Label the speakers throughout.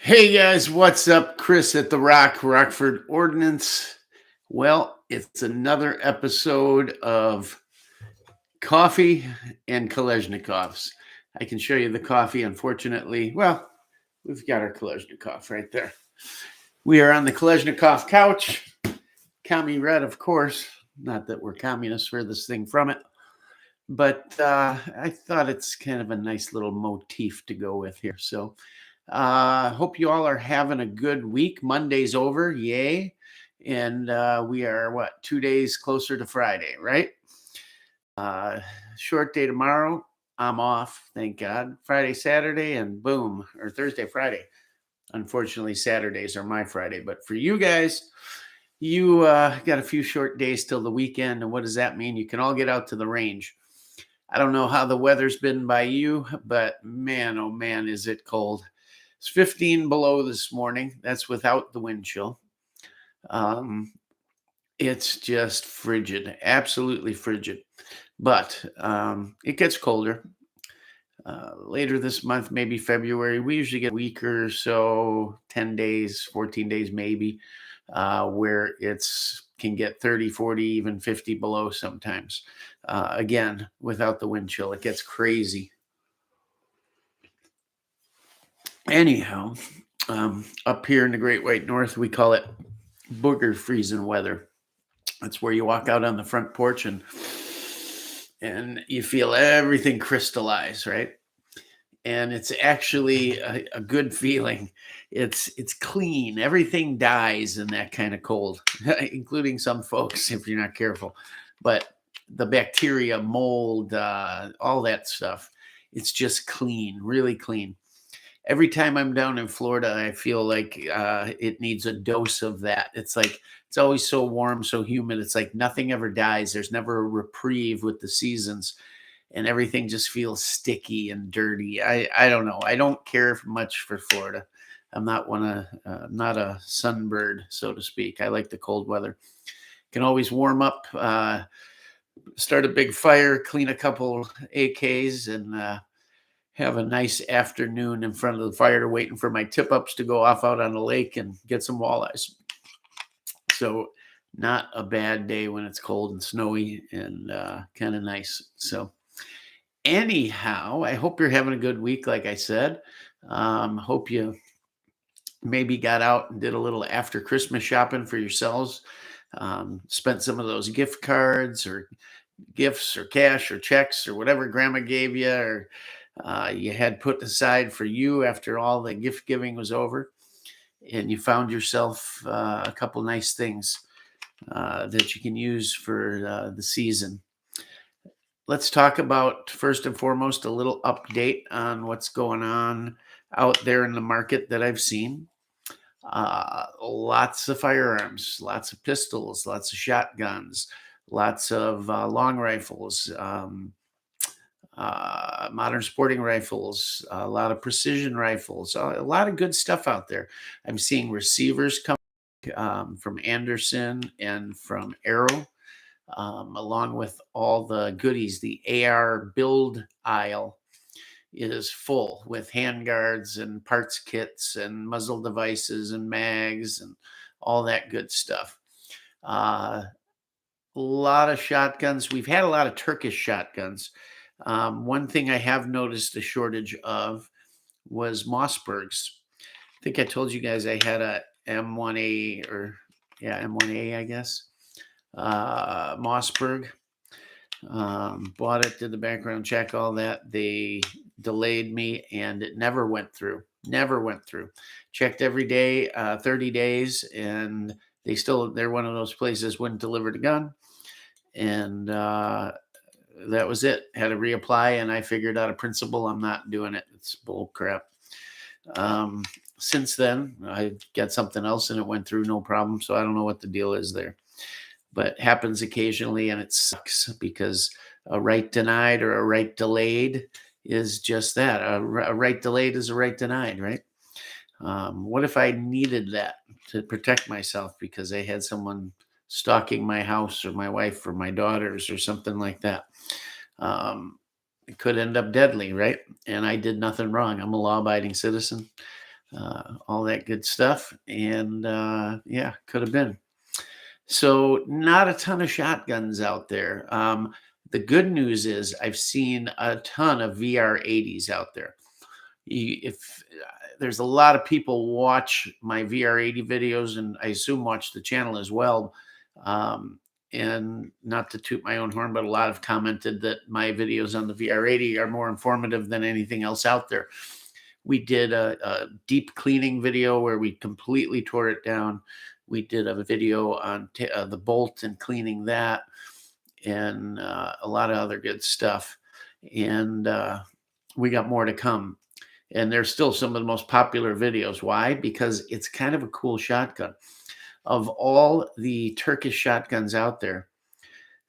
Speaker 1: Hey guys, what's up? Chris at the Rockford Ordnance. Well, it's another episode of Coffee and Kalashnikovs. I can show you the coffee, unfortunately. Well, we've got our Kalashnikov right there. We are on the Kalashnikov couch. Commie red, of course. Not that we're communists, furthest thing from it. But I thought it's kind of a nice little motif to go with here. So hope you all are having a good week. Monday's over, yay. And we are, 2 days closer to Friday, right? Short day tomorrow. I'm off, thank God. Friday, Saturday, and boom, or Thursday, Friday. Unfortunately, Saturdays are my Friday. But for you guys, you got a few short days till the weekend. And what does that mean? You can all get out to the range. I don't know how the weather's been by you, but man, oh man, is it cold. It's 15 below this morning. That's without the wind chill. It's just frigid, absolutely frigid. But it gets colder. Later this month, maybe February, we usually get a week or so, 10 days, 14 days maybe, where it's can get 30, 40, even 50 below sometimes. Again, without the wind chill, it gets crazy. Anyhow, up here in the Great White North, we call it booger freezing weather. That's where you walk out on the front porch and you feel everything crystallize, right? And it's actually a good feeling. It's clean. Everything dies in that kind of cold, including some folks if you're not careful. But the bacteria, mold, all that stuff, it's just clean, really clean. Every time I'm down in Florida, I feel like it needs a dose of that. It's like it's always so warm, so humid. It's like nothing ever dies. There's never a reprieve with the seasons, and everything just feels sticky and dirty. I don't know. I don't care much for Florida. I'm not not a sunbird, so to speak. I like the cold weather. Can always warm up, start a big fire, clean a couple AKs, and have a nice afternoon in front of the fire waiting for my tip ups to go off out on the lake and get some walleyes. So not a bad day when it's cold and snowy and kind of nice. So anyhow, I hope you're having a good week. Like I said, hope you maybe got out and did a little after Christmas shopping for yourselves. Spent some of those gift cards or gifts or cash or checks or whatever grandma gave you or you had put aside for you after all the gift giving was over, and you found yourself a couple nice things that you can use for the season. Let's talk about, first and foremost, a little update on what's going on out there in the market that I've seen. Lots of firearms, lots of pistols, lots of shotguns, lots of long rifles, modern sporting rifles, a lot of precision rifles, a lot of good stuff out there. I'm seeing receivers come from Anderson and from Arrow, along with all the goodies. The AR build aisle is full with handguards and parts kits and muzzle devices and mags and all that good stuff. A lot of shotguns. We've had a lot of Turkish shotguns. One thing I have noticed a shortage of was Mossbergs. I think I told you guys I had a M1A M1A, I guess. Mossberg. Bought it, did the background check, all that. They delayed me and it never went through. Never went through. Checked every day, 30 days, and they're one of those places wouldn't deliver the gun. And that was it. Had to reapply, and I figured out a principle. I'm not doing it. It's bull crap. Since then, I got something else, and it went through no problem. So I don't know what the deal is there, but happens occasionally, and it sucks because a right denied or a right delayed is just that. A right delayed is a right denied, right? What if I needed that to protect myself because I had someone stalking my house or my wife or my daughters or something like that? It could end up deadly, right? And I did nothing wrong. I'm a law-abiding citizen. all that good stuff. And yeah, could have been. So not a ton of shotguns out there. The good news is I've seen a ton of VR80s out there. If there's a lot of people watch my VR80 videos, and I assume watch the channel as well. And not to toot my own horn, but a lot have commented that my videos on the VR80 are more informative than anything else out there. We did a deep cleaning video where we completely tore it down. We did a video on the bolt and cleaning that, and a lot of other good stuff. And we got more to come. And they're still some of the most popular videos. Why? Because it's kind of a cool shotgun. Of all the Turkish shotguns out there,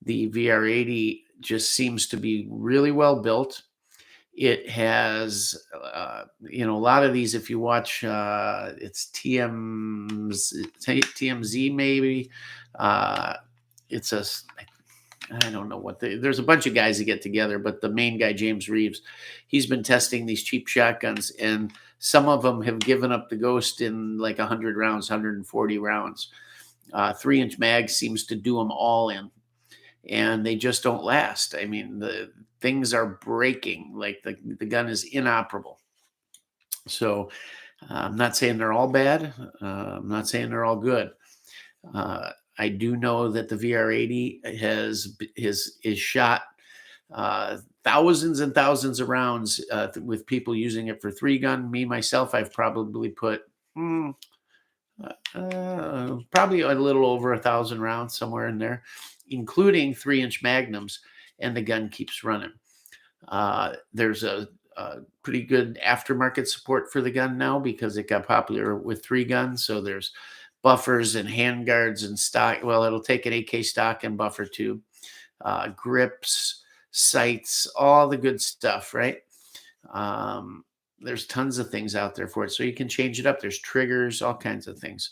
Speaker 1: the VR80 just seems to be really well built. It has, a lot of these, if you watch, it's TMZ maybe. It's I don't know what there's a bunch of guys that get together, but the main guy, James Reeves, he's been testing these cheap shotguns, and some of them have given up the ghost in like 100 rounds, 140 rounds. 3-inch mag seems to do them all in, and they just don't last. I mean, the things are breaking, like the gun is inoperable. So I'm not saying they're all bad. I'm not saying they're all good. I do know that the VR80 is shot thousands and thousands of rounds with people using it for 3-gun. Me, myself, I've probably put probably a little over 1,000 rounds, somewhere in there, including 3-inch magnums, and the gun keeps running. There's a pretty good aftermarket support for the gun now because it got popular with 3-guns. So there's buffers and handguards and stock. Well, it'll take an AK stock and buffer too. Grips, sights, all the good stuff, right? There's tons of things out there for it. So you can change it up. There's triggers, all kinds of things.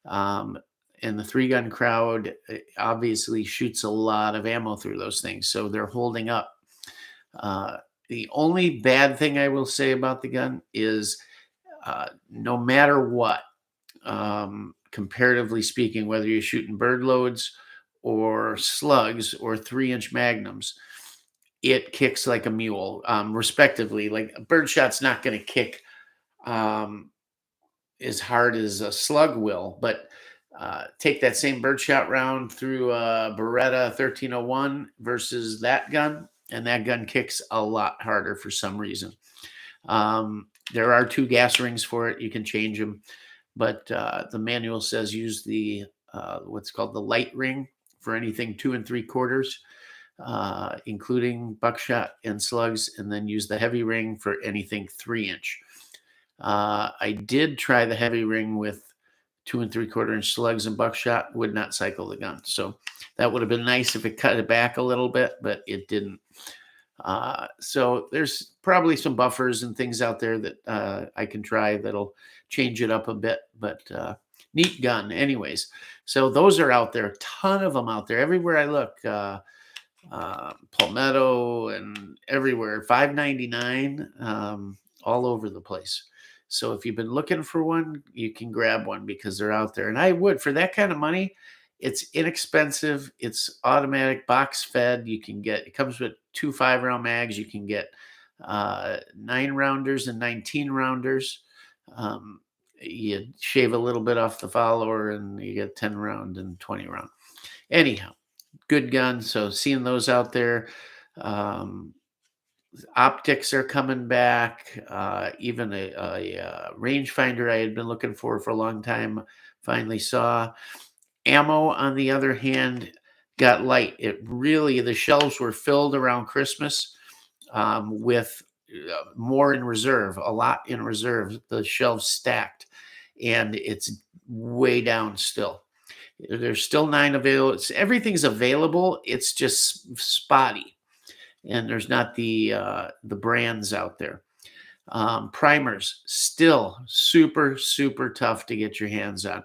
Speaker 1: And the 3-gun crowd obviously shoots a lot of ammo through those things. So they're holding up. The only bad thing I will say about the gun is no matter what, comparatively speaking, whether you're shooting bird loads or slugs or 3-inch magnums, it kicks like a mule, respectively. Like a birdshot's not going to kick as hard as a slug will, but take that same birdshot round through a Beretta 1301 versus that gun, and that gun kicks a lot harder for some reason. There are 2 gas rings for it. You can change them. But the manual says use the what's called the light ring for anything 2 3/4, including buckshot and slugs, and then use the heavy ring for anything 3-inch. I did try the heavy ring with 2 3/4-inch slugs and buckshot, would not cycle the gun. So that would have been nice if it cut it back a little bit, but it didn't. So there's probably some buffers and things out there that I can try that'll change it up a bit, but neat gun anyways. So those are out there, a ton of them out there everywhere I look. Palmetto and everywhere, $5.99, all over the place. So if you've been looking for one, you can grab one because they're out there. And I would, for that kind of money, it's inexpensive. It's automatic, box fed. You can get, it comes with 2 5-round mags. You can get 9-rounders and 19 rounders. You shave a little bit off the follower and you get 10-round and 20-round. Anyhow, good gun. So seeing those out there. Optics are coming back. Even a rangefinder I had been looking for a long time, finally saw. Ammo, on the other hand, got light. It really, the shelves were filled around Christmas with more in reserve, a lot in reserve. The shelves stacked, and it's way down still. There's still 9 available. Everything's available. It's just spotty, and there's not the brands out there. Primers still super, super tough to get your hands on.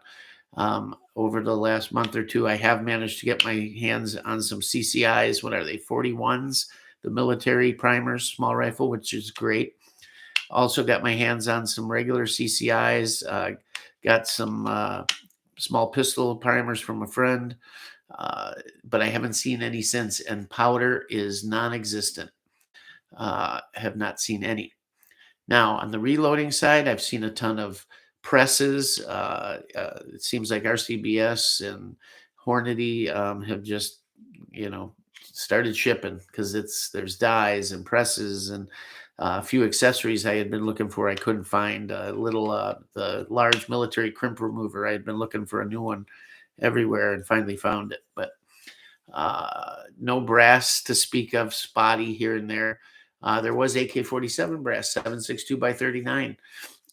Speaker 1: Over the last month or 2, I have managed to get my hands on some CCIs. What are they? 41s, the military primers, small rifle, which is great. Also got my hands on some regular CCIs. Got some small pistol primers from a friend, but I haven't seen any since. And powder is non-existent. Have not seen any. Now, on the reloading side, I've seen a ton of presses. It seems like RCBS and Hornady have just, you know, started shipping because there's dies and presses and a few accessories I had been looking for. I couldn't find the large military crimp remover. I had been looking for a new one everywhere and finally found it, but no brass to speak of, spotty here and there. There was AK-47 brass, 7.62 by 39,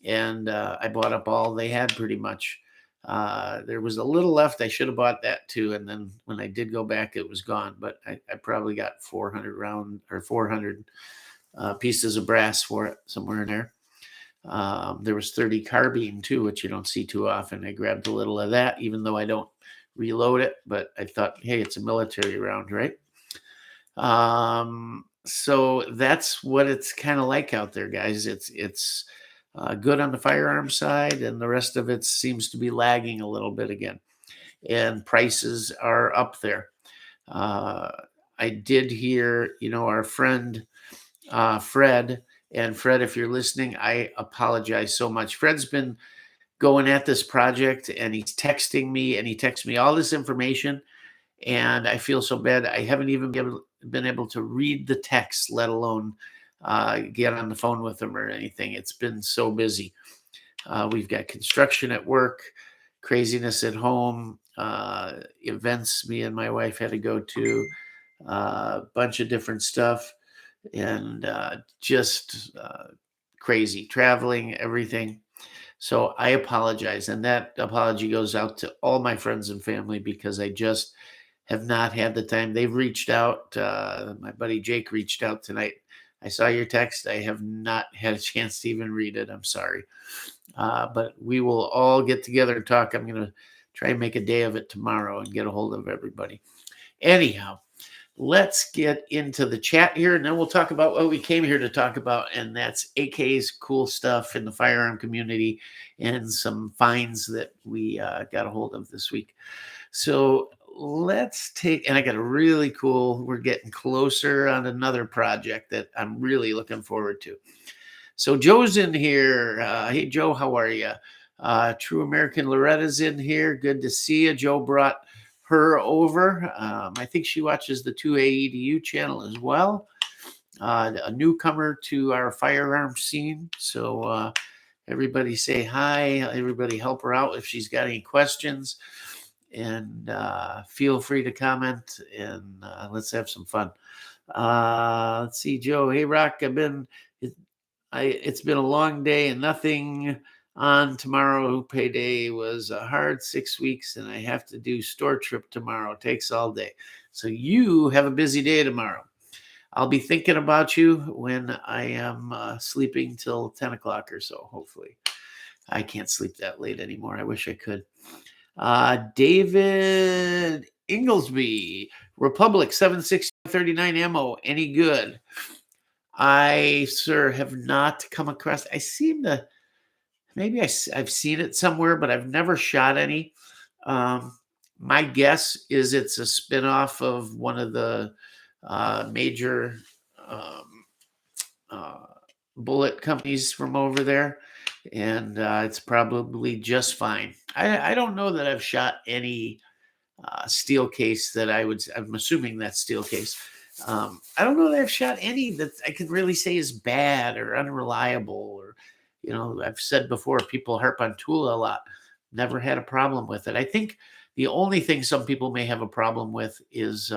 Speaker 1: and I bought up all they had pretty much. There was a little left. I should have bought that too, and then when I did go back, it was gone. But I probably got 400 pieces of brass for it somewhere in there. There was 30 carbine too, which you don't see too often. I grabbed a little of that, even though I don't reload it, but I thought, hey, it's a military round, right? So that's what it's kind of like out there, guys. It's good on the firearm side, and the rest of it seems to be lagging a little bit again. And prices are up there. I did hear, our friend Fred, and Fred, if you're listening, I apologize so much. Fred's been going at this project, and he's texting me, and he texts me all this information, and I feel so bad. I haven't even been able to read the text, let alone get on the phone with him or anything. It's been so busy. We've got construction at work, craziness at home, events me and my wife had to go to, a bunch of different stuff, and just crazy traveling, everything. So I apologize. And that apology goes out to all my friends and family because I just have not had the time. They've reached out. My buddy Jake reached out tonight. I saw your text. I have not had a chance to even read it. I'm sorry. But we will all get together and talk. I'm going to try and make a day of it tomorrow and get a hold of everybody. Anyhow, let's get into the chat here, and then we'll talk about what we came here to talk about, and that's AK's cool stuff in the firearm community and some finds that we got a hold of this week. So let's take, and I got a really cool, we're getting closer on another project that I'm really looking forward to. So Joe's in here. Hey, Joe, how are you? True American Loretta's in here. Good to see you. Joe brought her over. I think she watches the 2AEDU channel as well. A newcomer to our firearm scene. So everybody say hi. Everybody help her out if she's got any questions. And feel free to comment, and let's have some fun. Let's see, Joe. Hey, Rock. It's been a long day and nothing on tomorrow. Payday was a hard 6 weeks, and I have to do store trip tomorrow. It takes all day. So you have a busy day tomorrow. I'll be thinking about you when I am sleeping till 10 o'clock or so, hopefully. I can't sleep that late anymore. I wish I could. David Inglesby, Republic 7.60-39 ammo, any good? I, sir, have not come across. I seem to, maybe I've seen it somewhere, but I've never shot any. My guess is it's a spinoff of one of the major bullet companies from over there, and it's probably just fine. I don't know that I've shot any steel case that I'm assuming that's steel case. I don't know that I've shot any that I can really say is bad or unreliable, or, I've said before, people harp on Tula a lot. Never had a problem with it. I think the only thing some people may have a problem with is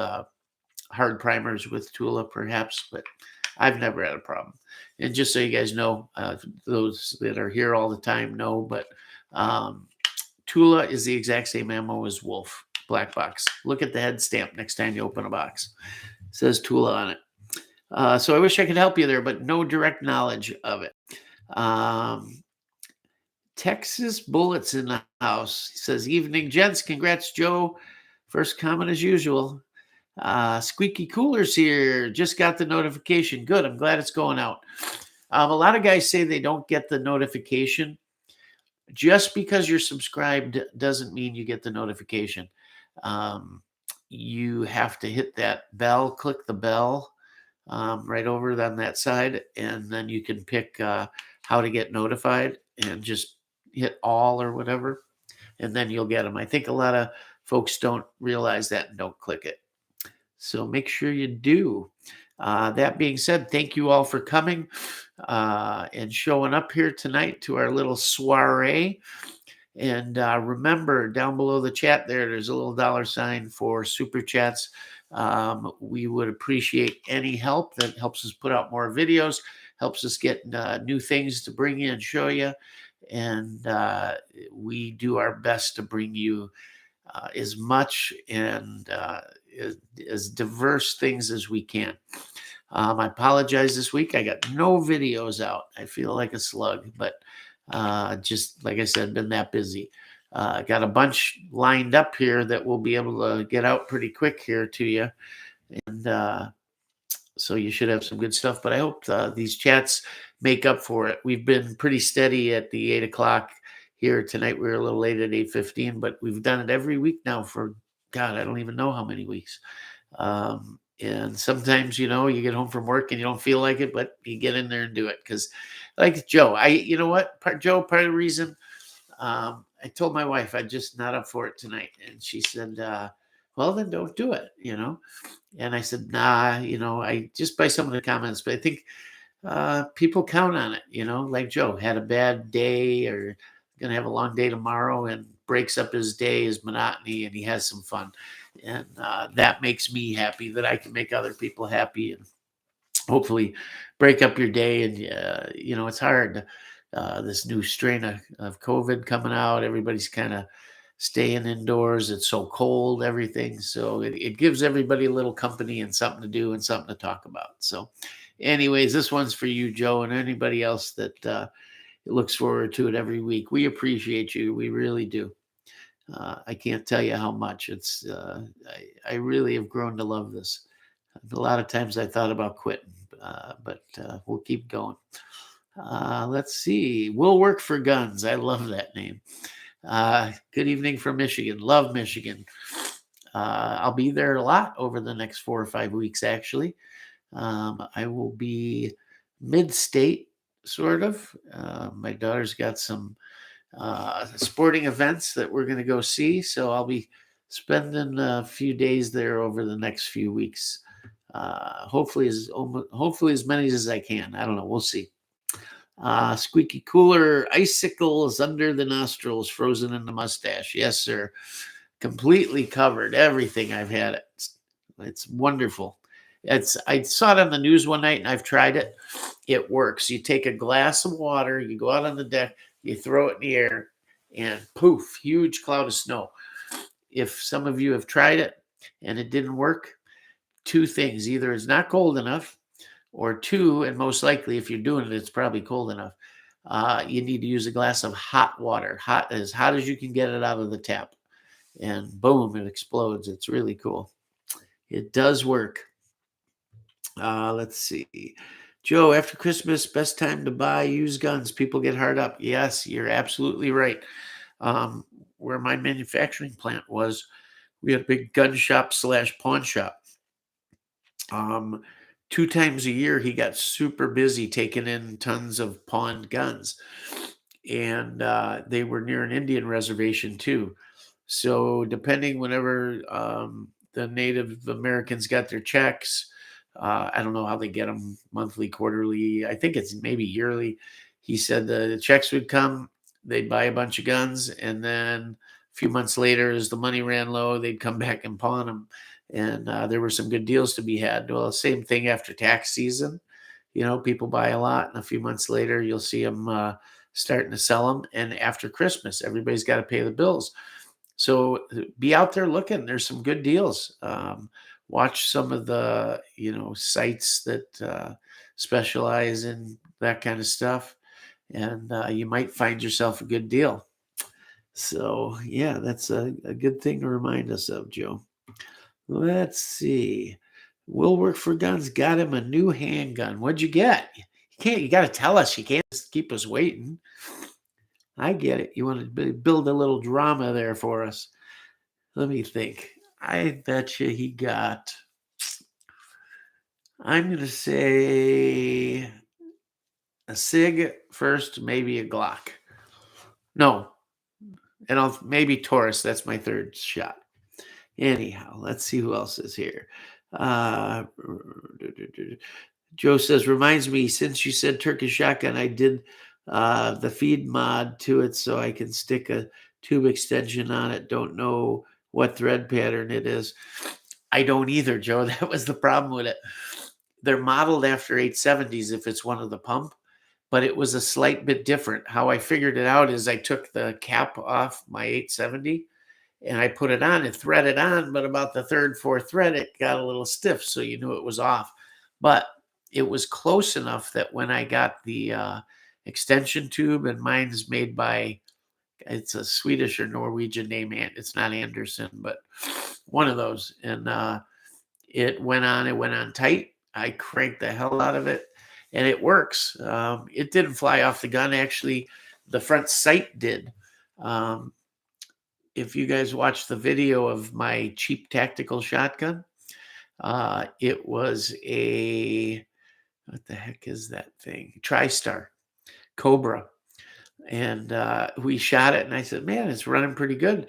Speaker 1: hard primers with Tula, perhaps, but I've never had a problem. And just so you guys know, those that are here all the time know, but Tula is the exact same ammo as Wolf black box. Look at the head stamp next time you open a box. It says Tula on it. So I wish I could help you there, but no direct knowledge of it. Texas Bullets in the house. He says, evening, gents. Congrats, Joe. First comment as usual. Squeaky Cooler's here. Just got the notification. Good. I'm glad it's going out. A lot of guys say they don't get the notification. Just because you're subscribed doesn't mean you get the notification. Um, you have to hit that bell, click the bell right over on that side, and then you can pick how to get notified and just hit all or whatever, and then you'll get them. I think a lot of folks don't realize that and don't click it. So make sure you do. That being said, thank you all for coming and showing up here tonight to our little soiree. And remember, down below the chat there's a little $sign for super chats. We would appreciate any help that helps us put out more videos, helps us get new things to bring you and show you. And we do our best to bring you as much and as diverse things as we can. I apologize this week. I got no videos out. I feel like a slug, but just like I said, been that busy. Got a bunch lined up here that we'll be able to get out pretty quick here to you. And so you should have some good stuff. But I hope these chats make up for it. We've been pretty steady at the 8 o'clock here tonight. We were a little late at 8:15, but we've done it every week now for, God, I don't even know how many weeks. And sometimes, you get home from work and you don't feel like it, but you get in there and do it. Because like Joe, you know what, Joe, part of the reason I told my wife I'm just not up for it tonight. And she said, well, then don't do it, And I said, nah, I just by some of the comments, but I think people count on it, like Joe had a bad day or going to have a long day tomorrow and breaks up his day, his monotony, and he has some fun. And that makes me happy that I can make other people happy and hopefully break up your day. And, it's hard. This new strain of COVID coming out, everybody's kind of staying indoors. It's so cold, everything. So it gives everybody a little company and something to do and something to talk about. So anyways, this one's for you, Joe, and anybody else that looks forward to it every week. We appreciate you. We really do. I can't tell you how much it's, I really have grown to love this. A lot of times I thought about quitting, but we'll keep going. Let's see. We'll work for guns. I love that name. Good evening from Michigan. Love Michigan. I'll be there a lot over the next 4 or 5 weeks, actually. I will be mid-state, sort of. My daughter's got some sporting events that we're going to go see. So I'll be spending a few days there over the next few weeks. Hopefully as many as I can. I don't know. We'll see. Squeaky cooler, icicles under the nostrils, frozen in the mustache. Yes, sir. Completely covered. Everything I've had. It's wonderful. I saw it on the news one night and I've tried it. It works. You take a glass of water, you go out on the deck, you throw it in the air, and poof, huge cloud of snow. If some of you have tried it and it didn't work, 2 things. Either it's not cold enough, or 2, and most likely if you're doing it, it's probably cold enough. You need to use a glass of hot water, as hot as you can get it out of the tap. And boom, it explodes. It's really cool. It does work. Let's see. Joe, after Christmas, best time to buy used guns. People get hard up. Yes, you're absolutely right. Where my manufacturing plant was, we had a big gun shop / pawn shop. 2 times a year, he got super busy taking in tons of pawned guns. And they were near an Indian reservation too. So depending whenever the Native Americans got their checks, I don't know how they get them, monthly, quarterly. I think it's maybe yearly. He said the checks would come, they'd buy a bunch of guns, and then a few months later, as the money ran low, they'd come back and pawn them. And there were some good deals to be had. Well, same thing after tax season. People buy a lot, and a few months later, you'll see them starting to sell them. And after Christmas, everybody's got to pay the bills. So be out there looking. There's some good deals. Watch some of the, sites that specialize in that kind of stuff. And you might find yourself a good deal. So, yeah, that's a good thing to remind us of, Joe. Let's see. Will work for guns. Got him a new handgun. What'd you get? You You got to tell us. You can't just keep us waiting. I get it. You want to build a little drama there for us. Let me think. I bet you he got, I'm going to say a SIG first, maybe a Glock. No, and I'll maybe Taurus. That's my third shot. Anyhow, let's see who else is here. Joe says, reminds me, since you said Turkish shotgun, I did the feed mod to it so I can stick a tube extension on it. Don't know what thread pattern it is. I don't either, Joe. That was the problem with it. They're modeled after 870s if it's one of the pump, but it was a slight bit different. How I figured it out is I took the cap off my 870 and I put it on and threaded on, but about the third, fourth thread, it got a little stiff, so you knew it was off. But it was close enough that when I got the extension tube, and mine's made by, it's a Swedish or Norwegian name, it's not Anderson, but one of those, and it went on tight. I cranked the hell out of it, and it works. It didn't fly off the gun. Actually, the front sight did. If you guys watch the video of my cheap tactical shotgun, it was a, what the heck is that thing? TriStar Cobra. And we shot it, and I said, man, it's running pretty good.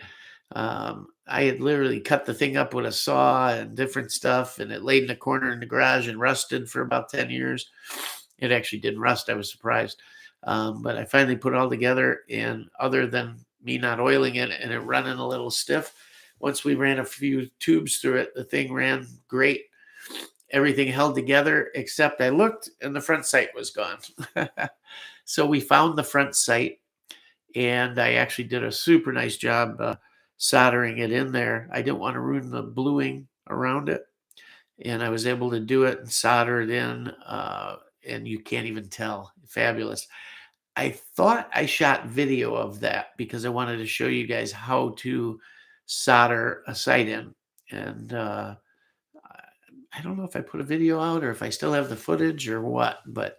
Speaker 1: I had literally cut the thing up with a saw and different stuff, and it laid in a corner in the garage and rusted for about 10 years. It actually didn't rust. I was surprised. But I finally put it all together, and other than me not oiling it and it running a little stiff, once we ran a few tubes through it, the thing ran great. Everything held together, except I looked and the front sight was gone. So we found the front sight, and I actually did a super nice job soldering it in there. I didn't want to ruin the bluing around it, and I was able to do it and solder it in, and you can't even tell. Fabulous. I thought I shot video of that because I wanted to show you guys how to solder a sight in, and I don't know if I put a video out or if I still have the footage or what, but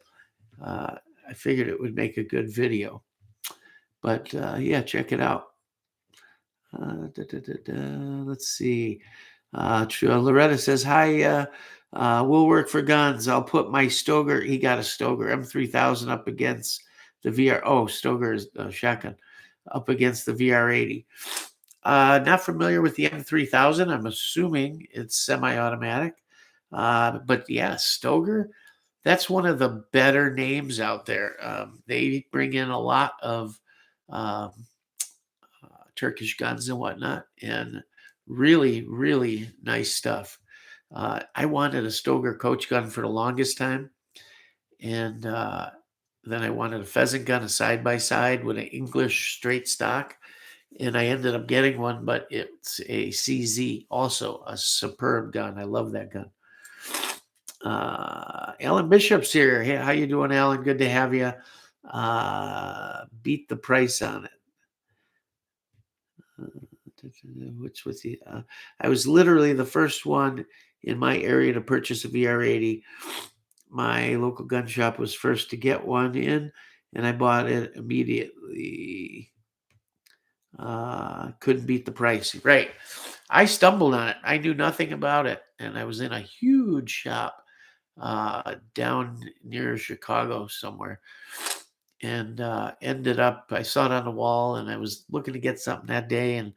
Speaker 1: I figured it would make a good video. But yeah, check it out. Let's see. Loretta says, hi, we'll work for guns. I'll put my Stoger, he got a Stoger M3000 up against the VR. Oh, Stoger is shotgun up against the VR80. Not familiar with the M3000. I'm assuming it's semi-automatic. But yeah, Stoger, that's one of the better names out there. They bring in a lot of Turkish guns and whatnot, and really, really nice stuff. I wanted a Stoger coach gun for the longest time, and then I wanted a pheasant gun, a side-by-side with an English straight stock, and I ended up getting one, but it's a CZ, also a superb gun. I love that gun. Alan Bishop's here. Hey, how you doing, Alan? Good to have you. Beat the price on it. Which was the? I was literally the first one in my area to purchase a VR80. My local gun shop was first to get one in, and I bought it immediately. Couldn't beat the price. Right. I stumbled on it. I knew nothing about it, and I was in a huge shop down near Chicago somewhere, and ended up, I saw it on the wall, and I was looking to get something that day, and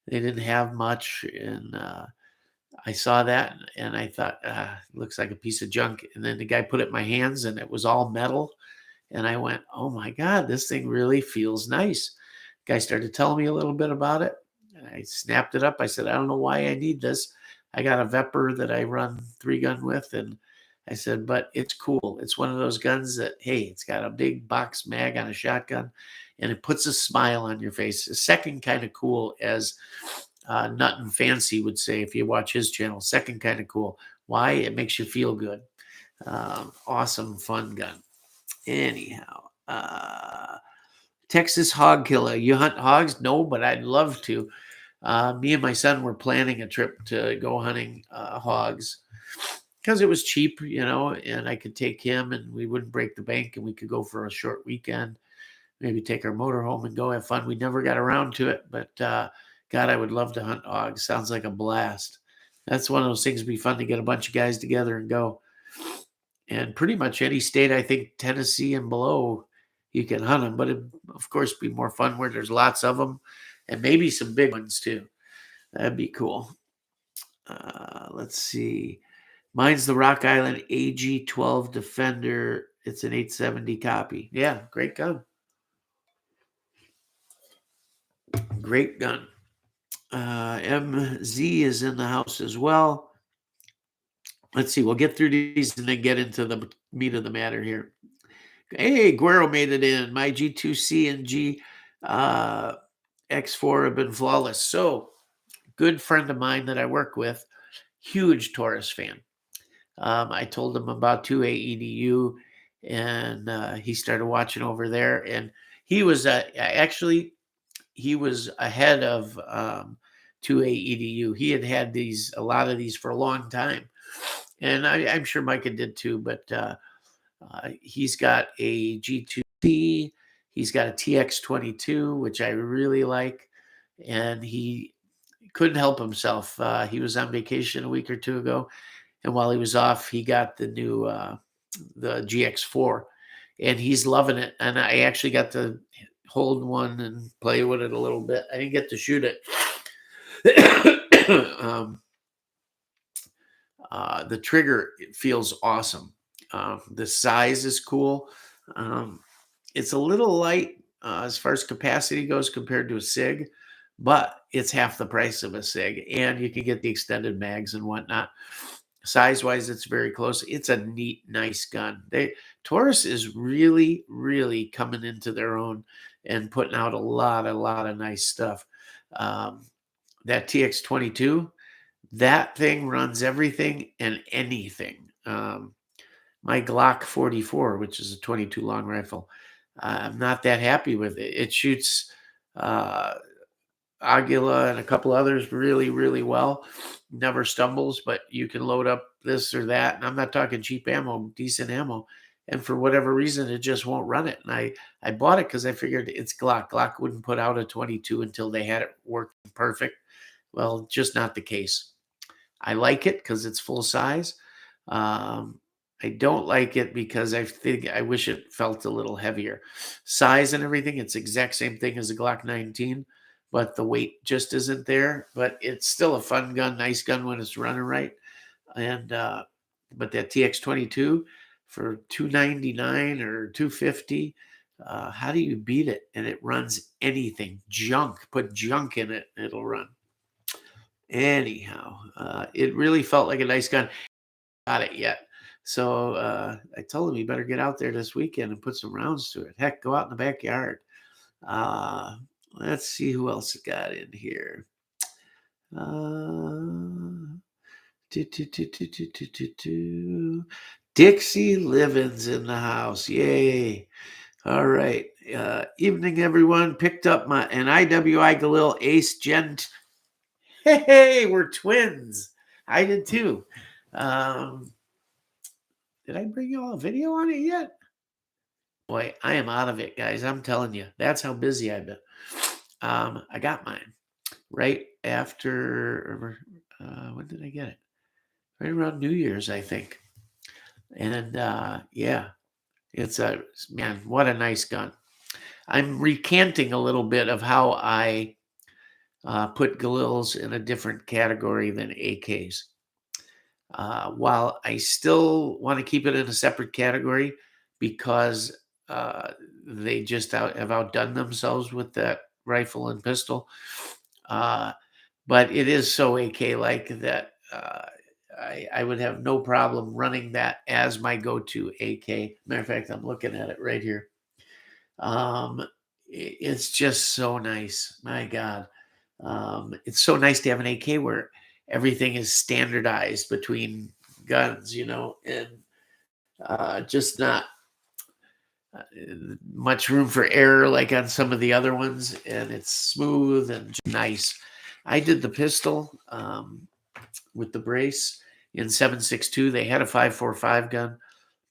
Speaker 1: they didn't have much, and I saw that, and I thought, looks like a piece of junk. And then the guy put it in my hands, and it was all metal, and I went, oh my God, this thing really feels nice. Guy started telling me a little bit about it, and I snapped it up. I said, I don't know why I need this. I got a Vepper that I run 3-gun with, and I said, but it's cool. It's one of those guns that, hey, it's got a big box mag on a shotgun, and it puts a smile on your face. The second kind of cool, as Nut and Fancy would say if you watch his channel. Second kind of cool. Why? It makes you feel good. Awesome, fun gun. Anyhow, Texas Hog Killer. You hunt hogs? No, but I'd love to. Me and my son were planning a trip to go hunting hogs. because it was cheap, and I could take him and we wouldn't break the bank and we could go for a short weekend, maybe take our motor home and go have fun. We never got around to it, but God, I would love to hunt hogs. Sounds like a blast. That's one of those things. It'd be fun to get a bunch of guys together and go. And pretty much any state, I think Tennessee and below, you can hunt them. But it'd, of course, be more fun where there's lots of them and maybe some big ones too. That'd be cool. Let's see. Mine's the Rock Island AG-12 Defender. It's an 870 copy. Yeah, great gun. Great gun. MZ is in the house as well. Let's see. We'll get through these and then get into the meat of the matter here. Hey, Guero made it in. My G2C and G X4 have been flawless. So, good friend of mine that I work with, huge Taurus fan. I told him about 2A EDU, and he started watching over there. And he was actually he was ahead of 2A EDU. He had a lot of these for a long time, and I'm sure Micah did too. But he's got a G2C, he's got a TX22, which I really like, and he couldn't help himself. He was on vacation a week or two ago, and while he was off, he got the new the GX4, and he's loving it. And I actually got to hold one and play with it a little bit. I didn't get to shoot it. The trigger feels awesome. The size is cool. It's a little light as far as capacity goes compared to a SIG, but it's half the price of a SIG, and you can get the extended mags and whatnot. Size-wise, it's very close. It's a neat, nice gun. Taurus is really, really coming into their own and putting out a lot of nice stuff. That TX22, that thing runs everything and anything. My Glock 44, which is a 22 long rifle, I'm not that happy with it. It shoots Aguila and a couple others really, really well. Never stumbles, but you can load up this or that. And I'm not talking cheap ammo, decent ammo. And for whatever reason, it just won't run it. And I bought it because I figured it's Glock. Glock wouldn't put out a 22 until they had it working perfect. Well, just not the case. I like it because it's full size. I don't like it because I wish it felt a little heavier. Size and everything, it's the exact same thing as a Glock 19, but the weight just isn't there. But it's still a fun gun, nice gun when it's running right. And but that TX22 for $299 or $250, how do you beat it? And it runs anything. Junk, put junk in it, it'll run. Anyhow, it really felt like a nice gun. Got it yet. So I told him he better get out there this weekend and put some rounds to it. Heck, go out in the backyard. Let's see who else got in here. Dixie Livins in the house. Yay. All right. Evening, everyone. Picked up an IWI Galil ACE Gen. Hey, we're twins. I did too. Did I bring you all a video on it yet? Boy, I am out of it, guys. I'm telling you. That's how busy I've been. I got mine right after, when did I get it? Right around New Year's, I think. And yeah, man, what a nice gun. I'm recanting a little bit of how I put Galils in a different category than AKs. While I still want to keep it in a separate category because they just have outdone themselves with that rifle and pistol. But it is so AK-like that I would have no problem running that as my go-to AK. Matter of fact, I'm looking at it right here. It's just so nice. My God. It's so nice to have an AK where everything is standardized between guns, and just not much room for error like on some of the other ones. And it's smooth and nice. I did the pistol with the brace, in 7.62. They had a 5.45 gun,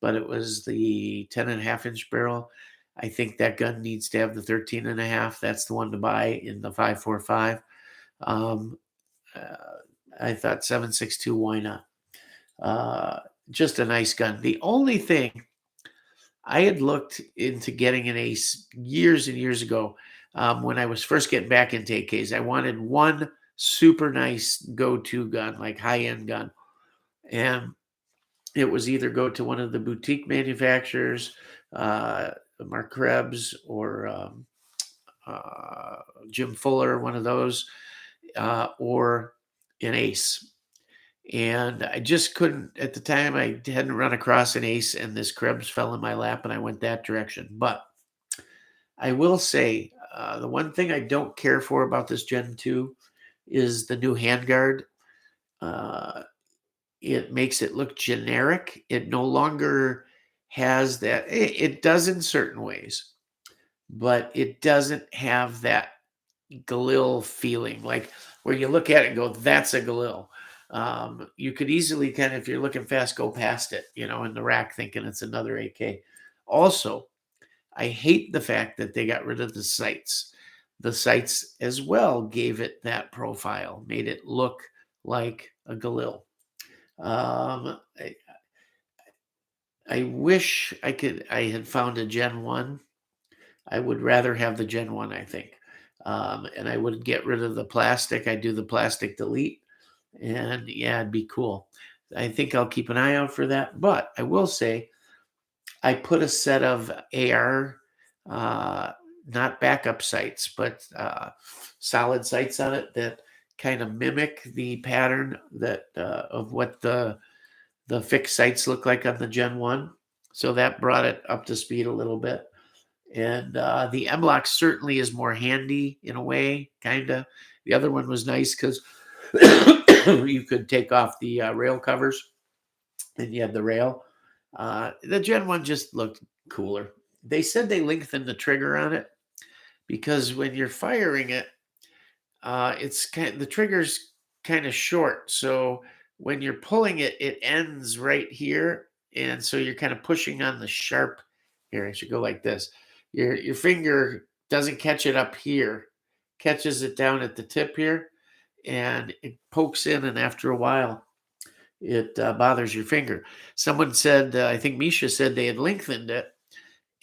Speaker 1: but it was the 10.5-inch barrel. I think that gun needs to have the 13.5. That's the one to buy in the 5.45. Um, uh, I thought 7.62, why not? Just a nice gun. The only thing, I had looked into getting an ACE years and years ago, when I was first getting back into AKs. I wanted one super nice go-to gun, like high-end gun. And it was either go to one of the boutique manufacturers, Mark Krebs or uh, Jim Fuller, one of those, or an ACE. And I just couldn't, at the time, I hadn't run across an ACE, and this Krebs fell in my lap, and I went that direction. But I will say, the one thing I don't care for about this Gen 2 is the new handguard. Uh, it makes it look generic. It no longer has that. It does in certain ways, but it doesn't have that Galil feeling, like where you look at it and go, that's a Galil. You could easily kind of, if you're looking fast, go past it, in the rack thinking it's another AK. Also, I hate the fact that they got rid of the sights. The sights as well gave it that profile, made it look like a Galil. Um, I, I wish I had found a Gen 1. I would rather have the Gen 1, I think. And I would get rid of the plastic. I'd do the plastic delete. And yeah, it'd be cool. I think I'll keep an eye out for that. But I will say, I put a set of AR, not backup sights, but solid sights on it that kind of mimic the pattern that of what the fixed sights look like on the Gen 1. So that brought it up to speed a little bit. And the M-Lock certainly is more handy in a way, kind of. The other one was nice because you could take off the rail covers and you had the rail. The Gen 1 just looked cooler. They said they lengthened the trigger on it because when you're firing it, the trigger's kind of short. So when you're pulling it, it ends right here. And so you're kind of pushing on the sharp. Here, I should go like this. Your finger doesn't catch it up here, catches it down at the tip here, and it pokes in, and after a while, it bothers your finger. Someone said, I think Misha said they had lengthened it,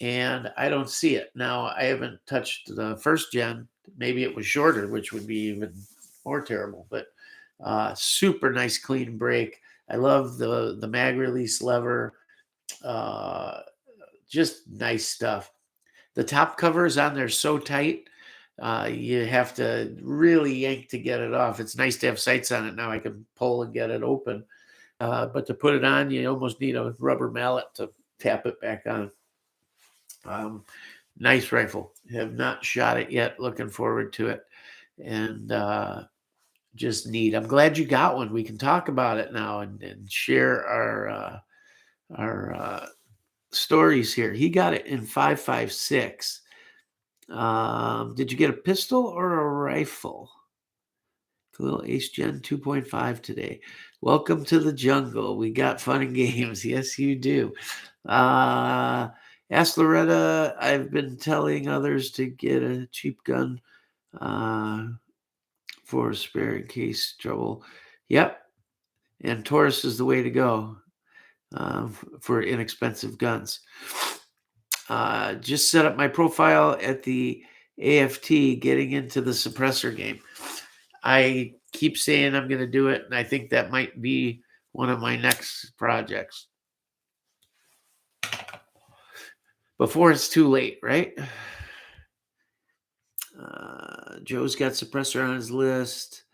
Speaker 1: and I don't see it. Now, I haven't touched the first gen. Maybe it was shorter, which would be even more terrible, but super nice clean break. I love the mag release lever. Uh, just nice stuff. The top cover is on there so tight, you have to really yank to get it off. It's nice to have sights on it now. I can pull and get it open. But to put it on, you almost need a rubber mallet to tap it back on. Nice rifle. Have not shot it yet. Looking forward to it. And just neat. I'm glad you got one. We can talk about it now and share our stories here. He got it in 5.56. Did you get a pistol or a rifle? Galil ACE Gen 2.5 today. Welcome to the jungle. We got fun and games. Yes, you do. Ask Loretta. I've been telling others to get a cheap gun for a spare in case trouble. Yep. And Taurus is the way to go for inexpensive guns. Just set up my profile at the AFT, getting into the suppressor game. I keep saying I'm going to do it, and I think that might be one of my next projects. Before it's too late, right? Joe's got suppressor on his list.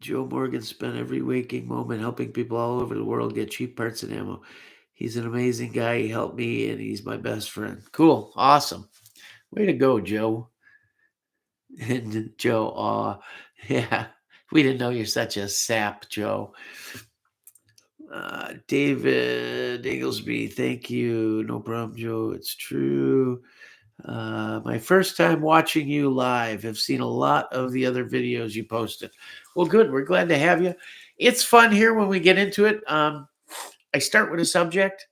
Speaker 1: Joe Morgan spent every waking moment helping people all over the world get cheap parts and ammo. He's an amazing guy. He helped me, and he's my best friend. Cool. Awesome. Way to go, Joe. And Joe, yeah, we didn't know you're such a sap, Joe. David Inglesby, thank you. No problem, Joe. It's true. My first time watching you live. Have seen a lot of the other videos you posted. Well, good. We're glad to have you. It's fun here when we get into it. I start with a subject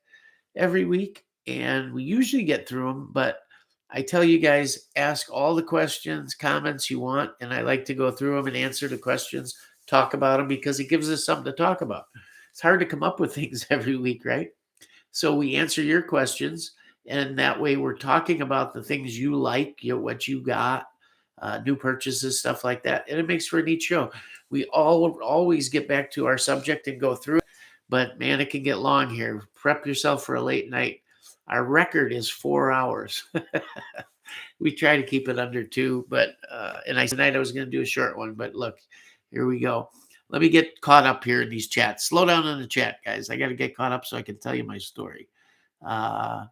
Speaker 1: every week, and we usually get through them, but I tell you guys, ask all the questions, comments you want, and I like to go through them and answer the questions, talk about them, because it gives us something to talk about. It's hard to come up with things every week, right? So we answer your questions, and that way we're talking about the things you like, what you got, new purchases, stuff like that, and it makes for a neat show. We always get back to our subject and go through it, but man, it can get long here. Prep yourself for a late night. Our record is 4 hours. We try to keep it under 2, but and I said tonight I was going to do a short one, but look, here we go. Let me get caught up here in these chats. Slow down on the chat, guys. I got to get caught up so I can tell you my story. But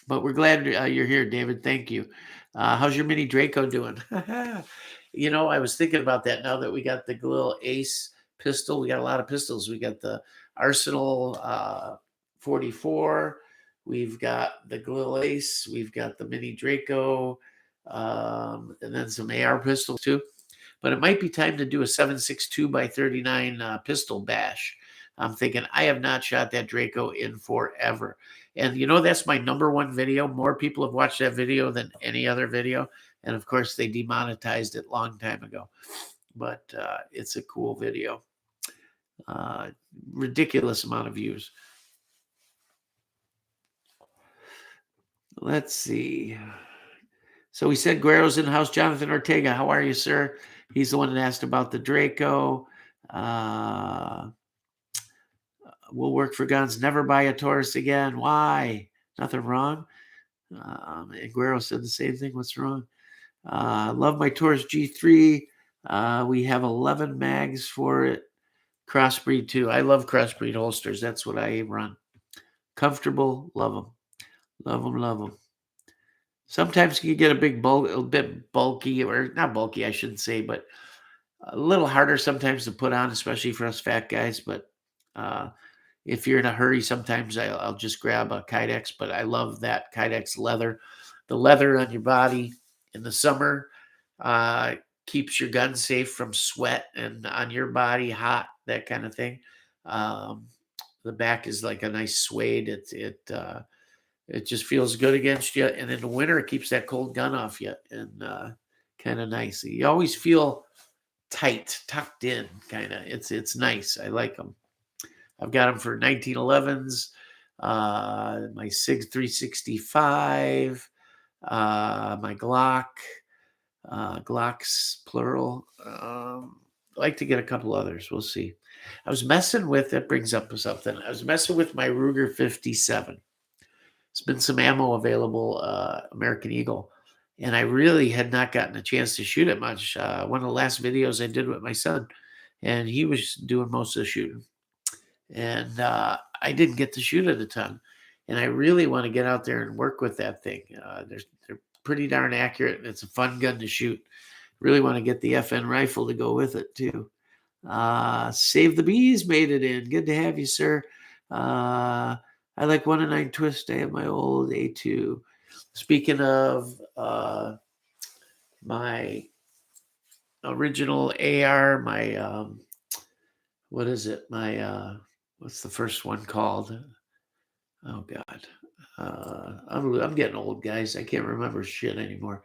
Speaker 1: we're glad you're here, David. Thank you. How's your mini Draco doing? You know, I was thinking about that now that we got the Galil ACE pistol. We got a lot of pistols. We got the Arsenal 44. We've got the Galil ACE. We've got the mini Draco, and then some AR pistols too. But it might be time to do a 7.62 by 39 pistol bash. I'm thinking I have not shot that Draco in forever. And you know, that's my #1 video. More people have watched that video than any other video. And of course, they demonetized it a long time ago. But it's a cool video. Ridiculous amount of views. Let's see. So we said Guerrero's in the house. Jonathan Ortega, how are you, sir? He's the one that asked about the Draco. Will work for guns. Never buy a Taurus again. Why? Nothing wrong. And Guerrero said the same thing. What's wrong? Love my Taurus G3. We have 11 mags for it. Crossbreed too. I love crossbreed holsters. That's what I run. Comfortable. Love them. Love them. Love them. Sometimes you get a bit bulky, or not bulky, I shouldn't say, but a little harder sometimes to put on, especially for us fat guys. But if you're in a hurry, sometimes I'll just grab a Kydex, but I love that Kydex leather. The leather on your body in the summer keeps your gun safe from sweat, and on your body hot, that kind of thing. The back is like a nice suede. It just feels good against you, and in the winter it keeps that cold gun off you, and kind of nice. You always feel tight, tucked in, kind of. It's nice. I like them. I've got them for 1911s, my SIG 365, my Glocks plural. I like to get a couple others. We'll see. I was messing with, that brings up something. I was messing with my Ruger 57. There's been some ammo available, American Eagle, and I really had not gotten a chance to shoot it much. One of the last videos I did with my son, and he was doing most of the shooting. And I didn't get to shoot it a ton. And I really want to get out there and work with that thing. They're pretty darn accurate, and it's a fun gun to shoot. Really want to get the FN rifle to go with it too. Save the Bees made it in. Good to have you, sir. I like 1-9 twist. I have my old A2. Speaking of my original AR, my what is it? My what's the first one called? Oh God, I'm getting old, guys. I can't remember shit anymore.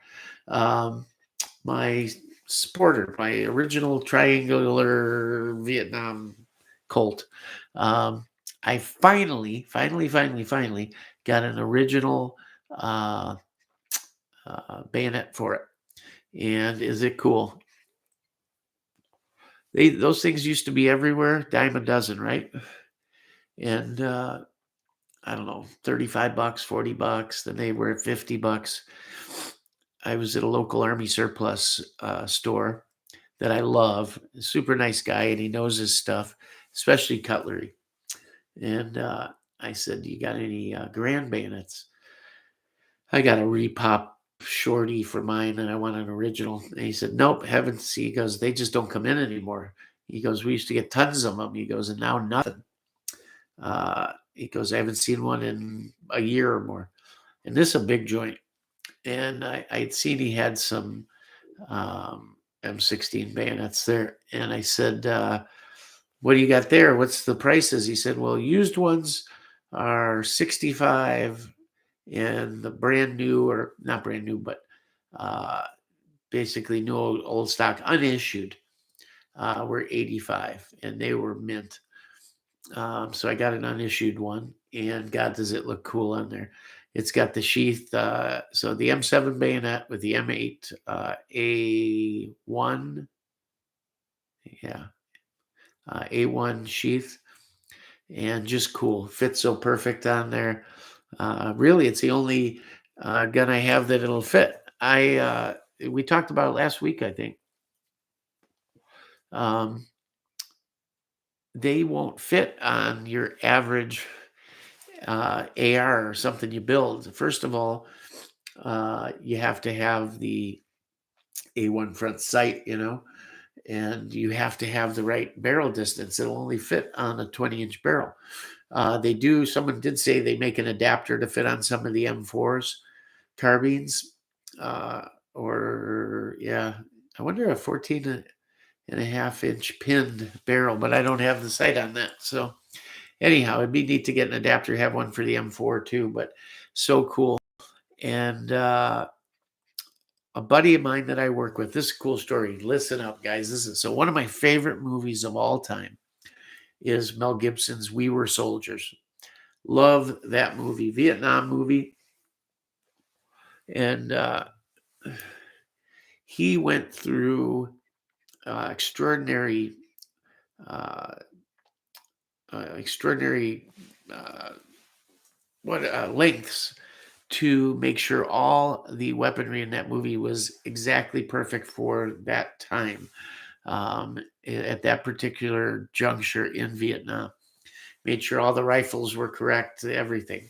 Speaker 1: My Sporter, my original triangular Vietnam Colt. I finally got an original bayonet for it. And is it cool? Those things used to be everywhere, dime a dozen, right? And I don't know, $35, $40. Then they were at $50. I was at a local Army surplus store that I love. Super nice guy, and he knows his stuff, especially cutlery. And I said, "You got any grand bayonets?" I got a repop shorty for mine, and I want an original. And he said, "Nope, haven't seen." He goes, "They just don't come in anymore." He goes, "We used to get tons of them." He goes, "And now nothing." He goes, "I haven't seen one in a year or more." And this is a big joint. and I'd seen he had some M16 bayonets there. And I said, what do you got there? What's the prices? He said, well, used ones are 65 and the brand new, or not brand new, but uh, basically new old stock unissued were 85 and they were mint. So I got an unissued one, and God, does it look cool on there. It's got the sheath. So the M7 bayonet with the M8 A1, yeah, A1 sheath, and just cool. Fits so perfect on there. Really, it's the only gun I have that it'll fit. We talked about it last week, I think. Um, they won't fit on your average AR or something you build. First of all, you have to have the A1 front sight, and you have to have the right barrel distance. It'll only fit on a 20-inch barrel. Someone did say they make an adapter to fit on some of the M4s carbines. Or, yeah, I wonder if 14.5-inch pinned barrel, but I don't have the sight on that. So anyhow, it'd be neat to get an adapter, have one for the M4 too, but so cool. And a buddy of mine that I work with, this is a cool story. Listen up, guys. So one of my favorite movies of all time is Mel Gibson's We Were Soldiers. Love that movie, Vietnam movie. And he went through extraordinary uh, lengths to make sure all the weaponry in that movie was exactly perfect for that time, at that particular juncture in Vietnam. Made sure all the rifles were correct, everything,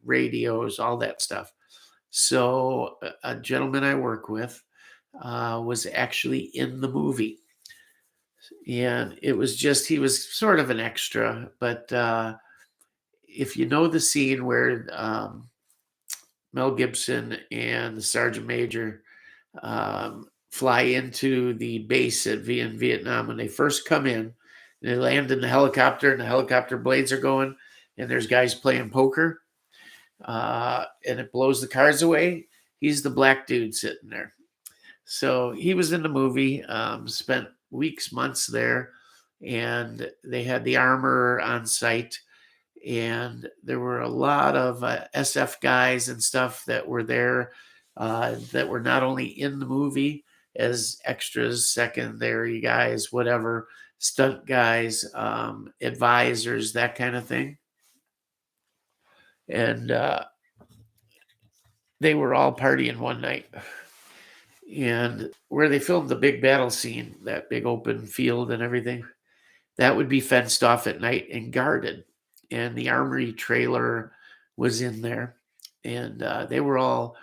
Speaker 1: radios, all that stuff. So a gentleman I work with was actually in the movie. And it was just, he was sort of an extra, but if you know the scene where Mel Gibson and the sergeant major fly into the base in Vietnam when they first come in, and they land in the helicopter, and the helicopter blades are going, and there's guys playing poker, and it blows the cars away. He's the black dude sitting there. So he was in the movie, spent weeks, months there, and they had the armor on site. And there were a lot of SF guys and stuff that were there, that were not only in the movie as extras, secondary guys, whatever, stunt guys, advisors, that kind of thing. And they were all partying one night. And where they filmed the big battle scene, that big open field and everything, that would be fenced off at night and guarded. And the armory trailer was in there. And they were all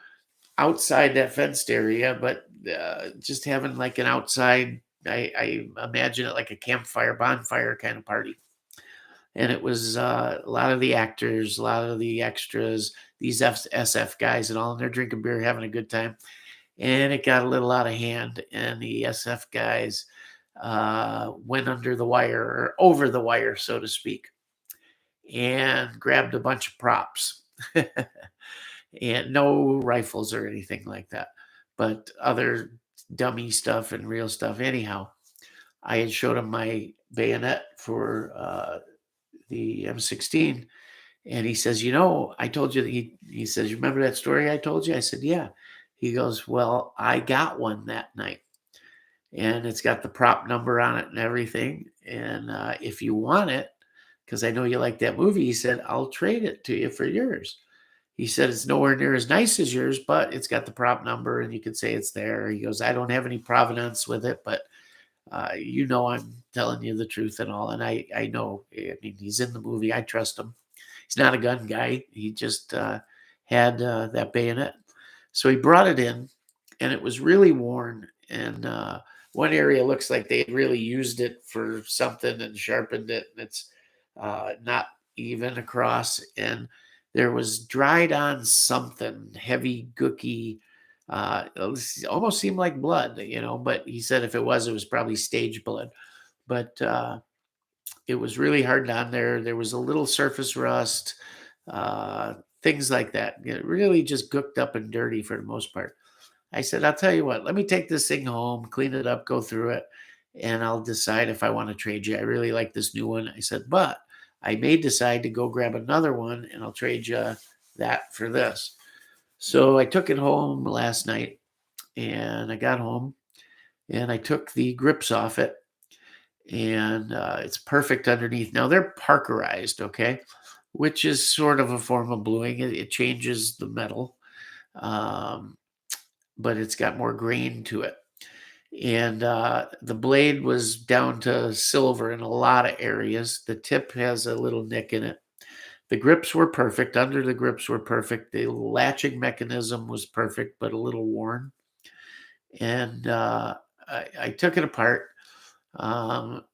Speaker 1: outside that fenced area, but just having like an outside, I imagine it like a campfire, bonfire kind of party. And it was a lot of the actors, a lot of the extras, these SF guys and all, and they're drinking beer, having a good time. And it got a little out of hand, and the SF guys went under the wire, or over the wire, so to speak, and grabbed a bunch of props. And no rifles or anything like that, but other dummy stuff and real stuff. Anyhow, I had showed him my bayonet for the M16, and he says, I told you that he says, you remember that story I told you? I said, yeah. He goes, well, I got one that night, and it's got the prop number on it and everything. And if you want it, because I know you like that movie, he said, I'll trade it to you for yours. He said, it's nowhere near as nice as yours, but it's got the prop number and you could say it's there. He goes, I don't have any provenance with it, but I'm telling you the truth and all. And I know, I mean, he's in the movie. I trust him. He's not a gun guy. He just had that bayonet. So he brought it in, and it was really worn. And one area looks like they really used it for something and sharpened it. And it's not even across. And there was dried on something heavy, gooky. It almost seemed like blood, but he said if it was probably stage blood. But it was really hard on there. There was a little surface rust, uh, things like that. Really just gooked up and dirty for the most part. I said, I'll tell you what, let me take this thing home, clean it up, go through it, and I'll decide if I want to trade you. I really like this new one. I said, but I may decide to go grab another one and I'll trade you that for this. So I took it home last night and I got home and I took the grips off it and it's perfect underneath. Now they're parkerized, okay, which is sort of a form of bluing. It changes the metal, um, but it's got more grain to it. And the blade was down to silver in a lot of areas. The tip has a little nick in it. The grips were perfect. Under the grips were perfect. The latching mechanism was perfect, but a little worn. And I took it apart. Um,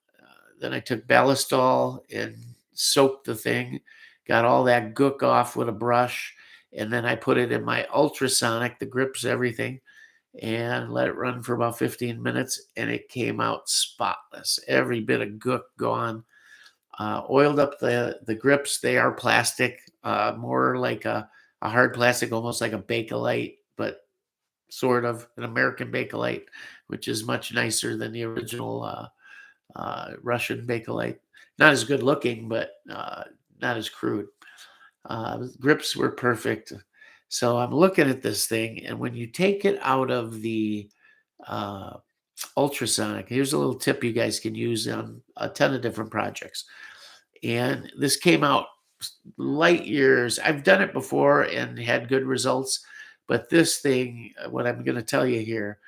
Speaker 1: then I took Ballistol and soaked the thing, got all that gook off with a brush, and then I put it in my ultrasonic, the grips, everything, and let it run for about 15 minutes, and it came out spotless. Every bit of gook gone. Oiled up the grips. They are plastic, more like a hard plastic, almost like a Bakelite, but sort of an American Bakelite, which is much nicer than the original Russian Bakelite. Not as good looking, but not as crude. Grips were perfect. So I'm looking at this thing, and when you take it out of the uh, ultrasonic, here's a little tip you guys can use on a ton of different projects. And this came out light years. I've done it before and had good results, but this thing, what I'm going to tell you here,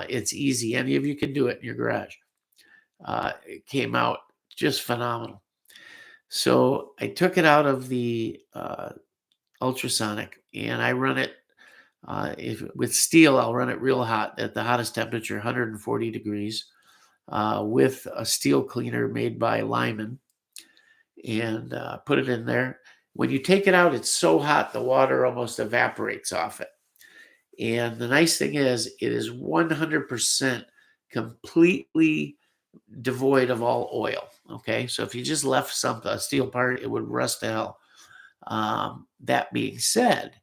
Speaker 1: it's easy. Any of you can do it in your garage. It came out just phenomenal. So I took it out of the ultrasonic and I run it. If with steel, I'll run it real hot at the hottest temperature, 140 degrees, with a steel cleaner made by Lyman, and put it in there. When you take it out, it's so hot the water almost evaporates off it. And the nice thing is, it is 100% completely devoid of all oil. Okay, so if you just left a steel part, it would rust to hell. That being said,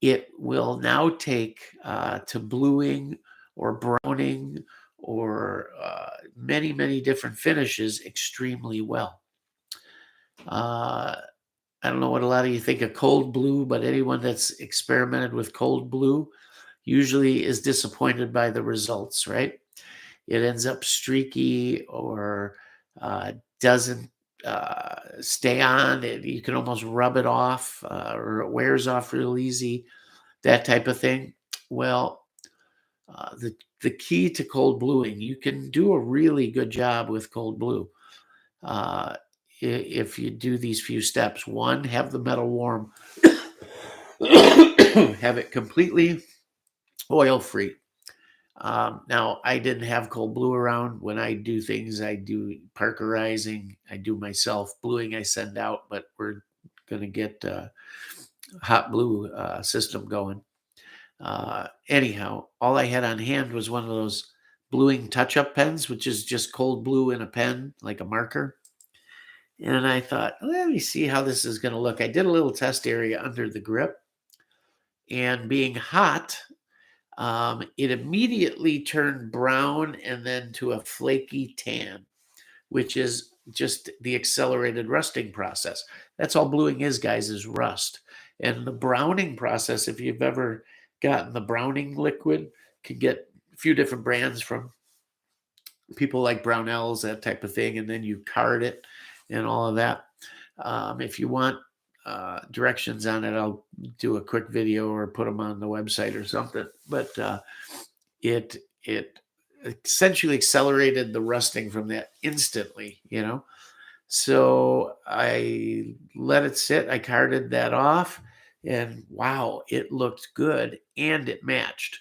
Speaker 1: it will now take to bluing or browning or many, many different finishes extremely well. I don't know what a lot of you think of cold blue, but anyone that's experimented with cold blue usually is disappointed by the results, right? It ends up streaky or doesn't stay on. You can almost rub it off or it wears off real easy, that type of thing. Well, the key to cold bluing, you can do a really good job with cold blue. If you do these few steps. One, have the metal warm. Have it completely oil free. Now, I didn't have cold blue around. When I do things, I do parkerizing. I do myself. Bluing I send out, but we're going to get hot blue system going. Anyhow, all I had on hand was one of those bluing touch-up pens, which is just cold blue in a pen, like a marker. And I thought, let me see how this is going to look. I did a little test area under the grip, and being hot, it immediately turned brown and then to a flaky tan, which is just the accelerated rusting process. That's all bluing is, guys, is rust. And the browning process, if you've ever gotten the browning liquid, can get a few different brands from people like Brownells, that type of thing, and then you card it and all of that. If you want directions on it, I'll do a quick video or put them on the website or something. But it essentially accelerated the rusting from that instantly, So I let it sit. I carded that off, and wow, it looked good and it matched.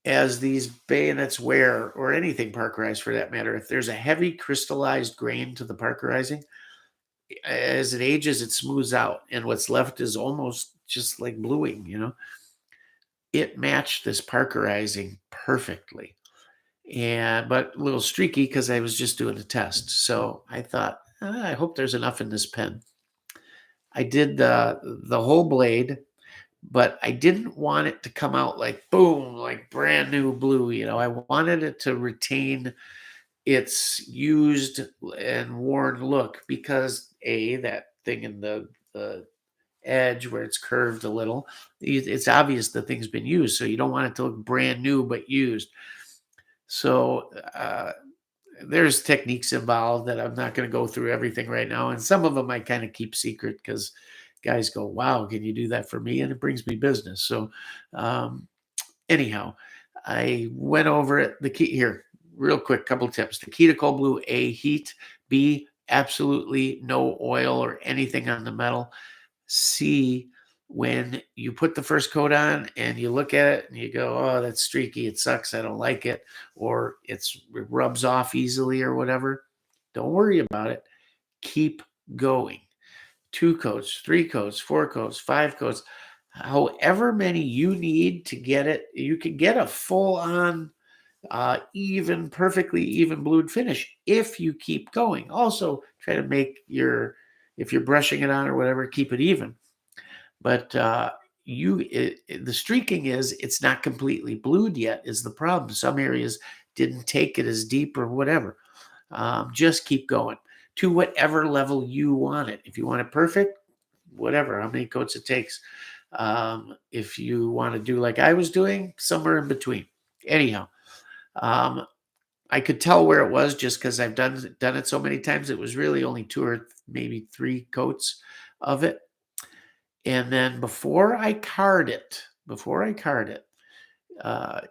Speaker 1: As these bayonets wear, or anything parkerized for that matter, if there's a heavy crystallized grain to the parkerizing, as it ages, it smooths out, and what's left is almost just like bluing, It matched this parkerizing perfectly. But a little streaky because I was just doing a test. So I thought, I hope there's enough in this pen. I did the whole blade, but I didn't want it to come out like boom, like brand new blue. I wanted it to retain its used and worn look because that thing in the edge where it's curved a little, it's obvious the thing's been used. So you don't want it to look brand new but used. So there's techniques involved that I'm not going to go through everything right now. And some of them I kind of keep secret because guys go, wow, can you do that for me? And it brings me business. So um, anyhow, I went over it. The key here, real quick, couple tips. The key to cold blue: A, heat; B, absolutely no oil or anything on the metal; C, when you put the first coat on and you look at it and you go, oh, that's streaky, it sucks, I don't like it, or it rubs off easily or whatever, don't worry about it. Keep going. 2 coats, 3 coats, 4 coats, 5 coats, however many you need to get it. You can get a full on even, perfectly even blued finish if you keep going. Also, try to make if you're brushing it on or whatever, keep it even. But the streaking it's not completely blued yet is the problem. Some areas didn't take it as deep or whatever. Just keep going to whatever level you want it. If you want it perfect, whatever, how many coats it takes. If you want to do like I was doing, somewhere in between. Anyhow, I could tell where it was just because I've done it so many times. It was really only 2 or maybe 3 coats of it. And then before I card it,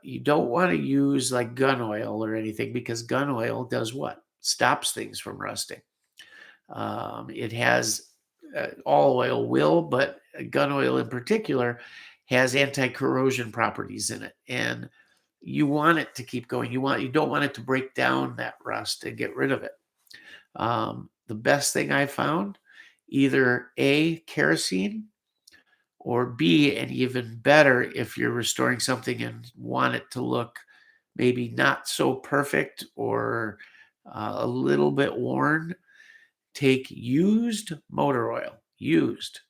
Speaker 1: you don't want to use like gun oil or anything because gun oil does what? Stops things from rusting. It has all oil will, but gun oil in particular has anti-corrosion properties in it, and you want it to keep going. You don't want it to break down that rust and get rid of it. The best thing I found, either A, kerosene, or B, and even better, if you're restoring something and want it to look maybe not so perfect or a little bit worn, take used motor oil. Used.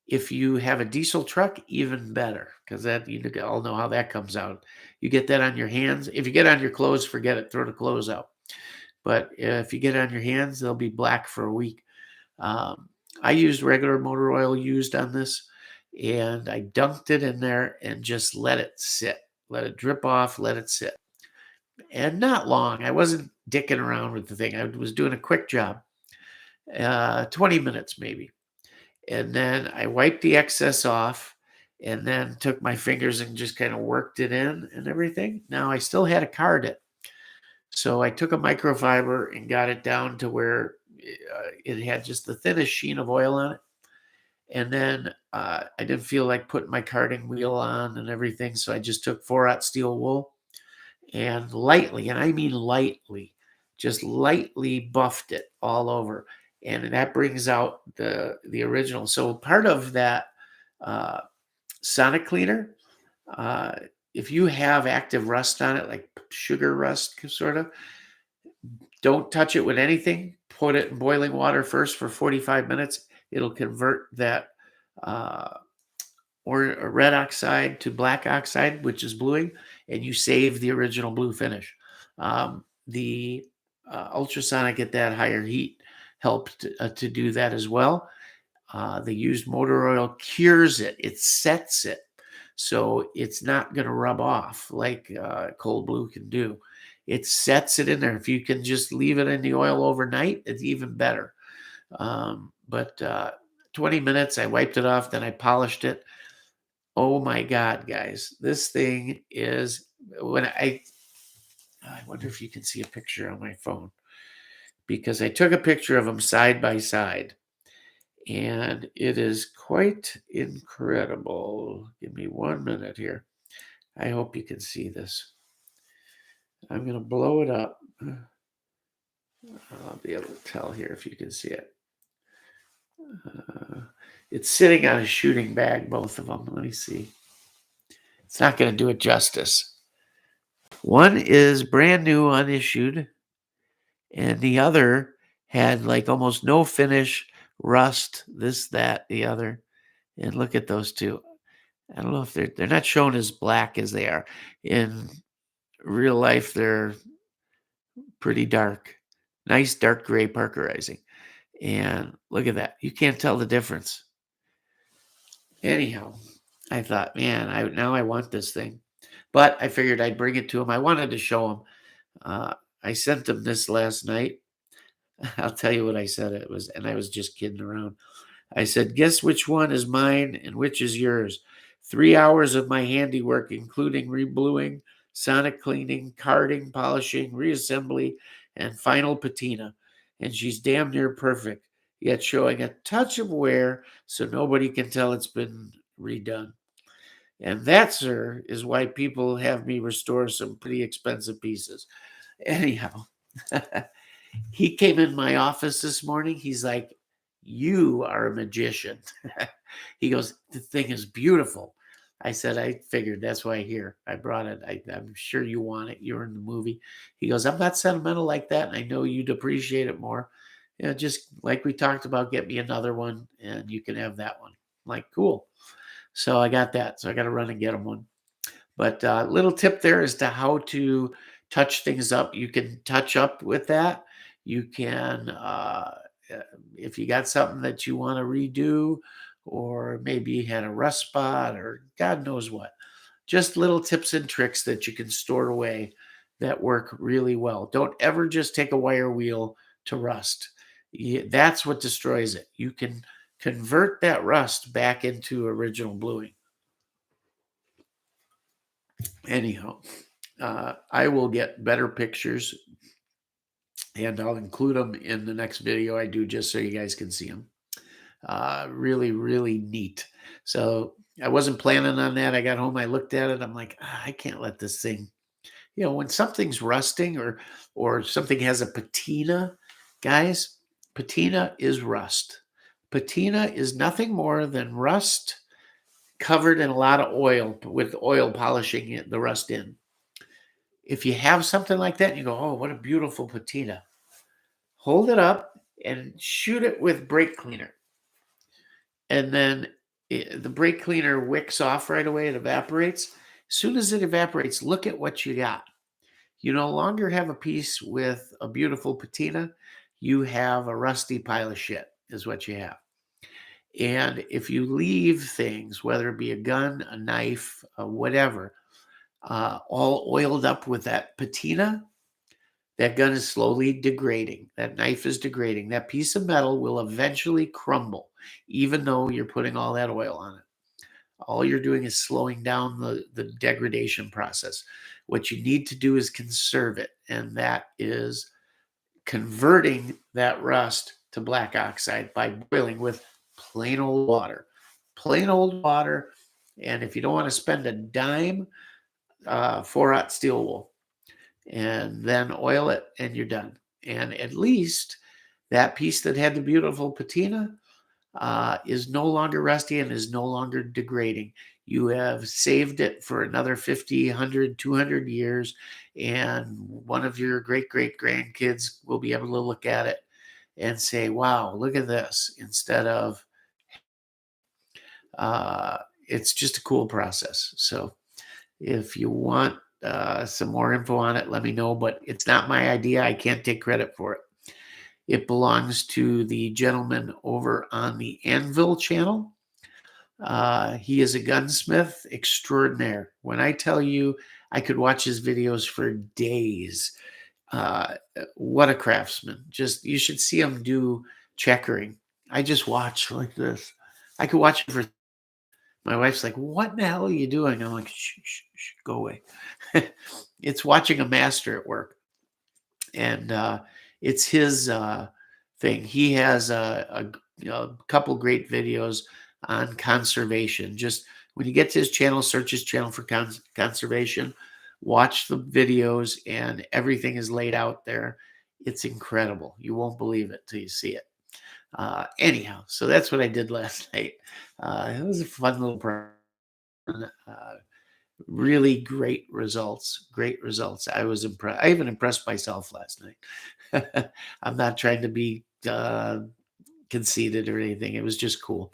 Speaker 1: If you have a diesel truck, even better, because that you all know how that comes out. You get that on your hands. If you get on your clothes, forget it. Throw the clothes out. But if you get it on your hands, they'll be black for a week. I used regular motor oil used on this, and I dunked it in there and just let it sit. Let it drip off, let it sit. And not long. I wasn't dicking around with the thing. I was doing a quick job, 20 minutes maybe. And then I wiped the excess off and then took my fingers and just kind of worked it in and everything. Now I still had to card it. So I took a microfiber and got it down to where it had just the thinnest sheen of oil on it. And then I didn't feel like putting my carding wheel on and everything. So I just took 4/0 steel wool and lightly, and I mean lightly, just lightly buffed it all over. And that brings out the original. So part of that uh, sonic cleaner, uh, if you have active rust on it, like sugar rust sort of, don't touch it with anything. Put it in boiling water first for 45 minutes. It'll convert that uh, or red oxide to black oxide, which is bluing, and you save the original blue finish. The ultrasonic at that higher heat helped to do that as well. The used motor oil cures it. It sets it. So it's not going to rub off like cold blue can do. It sets it in there. If you can just leave it in the oil overnight, it's even better. But 20 minutes, I wiped it off, then I polished it. Oh my God, guys, this thing is when I wonder if you can see a picture on my phone because I took a picture of them side by side and it is quite incredible. Give me 1 minute here. I hope you can see this. I'm going to blow it up. I'll be able to tell here if you can see it. It's sitting on a shooting bag, both of them. Let me see. It's not going to do it justice. One is brand new, unissued, and the other had like almost no finish, rust, this, that, the other. And look at those two. I don't know if they're not shown as black as they are. In real life, they're pretty dark. Nice dark gray parkerizing. And look at that. You can't tell the difference. Anyhow, I thought, man, now I want this thing. But I figured I'd bring it to him. I wanted to show him. I sent him this last night. I'll tell you what I said. It was, and I was just kidding around. I said, guess which one is mine and which is yours? 3 hours of my handiwork, including rebluing, sonic cleaning, carding, polishing, reassembly, and final patina. And she's damn near perfect, yet showing a touch of wear so nobody can tell it's been redone. And that, sir, is why people have me restore some pretty expensive pieces. Anyhow, he came in my office this morning. He's like, you are a magician. He goes, the thing is beautiful. I said, I figured that's why I brought it. I'm sure you want it. You're in the movie. He goes, I'm not sentimental like that. And I know you'd appreciate it more. Just like we talked about, get me another one and you can have that one. I'm like, cool. So I got that. So I got to run and get him one. But little tip there as to how to touch things up. You can touch up with that. You can, if you got something that you want to redo, or maybe you had a rust spot, or God knows what. Just little tips and tricks that you can store away that work really well. Don't ever just take a wire wheel to rust. That's what destroys it. You can convert that rust back into original bluing. Anyhow, I will get better pictures and I'll include them in the next video I do just so you guys can see them. Really, really neat. So I wasn't planning on that. I got home, I looked at it. I'm like, I can't let this thing, when something's rusting or something has a patina, guys, patina is rust. Patina is nothing more than rust covered in a lot of oil, with oil polishing the rust in. If you have something like that and you go, oh, what a beautiful patina, hold it up and shoot it with brake cleaner. And then the brake cleaner wicks off right away. It evaporates. As soon as it evaporates, look at what you got. You no longer have a piece with a beautiful patina. You have a rusty pile of shit is what you have. And if you leave things, whether it be a gun, a knife, whatever, all oiled up with that patina, that gun is slowly degrading. That knife is degrading. That piece of metal will eventually crumble, even though you're putting all that oil on it. All you're doing is slowing down the degradation process. What you need to do is conserve it, and that is converting that rust to black oxide by boiling with plain old water. Plain old water, and if you don't want to spend a dime, 4-aught steel wool. And then oil it and you're done. And at least that piece that had the beautiful patina is no longer rusty and is no longer degrading. You have saved it for another 50, 100, 200 years, and one of your great grandkids will be able to look at it and say, wow, look at this, instead of it's just a cool process. So if you want some more info on it, let me know, but it's not my idea. I can't take credit for it. It belongs to the gentleman over on the Anvil channel. He is a gunsmith extraordinaire. When I tell you I could watch his videos for days, what a craftsman. Just, you should see him do checkering. I just watch like this. I could watch it for, my wife's like, what in the hell are you doing? I'm like, shh, go away. It's watching a master at work. And it's his thing. He has a couple great videos on conservation. Just when you get to his channel, search his channel for conservation, watch the videos, and everything is laid out there. It's incredible. You won't believe it till you see it. Anyhow, so that's what I did last night. It was a fun little program. Uh, really great results. Great results. I was impressed. I even impressed myself last night. I'm not trying to be conceited or anything. It was just cool.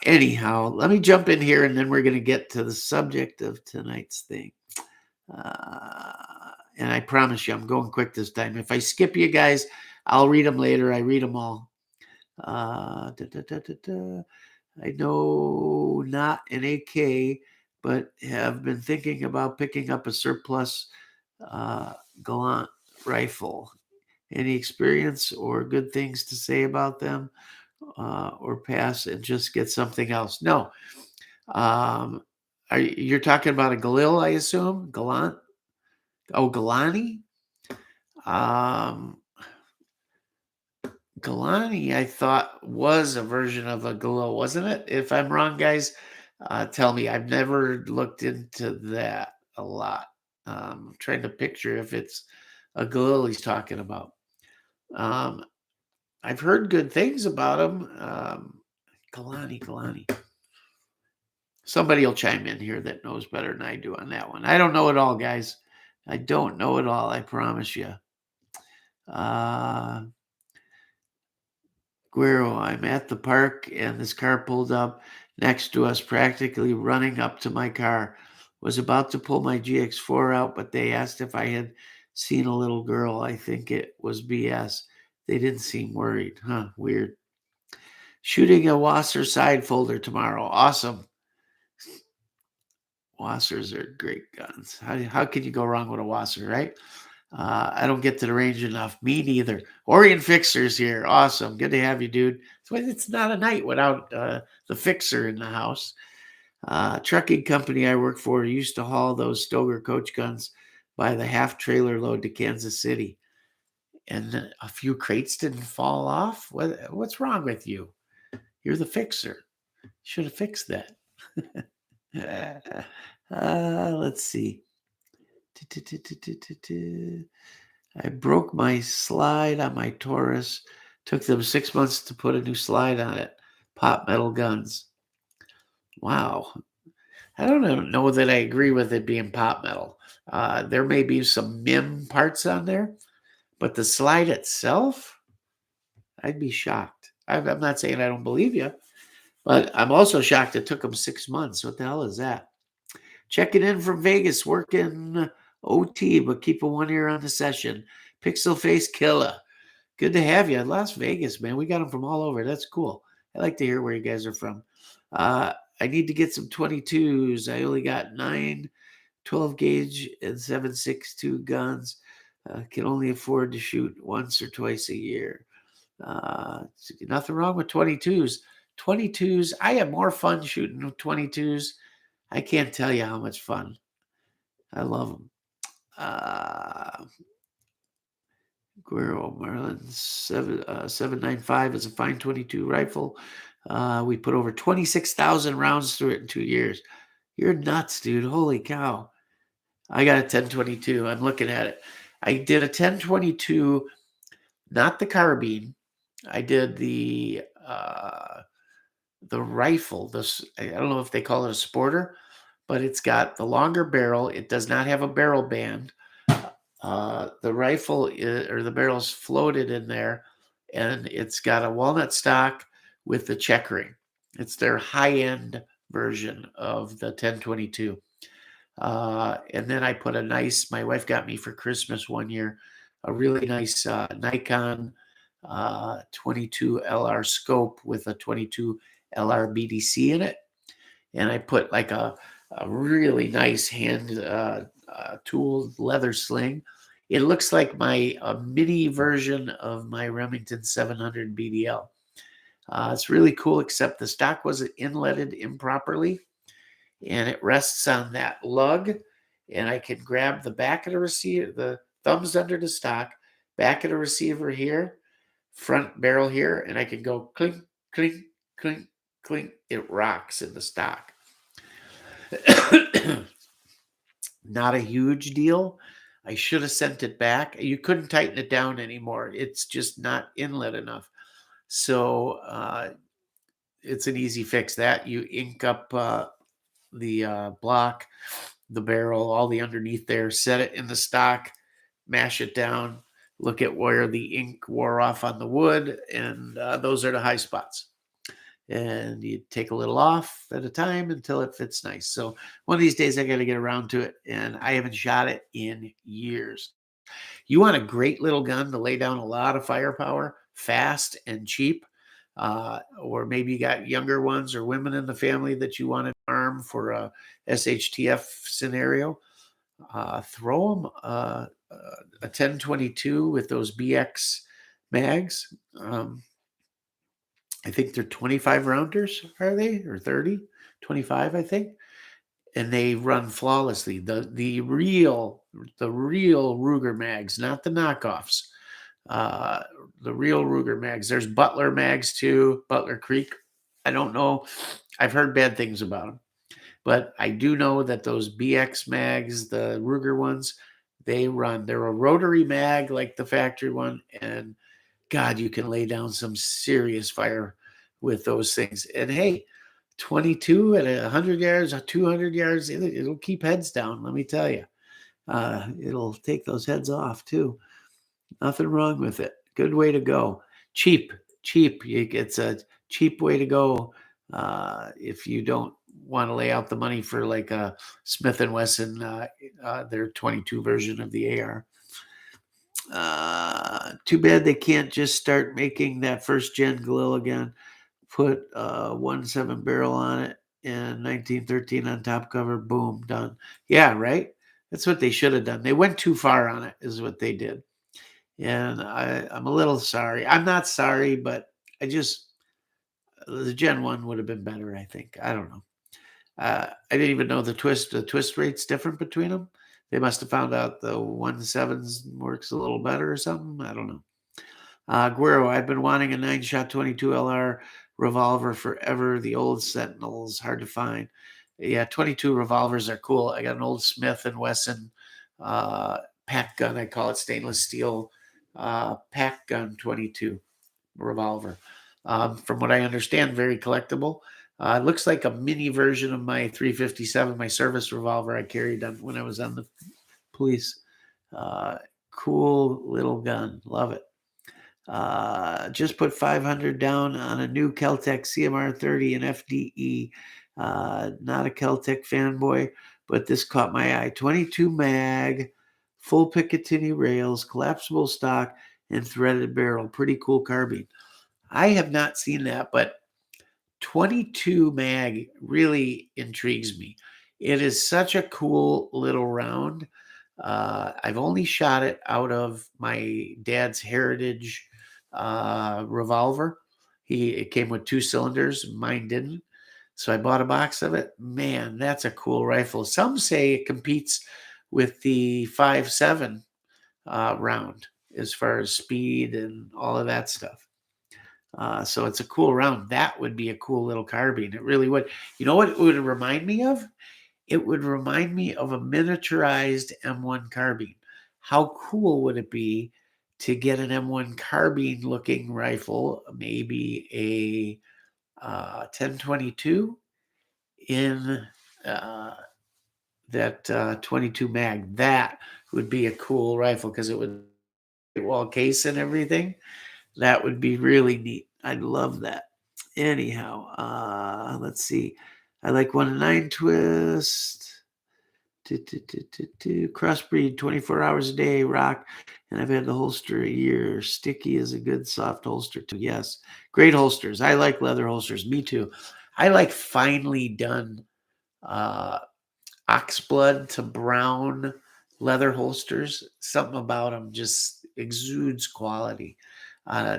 Speaker 1: Anyhow, let me jump in here and then we're going to get to the subject of tonight's thing. And I promise you, I'm going quick this time. If I skip you guys, I'll read them later. I read them all. I know not an AK, but have been thinking about picking up a surplus Gallant rifle. Any experience or good things to say about them, or pass and just get something else? No. You're talking about a Galil, I assume? Gallant? Oh, Galani? Um, Galani, I thought was a version of a Galil, wasn't it? If I'm wrong, guys, tell me. I've never looked into that a lot. I'm trying to picture if it's a Galil he's talking about. I've heard good things about him. Galani. Somebody will chime in here that knows better than I do on that one. I don't know it all, guys. I don't know it all, I promise you. Guero, I'm at the park and this car pulled up next to us, practically running up to my car. Was about to pull my GX4 out, but they asked if I had seen a little girl. I think it was BS. They didn't seem worried. Huh, weird. Shooting a Wasser side folder tomorrow. Awesome. Wassers are great guns. How can you go wrong with a Wasser, right? I don't get to the range enough. Me neither. Orient Fixer's here. Awesome. Good to have you, dude. So it's not a night without the fixer in the house. Trucking company I work for used to haul those Stoger coach guns by the half trailer load to Kansas City. And a few crates didn't fall off. What's wrong with you? You're the fixer. Should have fixed that. Let's see. I broke my slide on my Taurus. Took them 6 months to put a new slide on it. Pop metal guns. Wow. I don't know that I agree with it being pop metal. There may be some MIM parts on there, but the slide itself, I'd be shocked. I'm not saying I don't believe you, but I'm also shocked it took them 6 months. What the hell is that? Checking in from Vegas, working OT, but keeping one ear on the session. Pixel Face Killer. Good to have you. Las Vegas, man. We got them from all over. That's cool. I like to hear where you guys are from. I need to get some 22s. I only got 9 12 gauge and 7.62 guns. Can only afford to shoot once or twice a year. Nothing wrong with 22s. 22s, I have more fun shooting 22s. I can't tell you how much fun. I love them. Guerrero Marlin 795 is a fine 22 rifle. We put over 26,000 rounds through it in 2 years. You're nuts, dude. Holy cow. I got a 1022. I'm looking at it. I did a 1022, not the carbine. I did the rifle. I don't know if they call it a sporter, but it's got the longer barrel. It does not have a barrel band. The rifle or the barrel's floated in there, and it's got a walnut stock with the checkering. It's their high-end version of the 1022. And then I put my wife got me for Christmas one year, a really nice Nikon 22 LR scope with a 22 LR BDC in it. And I put like a really nice hand tooled leather sling. It looks like a mini version of my Remington 700 BDL. It's really cool, except the stock was inletted improperly, and it rests on that lug, and I can grab the back of the receiver, the thumbs under the stock, back of the receiver here, front barrel here, and I can go clink, clink, clink, clink. It rocks in the stock. Not a huge deal. I should have sent it back. You couldn't tighten it down anymore. It's just not inlet enough. So it's an easy fix. That you ink up the block, the barrel, all the underneath there, set it in the stock, mash it down, look at where the ink wore off on the wood, and those are the high spots. And you take a little off at a time until it fits nice. So one of these days I got to get around to it, and I haven't shot it in years. You want a great little gun to lay down a lot of firepower, fast and cheap. Or maybe you got younger ones or women in the family that you want to arm for a SHTF scenario. Throw them a 1022 with those BX mags. I think they're 25 rounders, are they? Or 30? 25, I think. And they run flawlessly. The real Ruger mags, not the knockoffs. The real Ruger mags. There's Butler mags too, Butler Creek. I don't know. I've heard bad things about them, but I do know that those BX mags, the Ruger ones, they run. They're a rotary mag like the factory one, and God, you can lay down some serious fire with those things. And hey, 22 at 100 yards, 200 yards, it'll keep heads down. Let me tell you, it'll take those heads off too. Nothing wrong with it. Good way to go. Cheap. It's a cheap way to go. If you don't want to lay out the money for like a Smith and Wesson, their 22 version of the AR. Too bad they can't just start making that first gen Galil again. Put a 1.7 barrel on it and 1913 on top cover. Boom, done. Yeah, right. That's what they should have done. They went too far on it, is what they did. And I'm a little sorry. I'm not sorry, but the Gen 1 would have been better, I think. I don't know. I didn't even know the twist rate's different between them. They must have found out the 1.7s works a little better or something. I don't know. Guerrero, I've been wanting a 9-shot 22 LR revolver forever. The old Sentinels, hard to find. Yeah, 22 revolvers are cool. I got an old Smith and Wesson pack gun. I call it stainless steel pack gun 22 revolver. From what I understand, very collectible. It looks like a mini version of my 357, my service revolver I carried on when I was on the police. Cool little gun. Love it. Just put 500 down on a new Keltec CMR 30 and FDE. Not a Keltec fanboy, but this caught my eye. 22 mag, full Picatinny rails, collapsible stock, and threaded barrel. Pretty cool carbine. I have not seen that, but 22 mag really intrigues me. It is such a cool little round. I've only shot it out of my dad's Heritage revolver. It came with 2 cylinders. Mine didn't. So I bought a box of it. Man, that's a cool rifle. Some say it competes with the 5.7 round as far as speed and all of that stuff. So it's a cool round. That would be a cool little carbine. It really would. You know what it would remind me of? It would remind me of a miniaturized M1 carbine. How cool would it be to get an M1 carbine looking rifle, maybe a 1022 in that 22 mag? That would be a cool rifle because it would wall case and everything. That would be really neat. I'd love that. Anyhow, let's see. I like 1-9 twist. Crossbreed 24 hours a day, rock. And I've had the holster a year. Sticky is a good soft holster too. Yes. Great holsters. I like leather holsters. Me too. I like finely done oxblood to brown leather holsters. Something about them just exudes quality.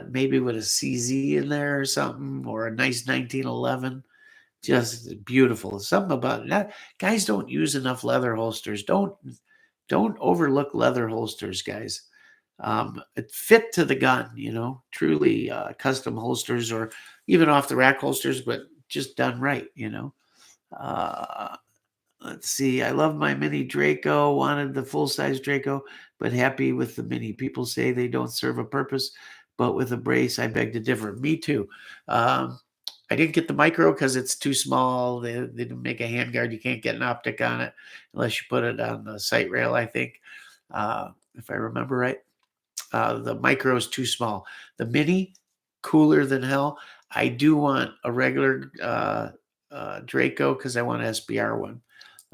Speaker 1: Maybe with a CZ in there or something, or a nice 1911. Just beautiful. Something about that. Guys don't use enough leather holsters. Don't overlook leather holsters, guys. It fit to the gun, truly custom holsters or even off the rack holsters, but just done right, Let's see. I love my mini Draco. Wanted the full size Draco, but happy with the mini. People say they don't serve a purpose, but with a brace, I beg to differ. Me too. I didn't get the micro because it's too small. They didn't make a handguard. You can't get an optic on it unless you put it on the sight rail, I think, if I remember right. The micro is too small. The mini, cooler than hell. I do want a regular Draco because I want an SBR one.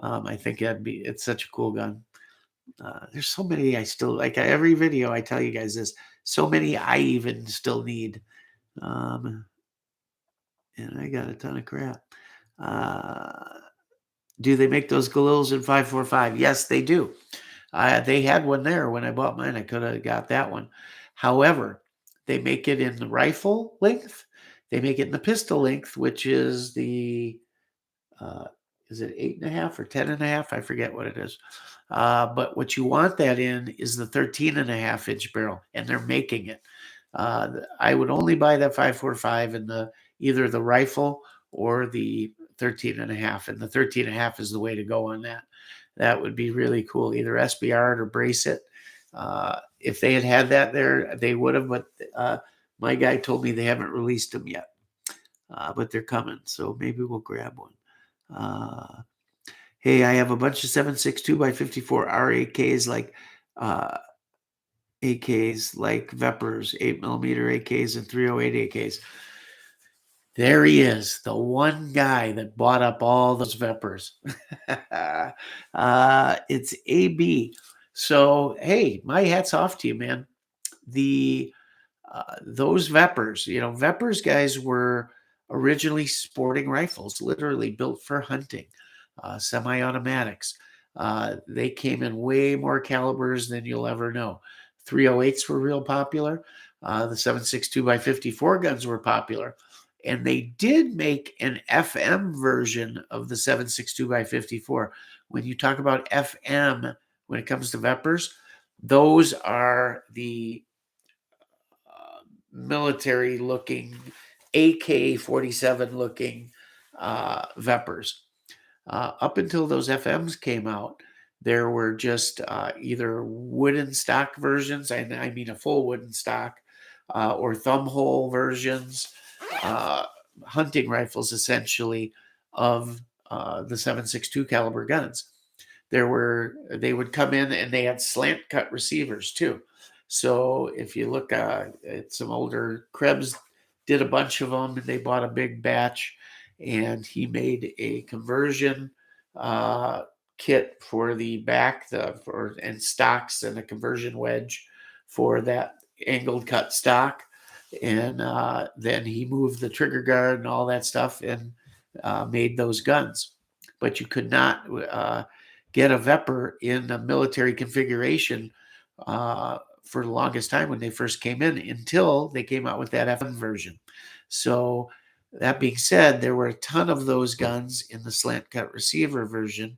Speaker 1: I think it's such a cool gun. There's so many I still like. Every video I tell you guys this. So many I even still need. And I got a ton of crap. Do they make those Galils in 545? Yes, they do. They had one there when I bought mine. I could have got that one. However, they make it in the rifle length. They make it in the pistol length, which is is it 8.5 or 10.5? I forget what it is. But what you want that in is the 13.5-inch barrel, and they're making it. I would only buy that 545 in either the rifle or the 13.5, and the 13.5 is the way to go on that. That would be really cool. Either SBR it or brace it. If they had that there, they would have, but my guy told me they haven't released them yet. But they're coming, so maybe we'll grab one. Hey, I have a bunch of 7.62x54 RAKs like AKs like Vepers, 8mm AKs, and 308 AKs. There he is, the one guy that bought up all those Vepers. It's AB. So, hey, my hat's off to you, man. Those Vepers, Vepers guys were originally sporting rifles, literally built for hunting, semi-automatics. They came in way more calibers than you'll ever know. 308s were real popular. The 7.62x54 guns were popular. And they did make an FM version of the 7.62x54. When you talk about FM, when it comes to Vepers, those are the military looking AK-47 looking Vepers. Up until those FMs came out, there were just either wooden stock versions, and I mean a full wooden stock, or thumb hole versions, hunting rifles essentially of the 7.62 caliber guns. They would come in and they had slant cut receivers too. So if you look at some older Krebs did a bunch of them, and they bought a big batch, and he made a conversion kit for the back, and stocks, and a conversion wedge for that angled cut stock. And then he moved the trigger guard and all that stuff and made those guns. But you could not get a Veper in a military configuration for the longest time when they first came in, until they came out with that FM version. So that being said, there were a ton of those guns in the slant cut receiver version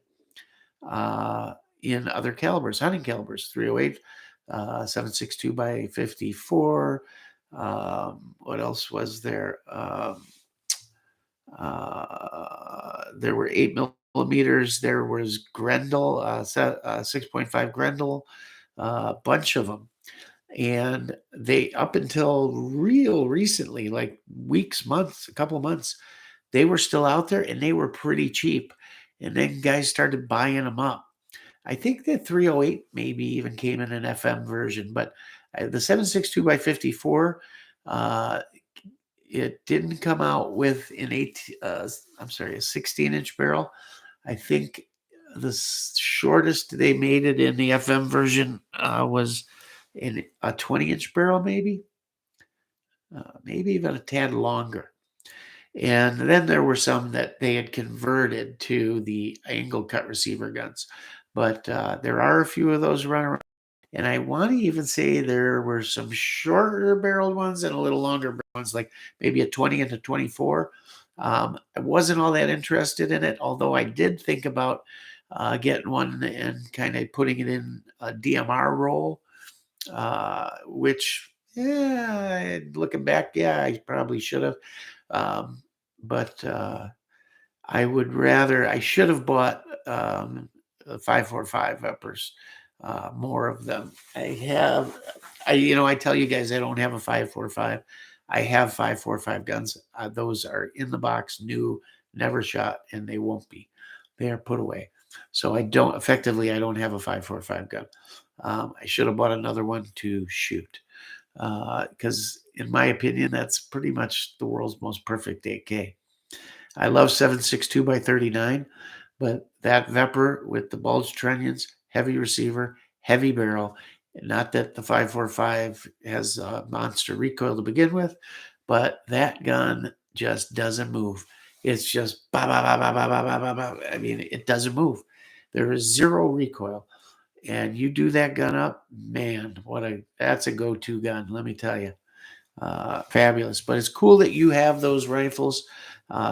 Speaker 1: in other calibers, hunting calibers, 308, 7.62x54. What else was there? There were 8mm. There was Grendel, 6.5 Grendel, a bunch of them. And they, up until real recently, like weeks, months, a couple of months, they were still out there and they were pretty cheap. And then guys started buying them up. I think that 308 maybe even came in an FM version, but the 7.62x54, it didn't come out with a 16-inch barrel. I think the shortest they made it in the FM version was in a 20-inch barrel, maybe even a tad longer. And then there were some that they had converted to the angle cut receiver guns. But there are a few of those running around. And I want to even say there were some shorter barreled ones and a little longer barreled ones, like maybe a 20 and a 24. I wasn't all that interested in it, although I did think about getting one and kind of putting it in a DMR role, which, looking back, I probably should have. But I should have bought 545 uppers. more of them. I tell you guys, I don't have a 5.45. I have 5.45 guns. Those are in the box, new, never shot, and they won't be. They are put away. So I don't have a 5.45 gun. I should have bought another one to shoot, because in my opinion, that's pretty much the world's most perfect AK. I love 7.62 by 39, but that Vepr with the bulge trunnions, heavy receiver, heavy barrel. Not that the 5.45 has a monster recoil to begin with, but that gun just doesn't move. It's just ba ba ba ba ba ba ba ba ba. I mean, it doesn't move. There is zero recoil, and you do that gun up, man. That's a go-to gun. Let me tell you. Fabulous. But it's cool that you have those rifles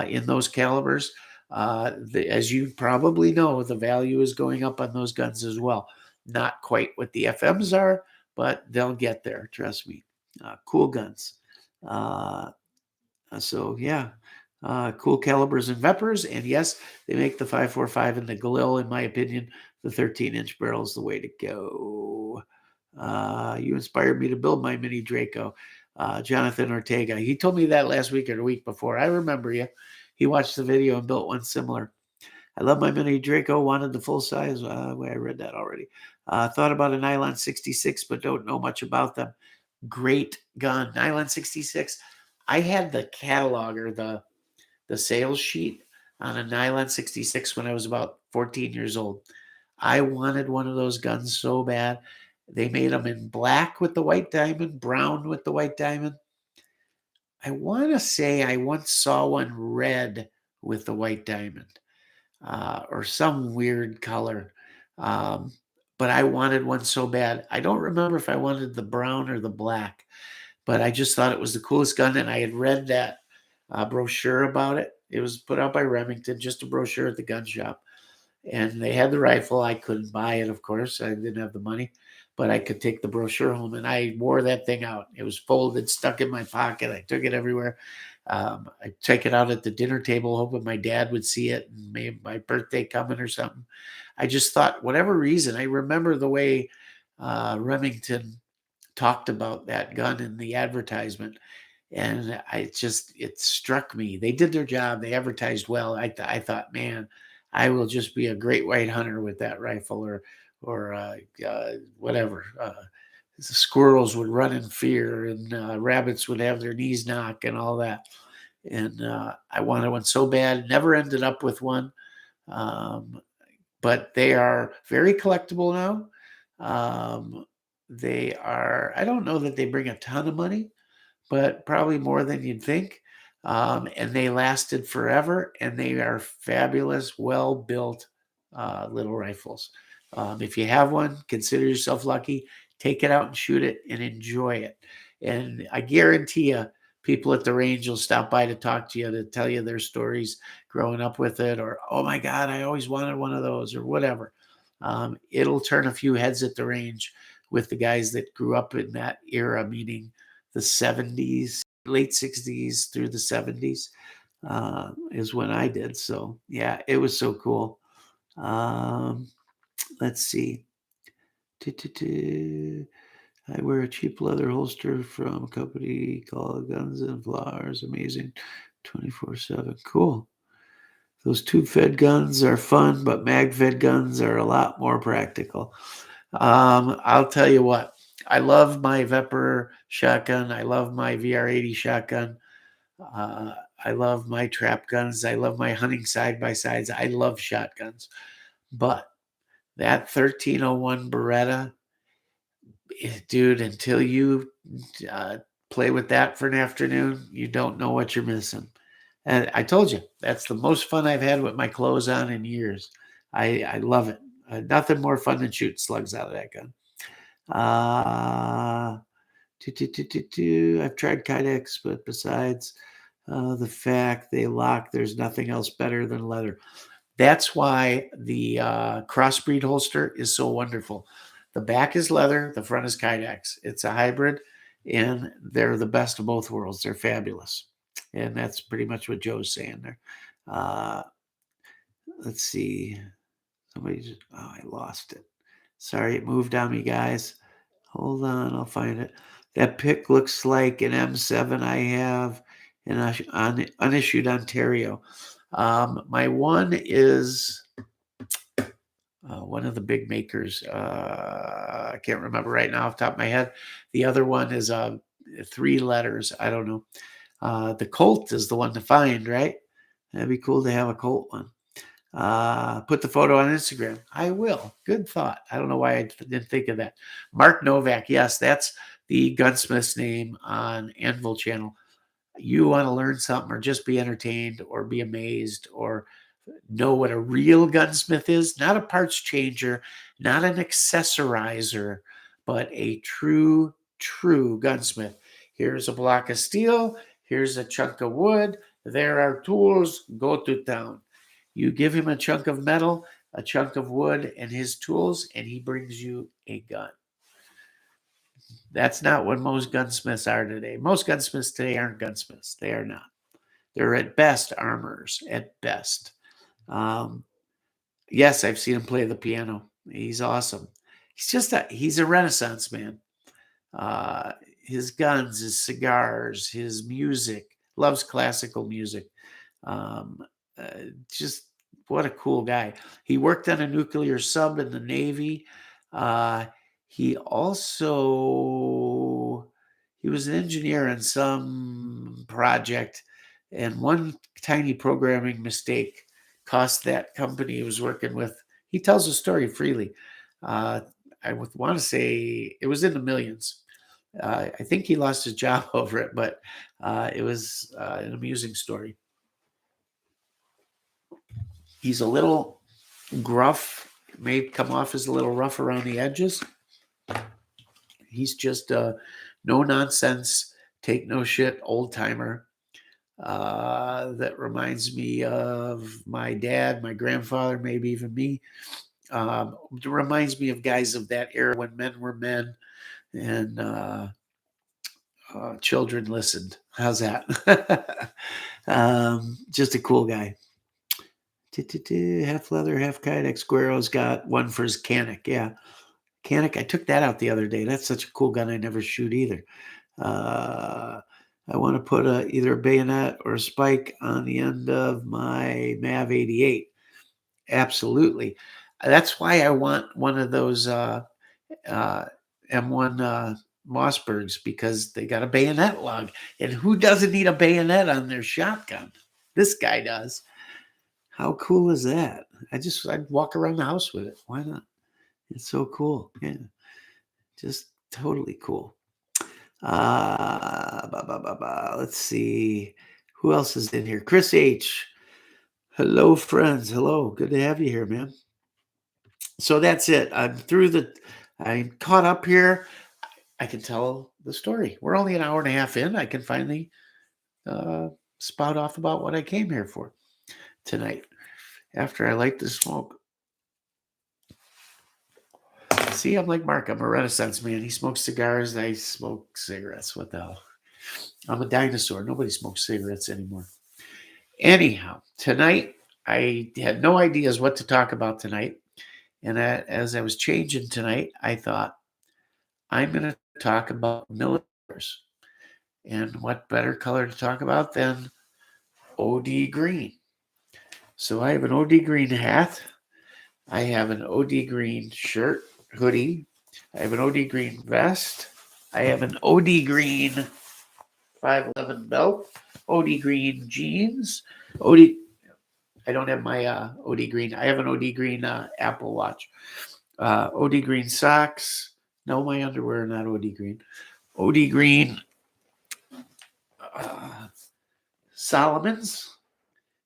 Speaker 1: in those calibers. As you probably know, the value is going up on those guns as well. Not quite what the FMs are, but they'll get there. Trust me. Cool guns. Uh, so yeah, cool calibers and Veprs, and yes, they make the 5.45 and the Galil. In my opinion, the 13-inch barrel is the way to go. You inspired me to build my mini Draco. Jonathan Ortega. He told me that last week or the week before. I remember you. He watched the video and built one similar. I love my mini Draco. Wanted the full size. I read that already. Thought about a nylon 66, but don't know much about them. Great gun. Nylon 66. I had the catalog or the sales sheet on a nylon 66 when I was about 14 years old. I wanted one of those guns so bad. They made them in black with the white diamond, brown with the white diamond. I want to say I once saw one red with the white diamond, or some weird color. Um, but I wanted one so bad. I don't remember if I wanted the brown or the black, but I just thought it was the coolest gun. And I had read that brochure about it. It was put out by Remington, just a brochure at the gun shop. And they had the rifle. I couldn't buy it, of course. I didn't have the money, but I could take the brochure home, and I wore that thing out. It was folded, stuck in my pocket. I took it everywhere. I take it out at the dinner table, hoping my dad would see it and maybe my birthday coming or something. I just thought, whatever reason, I remember the way Remington talked about that gun in the advertisement. And it struck me. They did their job. They advertised well. I thought, man, I will just be a great white hunter with that rifle, or whatever. The squirrels would run in fear, and rabbits would have their knees knock, and all that. And I wanted one so bad. Never ended up with one, um, but they are very collectible now. They are. I don't know that they bring a ton of money, but probably more than you'd think. And they lasted forever, and they are fabulous, well built little rifles. If you have one, consider yourself lucky. Take it out and shoot it and enjoy it. And I guarantee you, people at the range will stop by to talk to you, to tell you their stories growing up with it, or, oh my God, I always wanted one of those, or whatever. It'll turn a few heads at the range with the guys that grew up in that era, meaning the 70s, late 60s through the 70s, is when I did. So yeah, it was so cool. Let's see. I wear a cheap leather holster from a company called Guns and Flowers. Amazing. 24/7. Cool. Those tube fed guns are fun, but mag fed guns are a lot more practical. I'll tell you what, I love my Vepr shotgun. I love my VR80 shotgun. I love my trap guns. I love my hunting side by sides. I love shotguns. But that 1301 Beretta, dude, until you play with that for an afternoon, you don't know what you're missing. And I told you, that's the most fun I've had with my clothes on in years. I love it. Nothing more fun than shooting slugs out of that gun. I've tried Kydex, but besides the fact they lock, there's nothing else better than leather. That's why the crossbreed holster is so wonderful. The back is leather, the front is Kydex. It's a hybrid, and they're the best of both worlds. They're fabulous. And that's pretty much what Joe's saying there. Uh, let's see. I lost it. Sorry, it moved on me, guys. Hold on, I'll find it. That pick looks like an M7 I have in unissued Ontario. My one is one of the big makers. I can't remember right now off the top of my head. The other one is 3 letters. I don't know. The Colt is the one to find, right? That'd be cool to have a Colt one. Put the photo on Instagram. I will. Good thought. I don't know why I didn't think of that. Mark Novak. Yes, that's the gunsmith's name on Anvil channel. You want to learn something or just be entertained or be amazed or know what a real gunsmith is, not a parts changer, not an accessorizer, but a true gunsmith. Here's a block of steel. Here's a chunk of wood. There are tools. Go to town. You give him a chunk of metal, a chunk of wood, and his tools, and he brings you a gun. That's not what most gunsmiths are today. Most gunsmiths today aren't gunsmiths. They are not. They're at best armors, at best. Yes, I've seen him play the piano. He's awesome. He's a Renaissance man. His guns, his cigars, his music, loves classical music. Just what a cool guy. He worked on a nuclear sub in the Navy. He was an engineer on some project, and one tiny programming mistake cost that company he was working with. He tells the story freely. I would want to say it was in the millions. I think he lost his job over it, but it was an amusing story. He's a little gruff, may come off as a little rough around the edges. He's just no nonsense, take no shit, old timer. That reminds me of my dad, my grandfather, maybe even me. It reminds me of guys of that era when men were men and children listened. How's that? Just a cool guy. Half leather, half Kydex. Guero's got one for his Canic. Yeah. Canic, I took that out the other day. That's such a cool gun. I never shoot either. I want to put either a bayonet or a spike on the end of my MAV 88. Absolutely. That's why I want one of those M1 Mossbergs, because they got a bayonet lug. And who doesn't need a bayonet on their shotgun? This guy does. How cool is that? I'd walk around the house with it. Why not? It's so cool. Yeah. Just totally cool. Let's see. Who else is in here? Chris H. Hello, friends. Hello. Good to have you here, man. So that's it. I'm caught up here. I can tell the story. We're only an hour and a half in. I can finally spout off about what I came here for tonight after I light the smoke. See, I'm like Mark. I'm a Renaissance man. He smokes cigars. I smoke cigarettes. What the hell? I'm a dinosaur. Nobody smokes cigarettes anymore. Anyhow, tonight, I had no ideas what to talk about tonight. And as I was changing tonight, I thought, I'm going to talk about militaries. And what better color to talk about than OD green? So I have an OD green hat. I have an OD green shirt, hoodie. I have an OD green vest. I have an OD green 511 belt. OD green jeans. I don't have my OD green. I have an OD green Apple Watch. OD green socks. No, my underwear are not OD green. OD green Solomons.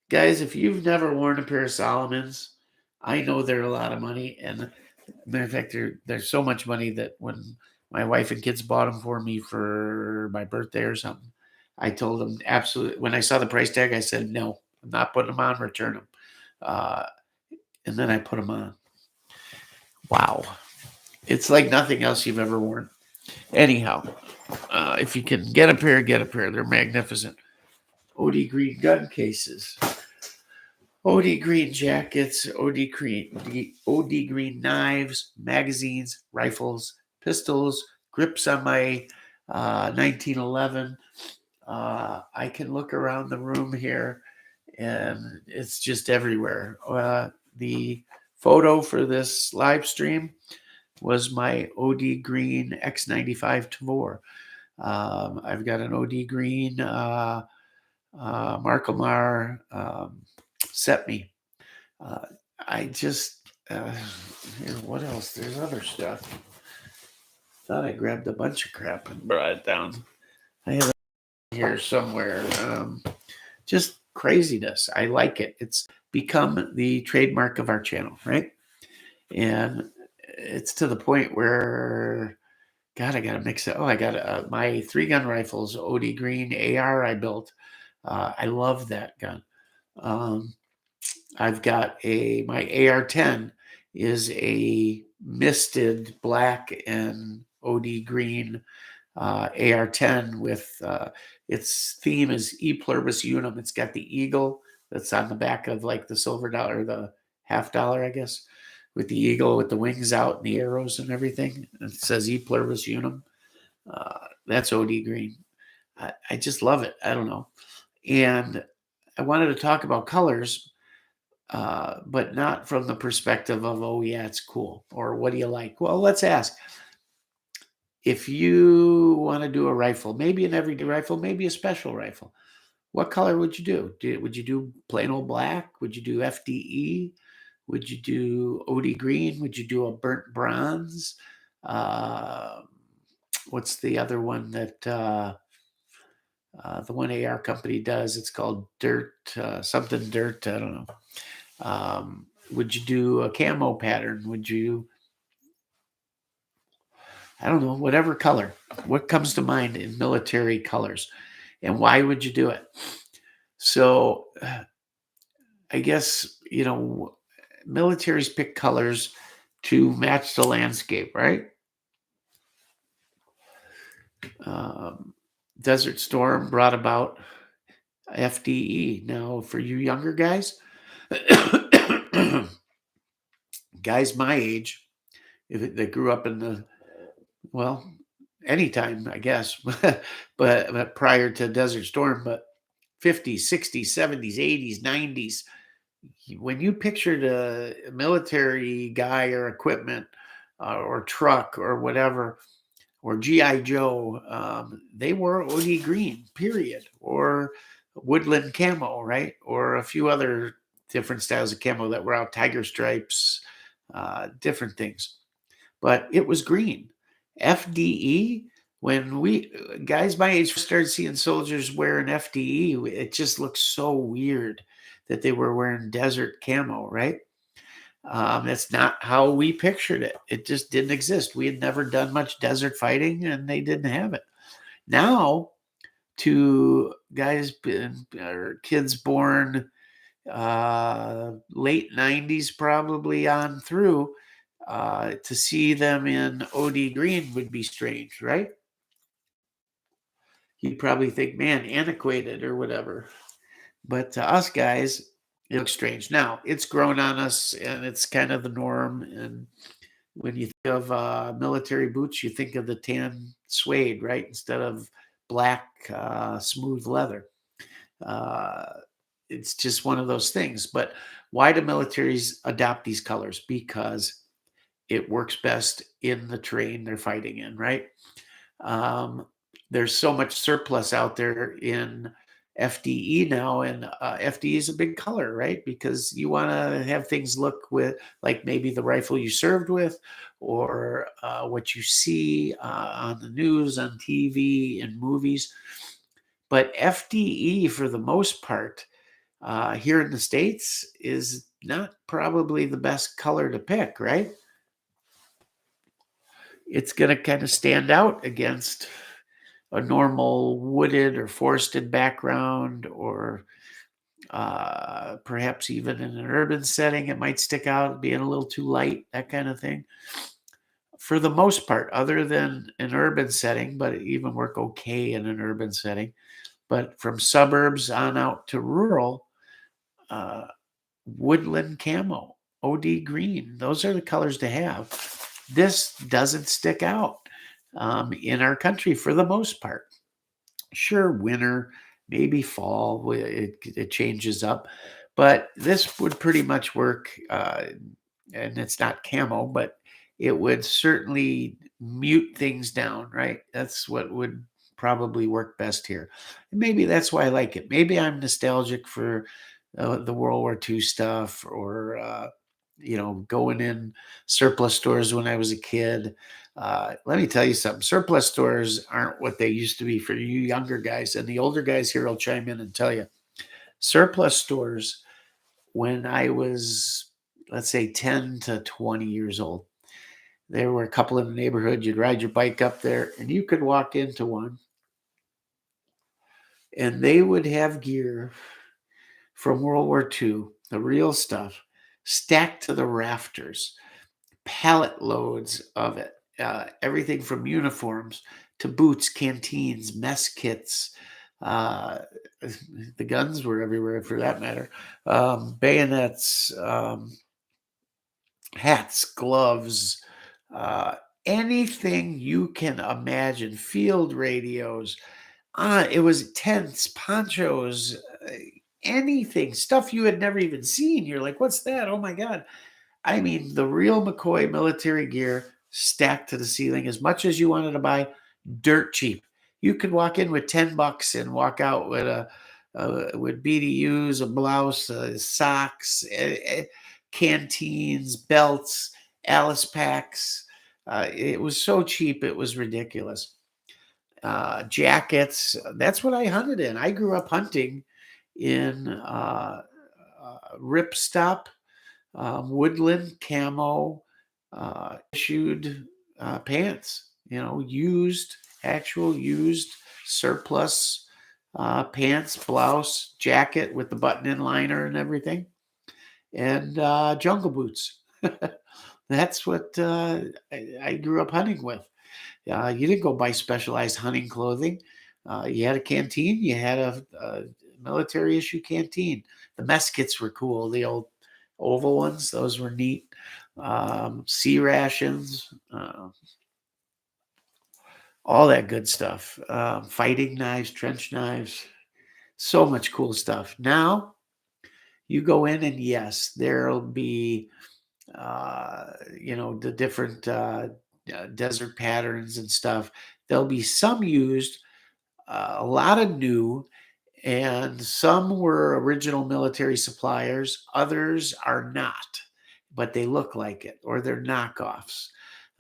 Speaker 1: Guys, if you've never worn a pair of Solomons, I know they're a lot of money. And matter of fact, they're so much money that when my wife and kids bought them for me for my birthday or something, I told them absolutely. When I saw the price tag, I said, no, I'm not putting them on, return them. And then I put them on. Wow. It's like nothing else you've ever worn. Anyhow, if you can get a pair, get a pair. They're magnificent. OD green gun cases. OD green jackets, OD green knives, magazines, rifles, pistols, grips on my 1911. I can look around the room here, and it's just everywhere. The photo for this live stream was my OD green X95 Tavor. I've got an OD green Markomar set me. I just here. What else? There's other stuff. Thought I grabbed a bunch of crap and brought it down. I have it here somewhere. Just craziness. I like it. It's become the trademark of our channel, right? And it's to the point where, God, I got to mix it. Oh, I got my 3-gun rifles, OD Green AR I built. I love that gun. I've got my AR-10 is a misted black and OD green AR-10 with its theme is E pluribus unum. It's got the eagle that's on the back of like the silver dollar, the $50, I guess, with the eagle with the wings out and the arrows and everything. It says E pluribus unum. That's OD green. I just love it. I don't know. And I wanted to talk about colors, but not from the perspective of, oh, yeah, it's cool. Or what do you like? Well, let's ask. If you want to do a rifle, maybe an everyday rifle, maybe a special rifle, what color would you do? Would you do plain old black? Would you do FDE? Would you do OD green? Would you do a burnt bronze? What's the other one that the one AR company does? It's called dirt, something dirt. I don't know. Would you do a camo pattern? Would you, I don't know, whatever color? What comes to mind in military colors? And why would you do it? So I guess, militaries pick colors to match the landscape, right? Desert Storm brought about FDE. Now, for you younger guys, guys my age, they grew up in anytime, I guess, but prior to Desert Storm, but 50s, 60s, 70s, 80s, 90s, when you pictured a military guy or equipment or truck or whatever, or GI Joe, they wore OD green, period, or woodland camo, right, or a few other different styles of camo that were out, tiger stripes, different things, but it was green. FDE. When we guys my age started seeing soldiers wearing FDE, it just looked so weird that they were wearing desert camo, right? That's not how we pictured it. It just didn't exist. We had never done much desert fighting, and they didn't have it. Now, to guys or kids born late 90s, probably on through, to see them in OD green would be strange, right? You'd probably think, man, antiquated or whatever. But to us guys, it looks strange. Now, it's grown on us, and it's kind of the norm. And when you think of military boots, you think of the tan suede, right? Instead of black, smooth leather. It's just one of those things. But why do militaries adopt these colors? Because it works best in the terrain they're fighting in, right? There's so much surplus out there in FDE now, and FDE is a big color, right? Because you want to have things look with like maybe the rifle you served with, or what you see on the news, on TV, and movies. But FDE, for the most part, here in the States, is not probably the best color to pick, right? It's going to kind of stand out against a normal wooded or forested background, or perhaps even in an urban setting, it might stick out being a little too light, that kind of thing. For the most part, other than an urban setting, but it even work okay in an urban setting. But from suburbs on out to rural, woodland camo, OD green. Those are the colors to have. This doesn't stick out in our country for the most part. Sure, winter, maybe fall, it changes up, but this would pretty much work. And it's not camo, but it would certainly mute things down, right? That's what would probably work best here. And maybe that's why I like it. Maybe I'm nostalgic for the World War II stuff, or going in surplus stores when I was a kid. Let me tell you something. Surplus stores aren't what they used to be for you younger guys, and the older guys here will chime in and tell you. Surplus stores, when I was, let's say, 10 to 20 years old, there were a couple in the neighborhood. You'd ride your bike up there and you could walk into one, and they would have gear from World War II, the real stuff, stacked to the rafters, pallet loads of it. Everything from uniforms to boots, canteens, mess kits. Uh, the guns were everywhere for that matter. Bayonets, hats, gloves, uh, anything you can imagine, field radios. It was tents, ponchos, anything, stuff you had never even seen. You're like, what's that? Oh my God. I mean, the real McCoy military gear stacked to the ceiling, as much as you wanted to buy, dirt cheap. You could walk in with $10 and walk out with with BDUs, a blouse, socks, canteens, belts, Alice packs. It was so cheap, it was ridiculous. Jackets. That's what I hunted in. I grew up hunting in ripstop, woodland camo, issued pants, actual used surplus pants, blouse, jacket with the button in liner and everything, and jungle boots. That's what I grew up hunting with. You didn't go buy specialized hunting clothing. You had a canteen, you had a military issue canteen. The mess kits were cool, the old oval ones, those were neat. Sea rations, all that good stuff. Fighting knives, trench knives, so much cool stuff. Now you go in, and yes, there'll be the different desert patterns and stuff. There'll be some used, a lot of new, and some were original military suppliers. Others are not, but they look like it, or they're knockoffs.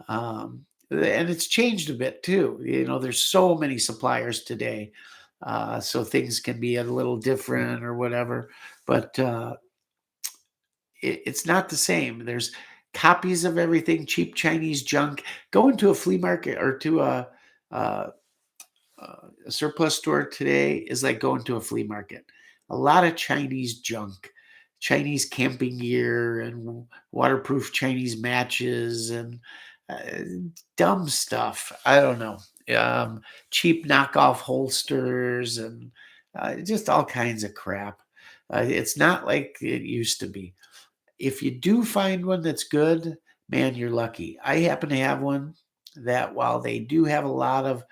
Speaker 1: And it's changed a bit too. There's so many suppliers today, so things can be a little different or whatever. But it's not the same. There's copies of everything, cheap Chinese junk. Going to a flea market or to a surplus store today is like going to a flea market. A lot of Chinese junk, Chinese camping gear, and waterproof Chinese matches, and uh, dumb stuff. I don't know. Cheap knockoff holsters, and just all kinds of crap. It's not like it used to be. If you do find one that's good, man, you're lucky. I happen to have one that, while they do have a lot of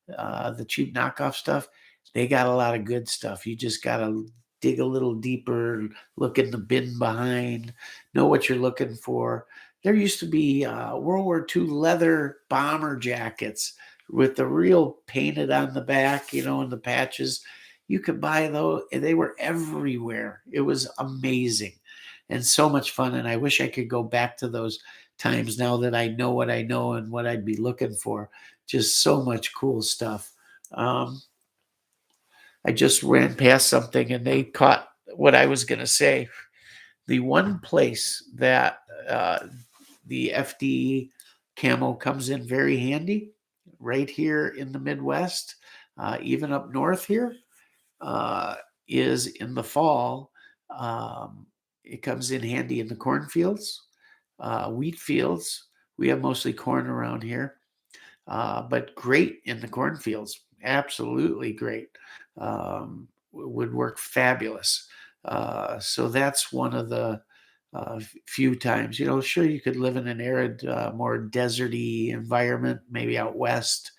Speaker 1: the cheap knockoff stuff, they got a lot of good stuff. You just got to dig a little deeper, look in the bin behind, know what you're looking for. There used to be World War II leather bomber jackets with the real painted on the back, and the patches. You could buy those. They were everywhere. It was amazing and so much fun. And I wish I could go back to those times now that I know what I know and what I'd be looking for. Just so much cool stuff. Um, I just ran past something and they caught what I was going to say. The one place that the FD camo comes in very handy, right here in the Midwest, even up north here, uh, is in the fall. It comes in handy in the cornfields, wheat fields. We have mostly corn around here, but great in the cornfields. Absolutely great. Would work fabulous. So that's one of the few times, sure, you could live in an arid, more deserty environment, maybe out west,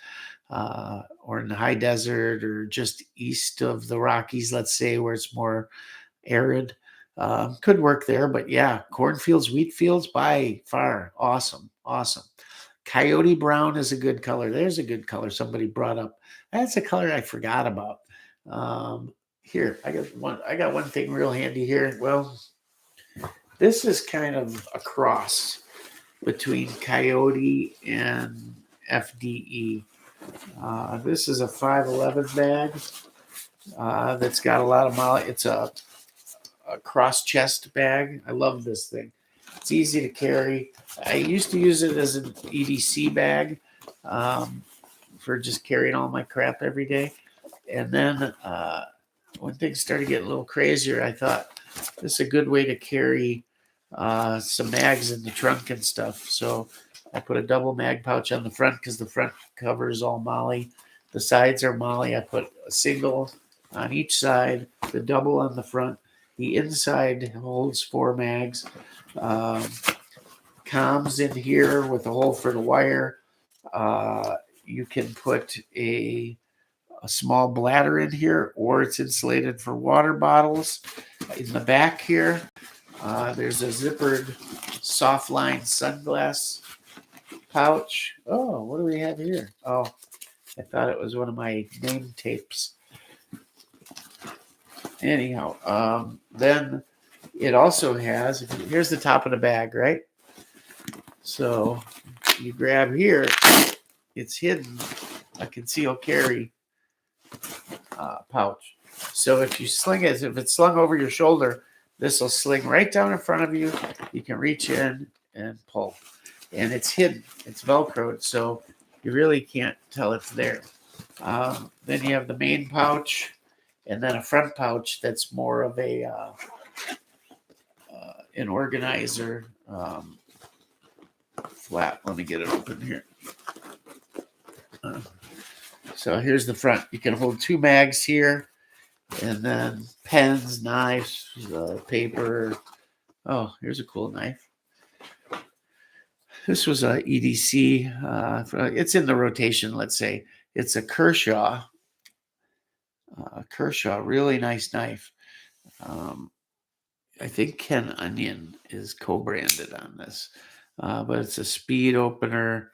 Speaker 1: or in the high desert, or just east of the Rockies, let's say, where it's more arid. Could work there, but yeah, cornfields, wheat fields, by far, awesome, awesome. Coyote brown is a good color. There's a good color somebody brought up. That's a color I forgot about. Here, I got one thing real handy here. Well, this is kind of a cross between coyote and FDE. This is a 511 bag that's got a lot of molly. It's a cross chest bag. I love this thing. It's easy to carry. I used to use it as an EDC bag for just carrying all my crap every day. And then when things started getting a little crazier, I thought this is a good way to carry some mags in the trunk and stuff. So I put a double mag pouch on the front because the front cover is all molly. The sides are molly. I put a single on each side, the double on the front. The inside holds 4 mags. Comms in here with a hole for the wire. You can put a small bladder in here, or it's insulated for water bottles. In the back here, there's a zippered soft line sunglass pouch. Oh, what do we have here? Oh, I thought it was one of my name tapes. Anyhow, then it also has, here's the top of the bag, right? So you grab here, it's hidden, a concealed carry pouch. So if you sling it, if it's slung over your shoulder, this will sling right down in front of you. You can reach in and pull. And it's hidden. It's Velcroed, so you really can't tell it's there. Then you have the main pouch, and then a front pouch that's more of an organizer flap. Let me get it open here. So here's the front. You can hold 2 mags here, and then pens, knives, paper. Oh, here's a cool knife. This was a EDC. It's in the rotation, let's say. It's a Kershaw. Really nice knife. I think Ken Onion is co-branded on this, but it's a speed opener.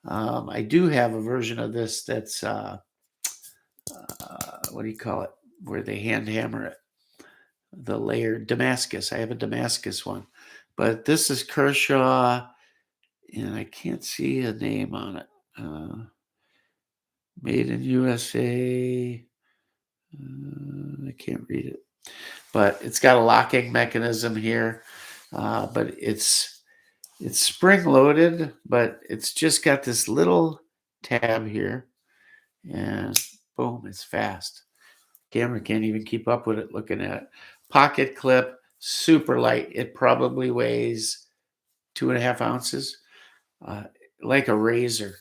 Speaker 1: I do have a version of this that's, what do you call it, where they hand hammer it. The layered Damascus. I have a Damascus one. But this is Kershaw, and I can't see a name on it. Made in USA. I can't read it. But it's got a locking mechanism here. But it's spring-loaded, but it's just got this little tab here. And boom, it's fast. Camera can't even keep up with it looking at it. Pocket clip, super light. It probably weighs 2.5 ounces. Like a razor.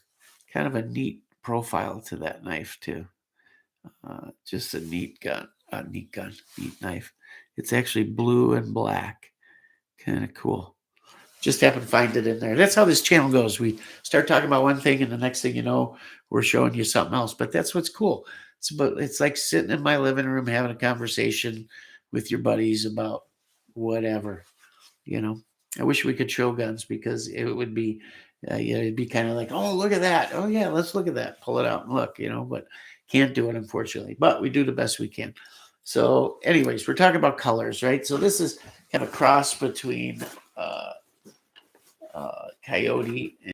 Speaker 1: Kind of a neat profile to that knife too. Just a neat knife. It's actually blue and black. Kind of cool. Just happened to find it in there. That's how this channel goes. We start talking about one thing, and the next thing you know, we're showing you something else. But that's what's cool. It's like sitting in my living room having a conversation with your buddies about whatever. I wish we could show guns, because it would be, it'd be kind of like, oh, look at that. Oh yeah, let's look at that. Pull it out and look. But can't do it, unfortunately. But we do the best we can. So, anyways, we're talking about colors, right? So this is kind of a cross between Coyote and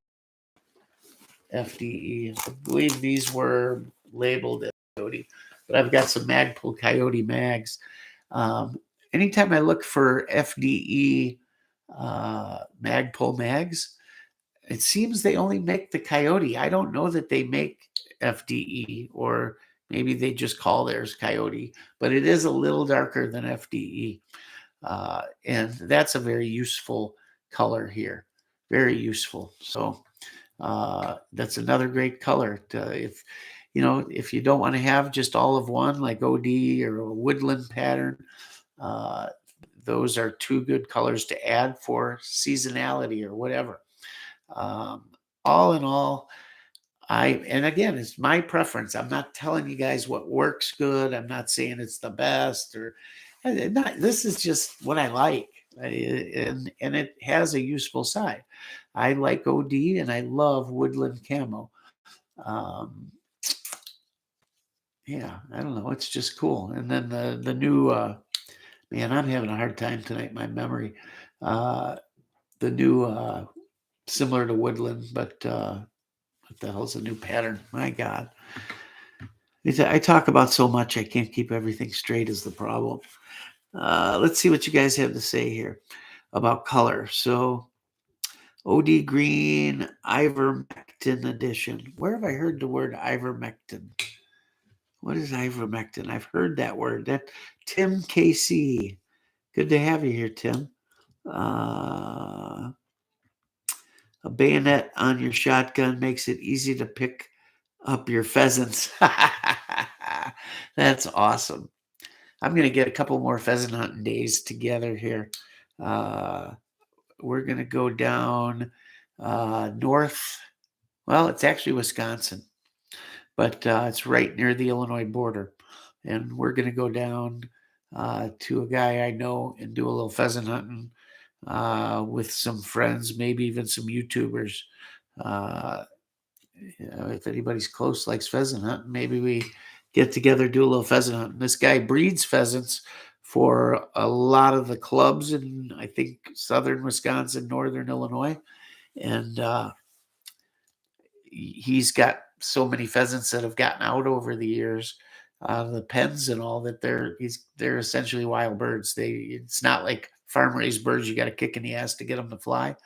Speaker 1: FDE. I believe these were labeled as Coyote, but I've got some Magpul Coyote mags. Anytime I look for FDE Magpul mags, it seems they only make the Coyote. I don't know that they make FDE, or maybe they just call theirs Coyote, but it is a little darker than FDE. And that's a very useful color here. Very useful. So that's another great color. If you don't want to have just all of one, like OD or a woodland pattern, Uh, those are two good colors to add for seasonality or whatever. Um, all in all, and again, it's my preference. I'm not telling you guys what works good. I'm not saying it's the best or not. This is just what I like. And it has a useful side. I like OD and I love woodland camo. Um, yeah, I don't know. It's just cool. And then the new man, I'm having a hard time tonight. My memory, uh, the new similar to woodland, but what the hell's a new pattern? My God. I talk about so much, I can't keep everything straight is the problem. Let's see what you guys have to say here about color. So, OD Green, ivermectin edition. Where have I heard the word ivermectin? What is ivermectin? I've heard that word. That Tim KC. Good to have you here, Tim. Uh, a bayonet on your shotgun makes it easy to pick up your pheasants. That's awesome. I'm going to get a couple more pheasant hunting days together here. We're going to go down north. Well, it's actually Wisconsin, but it's right near the Illinois border. And we're going to go down to a guy I know and do a little pheasant hunting with some friends, maybe even some YouTubers. Uh, if anybody's close likes pheasant hunting, maybe we get together, do a little pheasant hunting. This guy breeds pheasants for a lot of the clubs in, I think, southern Wisconsin, northern Illinois. And he's got so many pheasants that have gotten out over the years, the pens and all, that they're essentially wild birds. It's not like farm raised birds you got to kick in the ass to get them to fly.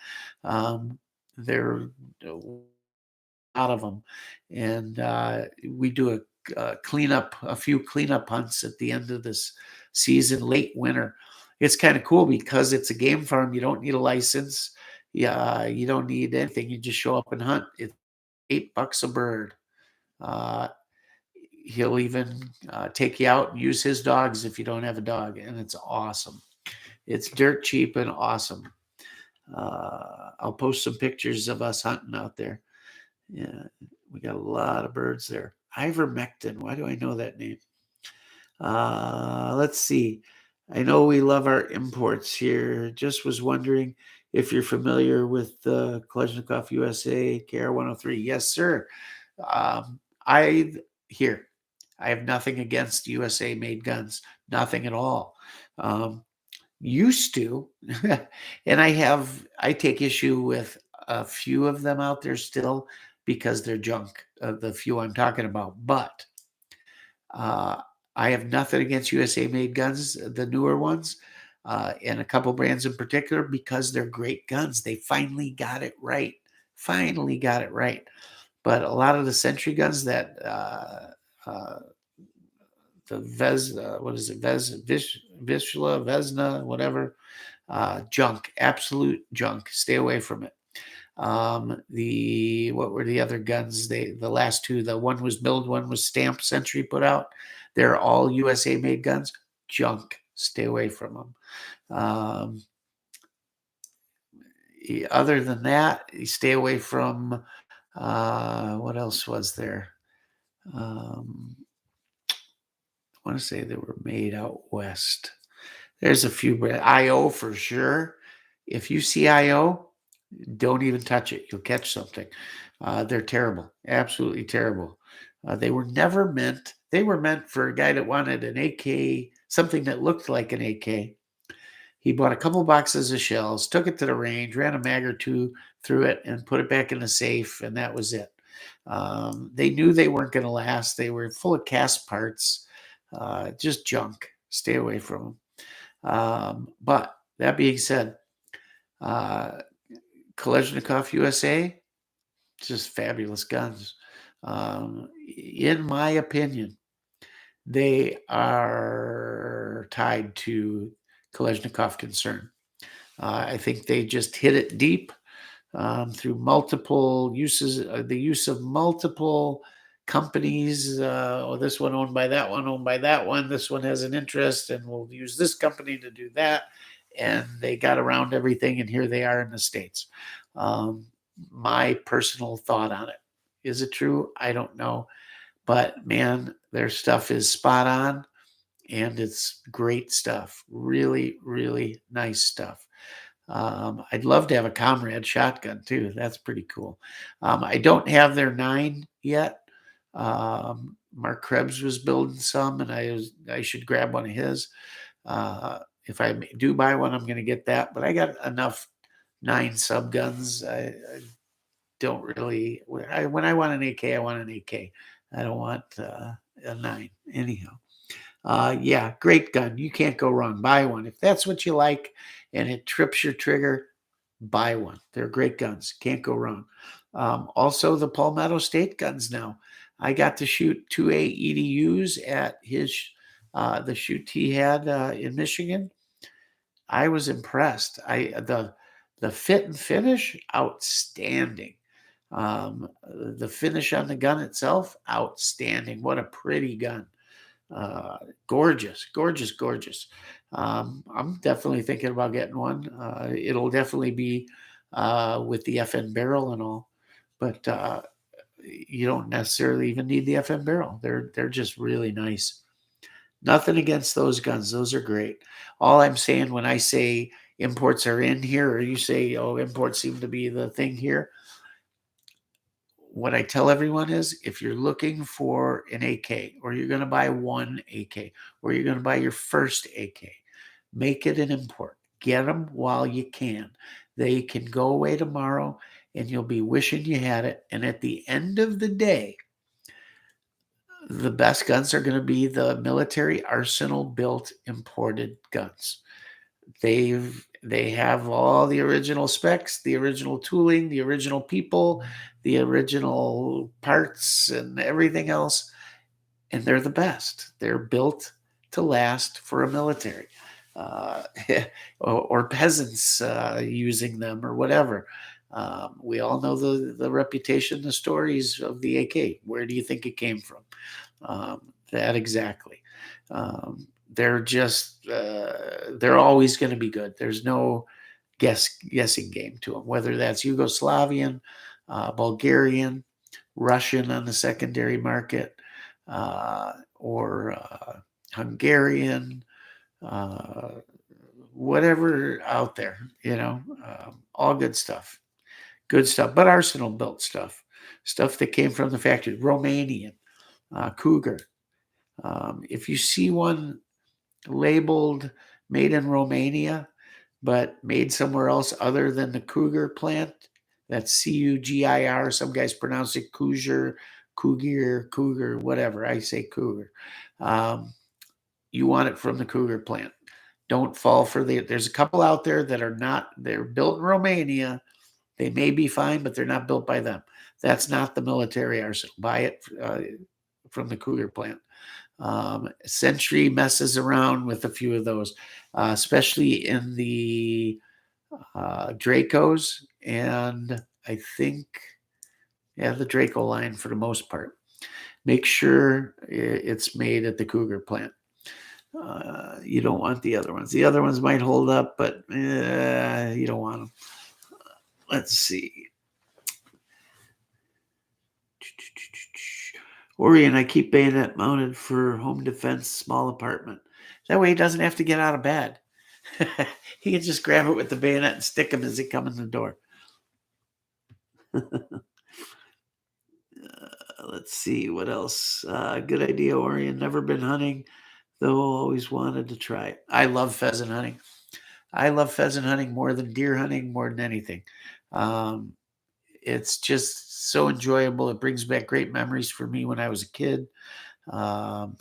Speaker 1: They're out of them, and we do a few cleanup hunts at the end of this season, late winter. It's kind of cool because it's a game farm. You don't need a license. Yeah, you don't need anything. You just show up and hunt. It's $8 a bird. Uh, he'll even take you out and use his dogs if you don't have a dog, and it's awesome. It's dirt cheap and awesome. I'll post some pictures of us hunting out there. Yeah, we got a lot of birds there. Ivermectin. Why do I know that name? Let's see. I know we love our imports here. Just was wondering if you're familiar with the Kalashnikov USA KR-103. Yes, sir. Um, I here. I have nothing against USA made guns. Nothing at all. Used to, and I take issue with a few of them out there still because they're junk, the few I'm talking about. But uh, I have nothing against USA made guns, the newer ones, and a couple brands in particular, because they're great guns. They finally got it right. Finally got it right. But a lot of the Sentry guns that uh, the what is it, Vishla, Vesna, whatever, junk, absolute junk. Stay away from it. What were the other guns? The last two, the one was milled, one was stamped. Sentry put out. They're all USA made guns. Junk. Stay away from them. Other than that, you stay away from. What else was there? I want to say they were made out west. There's a few, but IO for sure. If you see IO, don't even touch it. You'll catch something. They're terrible, absolutely terrible. They were meant for a guy that wanted an AK, something that looked like an AK. He bought a couple boxes of shells, took it to the range, ran a mag or two through it, and put it back in the safe, and that was it. They knew they weren't going to last. They were full of cast parts, just junk. Stay away from them. But that being said, Kalashnikov USA, just fabulous guns. In my opinion, they are tied to Kalashnikov concern. I think they just hit it deep through multiple uses, the use of multiple companies. This one owned by that one, owned by that one. This one has an interest, and we'll use this company to do that. And they got around everything, and here they are in the States. My personal thought on it. Is it true? I don't know. But man, their stuff is spot on, and it's great stuff. Really, really nice stuff. I'd love to have a comrade shotgun too. That's pretty cool. I don't have their 9 yet. Mark Krebs was building some, and I should grab one of his. If I do buy one, I'm going to get that. But I got enough 9 subguns. I don't really. When I want an AK, I want an AK. I don't want a 9. Anyhow. Yeah, great gun. You can't go wrong. Buy one. If that's what you like and it trips your trigger, buy one. They're great guns. Can't go wrong. Also, the Palmetto State guns now. I got to shoot 2A EDUs at the shoot he had in Michigan. I was impressed. The fit and finish, outstanding. The finish on the gun itself, outstanding. What a pretty gun. Gorgeous. I'm definitely thinking about getting one. It'll definitely be with the FN barrel and all, but you don't necessarily even need the FN barrel. They're just really nice. Nothing against those guns. Those are great. All I'm saying when I say imports are in here, or you say, oh, imports seem to be the thing here, what I tell everyone is if you're looking for an AK, or you're going to buy one AK, or you're going to buy your first AK, make it an import. Get them while you can. They can go away tomorrow and you'll be wishing you had it. And at the end of the day, the best guns are going to be the military arsenal built imported guns. They have all the original specs, the original tooling, the original people, the original parts, and everything else, and they're the best. They're built to last for a military or peasants using them or whatever. We all know the reputation, the stories of the AK. Where do you think it came from? That exactly. They're just they're always going to be good. There's no guessing game to them, whether that's Yugoslavian, Bulgarian, Russian on the secondary market, or Hungarian, whatever out there, all good stuff. Good stuff, but arsenal built stuff that came from the factory. Romanian, Cougar. If you see one labeled made in Romania, but made somewhere else other than the Cougar plant, that's Cugir. Some guys pronounce it Cougar, whatever. I say Cougar. You want it from the Cougar plant. Don't fall for there's a couple out there that are not, they're built in Romania. They may be fine, but they're not built by them. That's not the military arsenal. Buy it from the Cougar plant. Century messes around with a few of those, especially in the Dracos, and I think, the Draco line for the most part. Make sure it's made at the Cougar plant. You don't want the other ones. The other ones might hold up, but you don't want them. Let's see. Orion, I keep bayonet mounted for home defense, small apartment. That way he doesn't have to get out of bed. He can just grab it with the bayonet and stick him as he comes in the door. Let's see what else. Good idea, Orion. Never been hunting, though always wanted to try it. I love pheasant hunting. I love pheasant hunting more than deer hunting, more than anything. It's just so enjoyable. It brings back great memories for me when I was a kid.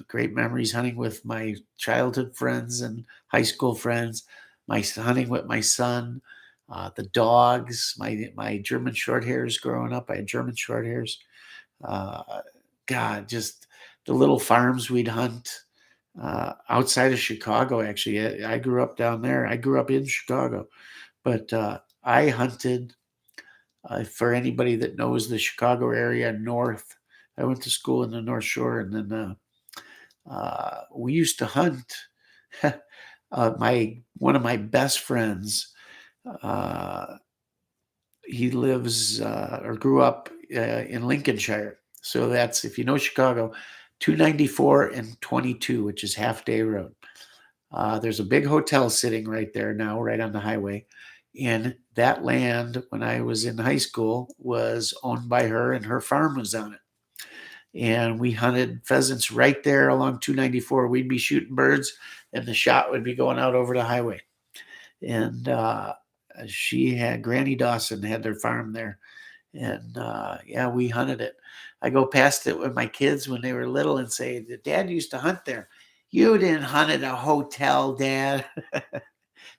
Speaker 1: Great memories hunting with my childhood friends and high school friends. My hunting with my son, the dogs, my German short hairs growing up. I had German short hairs. God, just the little farms we'd hunt outside of Chicago. Actually, I grew up down there. I grew up in Chicago, but I hunted. For anybody that knows the Chicago area north, I went to school in the North Shore, and then we used to hunt. One of my best friends, uh, he lives or grew up in Lincolnshire. So that's, if you know Chicago, 294 and 22, which is Half Day Road. There's a big hotel sitting right there now, right on the highway. And that land, when I was in high school, was owned by her, and her farm was on it. And we hunted pheasants right there along 294. We'd be shooting birds, and the shot would be going out over the highway. And Granny Dawson had their farm there. And yeah, we hunted it. I go past it with my kids when they were little and say, Dad used to hunt there. You didn't hunt at a hotel, Dad.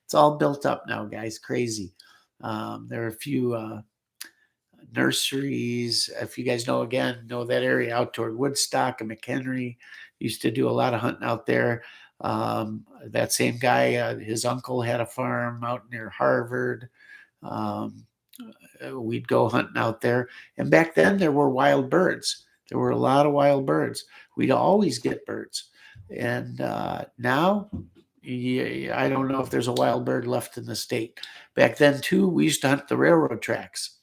Speaker 1: It's all built up now, guys. Crazy. There are a few nurseries. If you guys know that area out toward Woodstock and McHenry, used to do a lot of hunting out there. That same guy, his uncle had a farm out near Harvard. We'd go hunting out there. And back then there were wild birds. There were a lot of wild birds. We'd always get birds. And now, I don't know if there's a wild bird left in the state. Back then, too, we used to hunt the railroad tracks.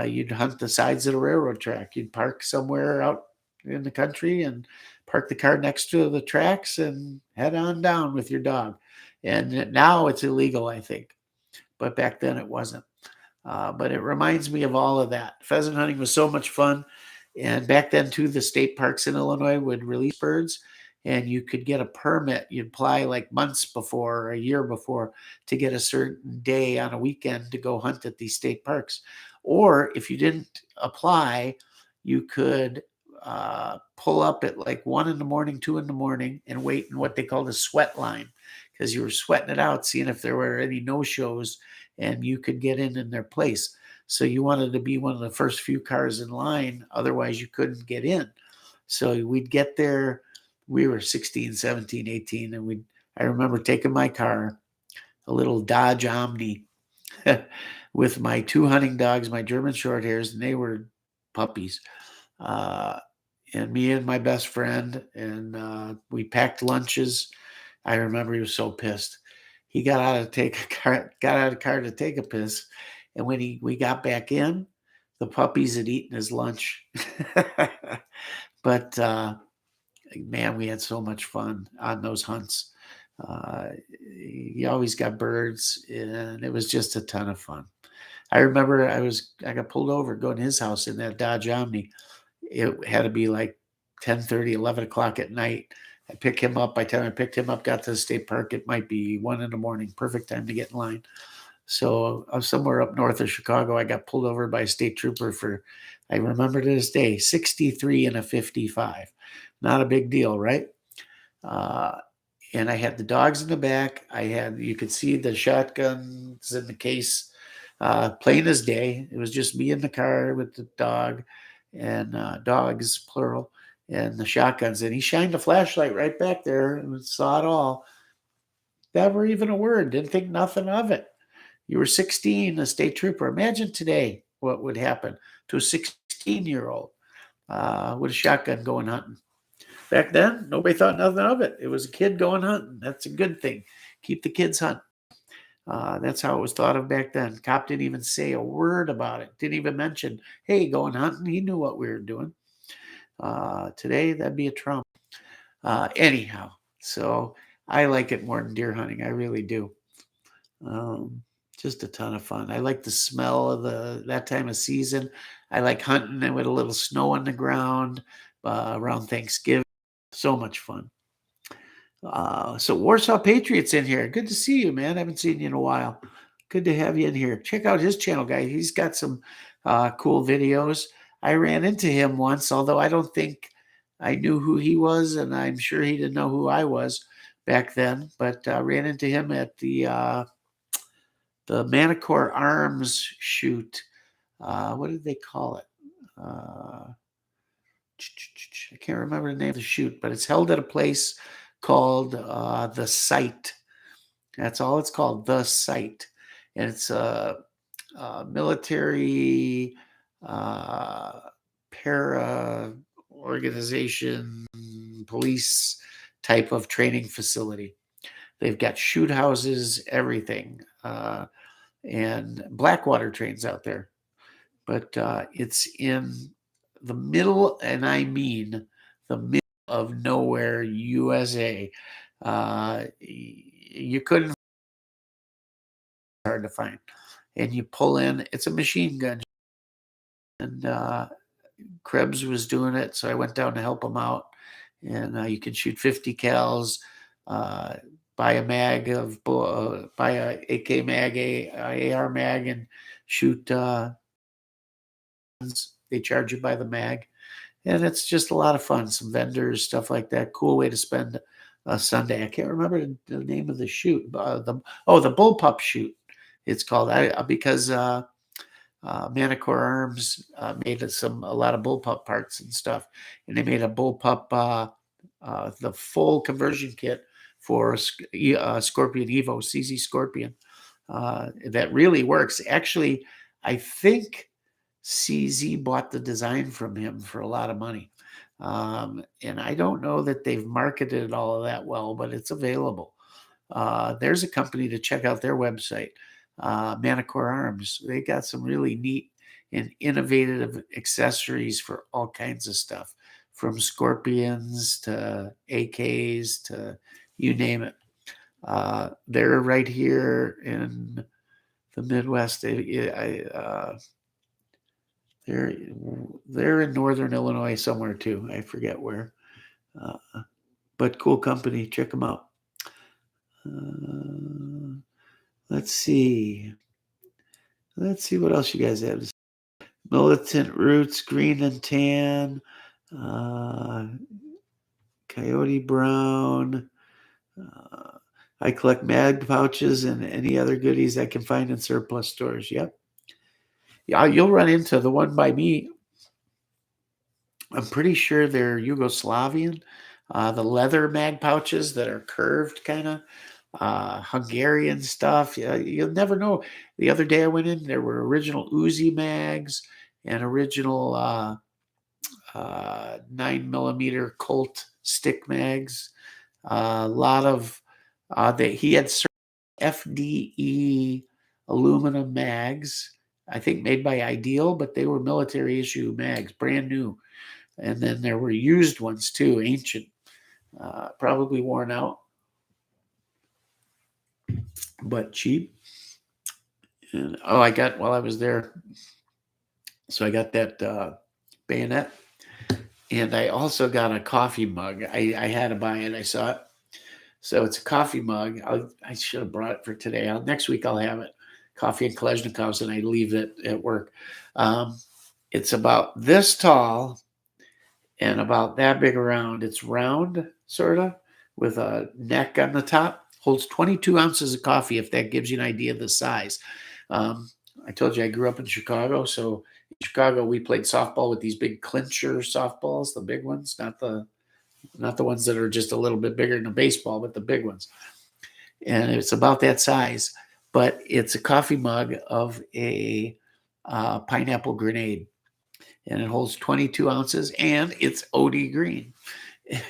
Speaker 1: You'd hunt the sides of the railroad track. You'd park somewhere out in the country and park the car next to the tracks and head on down with your dog. And now it's illegal, I think. But back then it wasn't. But it reminds me of all of that. Pheasant hunting was so much fun. And back then, too, the state parks in Illinois would release birds, and you could get a permit. You'd apply like months before or a year before to get a certain day on a weekend to go hunt at these state parks. Or if you didn't apply, you could pull up at like 1 in the morning, 2 in the morning, and wait in what they called a sweat line, because you were sweating it out, seeing if there were any no-shows, and you could get in their place. So you wanted to be one of the first few cars in line. Otherwise, you couldn't get in. So we'd get there. We were 16, 17, 18. And I remember taking my car, a little Dodge Omni, with my 2 hunting dogs, my German short hairs, and they were puppies. And me and my best friend, and we packed lunches. I remember he was so pissed. He got out of the car to take a piss, and when we got back in, the puppies had eaten his lunch. But man, we had so much fun on those hunts. He always got birds, and it was just a ton of fun. I remember I got pulled over going to his house in that Dodge Omni. It had to be like 10:30, 11 o'clock at night. I pick him up. By the time I picked him up, got to the state park, it might be 1 in the morning. Perfect time to get in line. So I was somewhere up north of Chicago. I got pulled over by a state trooper for, I remember to this day, 63 and a 55. Not a big deal, right? And I had the dogs in the back. You could see the shotguns in the case, plain as day. It was just me in the car with the dog, and dogs, plural, and the shotguns. And he shined a flashlight right back there and saw it all. Never even a word. Didn't think nothing of it. You were 16, a state trooper. Imagine today what would happen to a 16-year-old with a shotgun going hunting. Back then, nobody thought nothing of it. It was a kid going hunting. That's a good thing. Keep the kids hunting. That's how it was thought of back then. Cop didn't even say a word about it. Didn't even mention, hey, going hunting. He knew what we were doing. Today, that'd be a Trump. Anyhow, so I like it more than deer hunting. I really do. Just a ton of fun. I like the smell of that time of season. I like hunting with a little snow on the ground around Thanksgiving. So much fun. So Warsaw Patriots in here. Good to see you, man. I haven't seen you in a while. Good to have you in here. Check out his channel, guys. He's got some cool videos. I ran into him once, although I don't think I knew who he was, and I'm sure he didn't know who I was back then. But ran into him at the Manicore Arms shoot. What did they call it? I can't remember the name of the shoot, but it's held at a place called The Site. That's all it's called, The Site. And it's a military organization, police type of training facility. They've got shoot houses, everything, and Blackwater trains out there. But it's in the middle, and I mean the middle of nowhere, USA. You couldn't, hard to find. And you pull in, it's a machine gun. And Krebs was doing it, so I went down to help him out. And you can shoot 50 cals, buy a mag of, buy a AK mag, a AR mag, and shoot. They charge you by the mag, and it's just a lot of fun. Some vendors, stuff like that. Cool way to spend a Sunday. I can't remember the name of the shoot. The bullpup shoot. It's called. Because Manticore Arms made a lot of bullpup parts and stuff, and they made a bullpup, the full conversion kit for Scorpion Evo, CZ Scorpion. That really works. Actually, I think CZ bought the design from him for a lot of money. And I don't know that they've marketed all of that well, but it's available. There's a company to check out their website, Manticore Arms. They got some really neat and innovative accessories for all kinds of stuff, from Scorpions to AKs to you name it. They're right here in the Midwest. They're in Northern Illinois somewhere too. I forget where. But cool company. Check them out. Let's see. Let's see what else you guys have. Militant Roots, Green and Tan, Coyote Brown. I collect mag pouches and any other goodies I can find in surplus stores. Yep. Yeah, you'll run into the one by me. I'm pretty sure they're Yugoslavian. The leather mag pouches that are curved, kind of Hungarian stuff. You'll never know. The other day I went in, there were original Uzi mags and original 9mm Colt stick mags. A lot of he had certain FDE aluminum mags, I think made by Ideal, but they were military issue mags, brand new. And then there were used ones too, ancient, probably worn out, but cheap. And I got, while I was there, so I got that bayonet, and I also got a coffee mug. I had to buy it. I saw it. So it's a coffee mug. I should have brought it for today. Next week I'll have it. Koffee and Kalashnikovs, and I leave it at work. It's about this tall and about that big around. It's round, sort of, with a neck on the top. Holds 22 ounces of coffee, if that gives you an idea of the size. I told you I grew up in Chicago. So in Chicago, we played softball with these big clincher softballs, the big ones, not the ones that are just a little bit bigger than a baseball, but the big ones. And it's about that size, but it's a coffee mug of a pineapple grenade. And it holds 22 ounces, and it's OD green.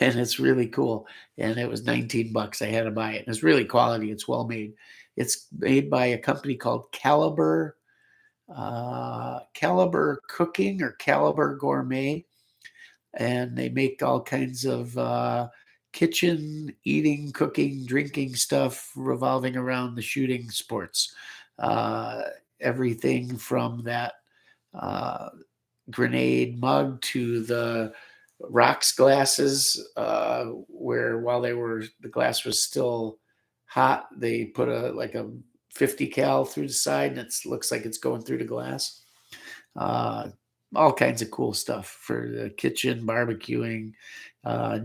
Speaker 1: And it's really cool. And it was $19. I had to buy it. And it's really quality. It's well made. It's made by a company called Caliber Cooking or Caliber Gourmet. And they make all kinds of kitchen, eating, cooking, drinking stuff revolving around the shooting sports. Everything from that grenade mug to the rocks glasses, where while the glass was still hot, they put a 50 cal through the side, and it looks like it's going through the glass. All kinds of cool stuff for the kitchen, barbecuing.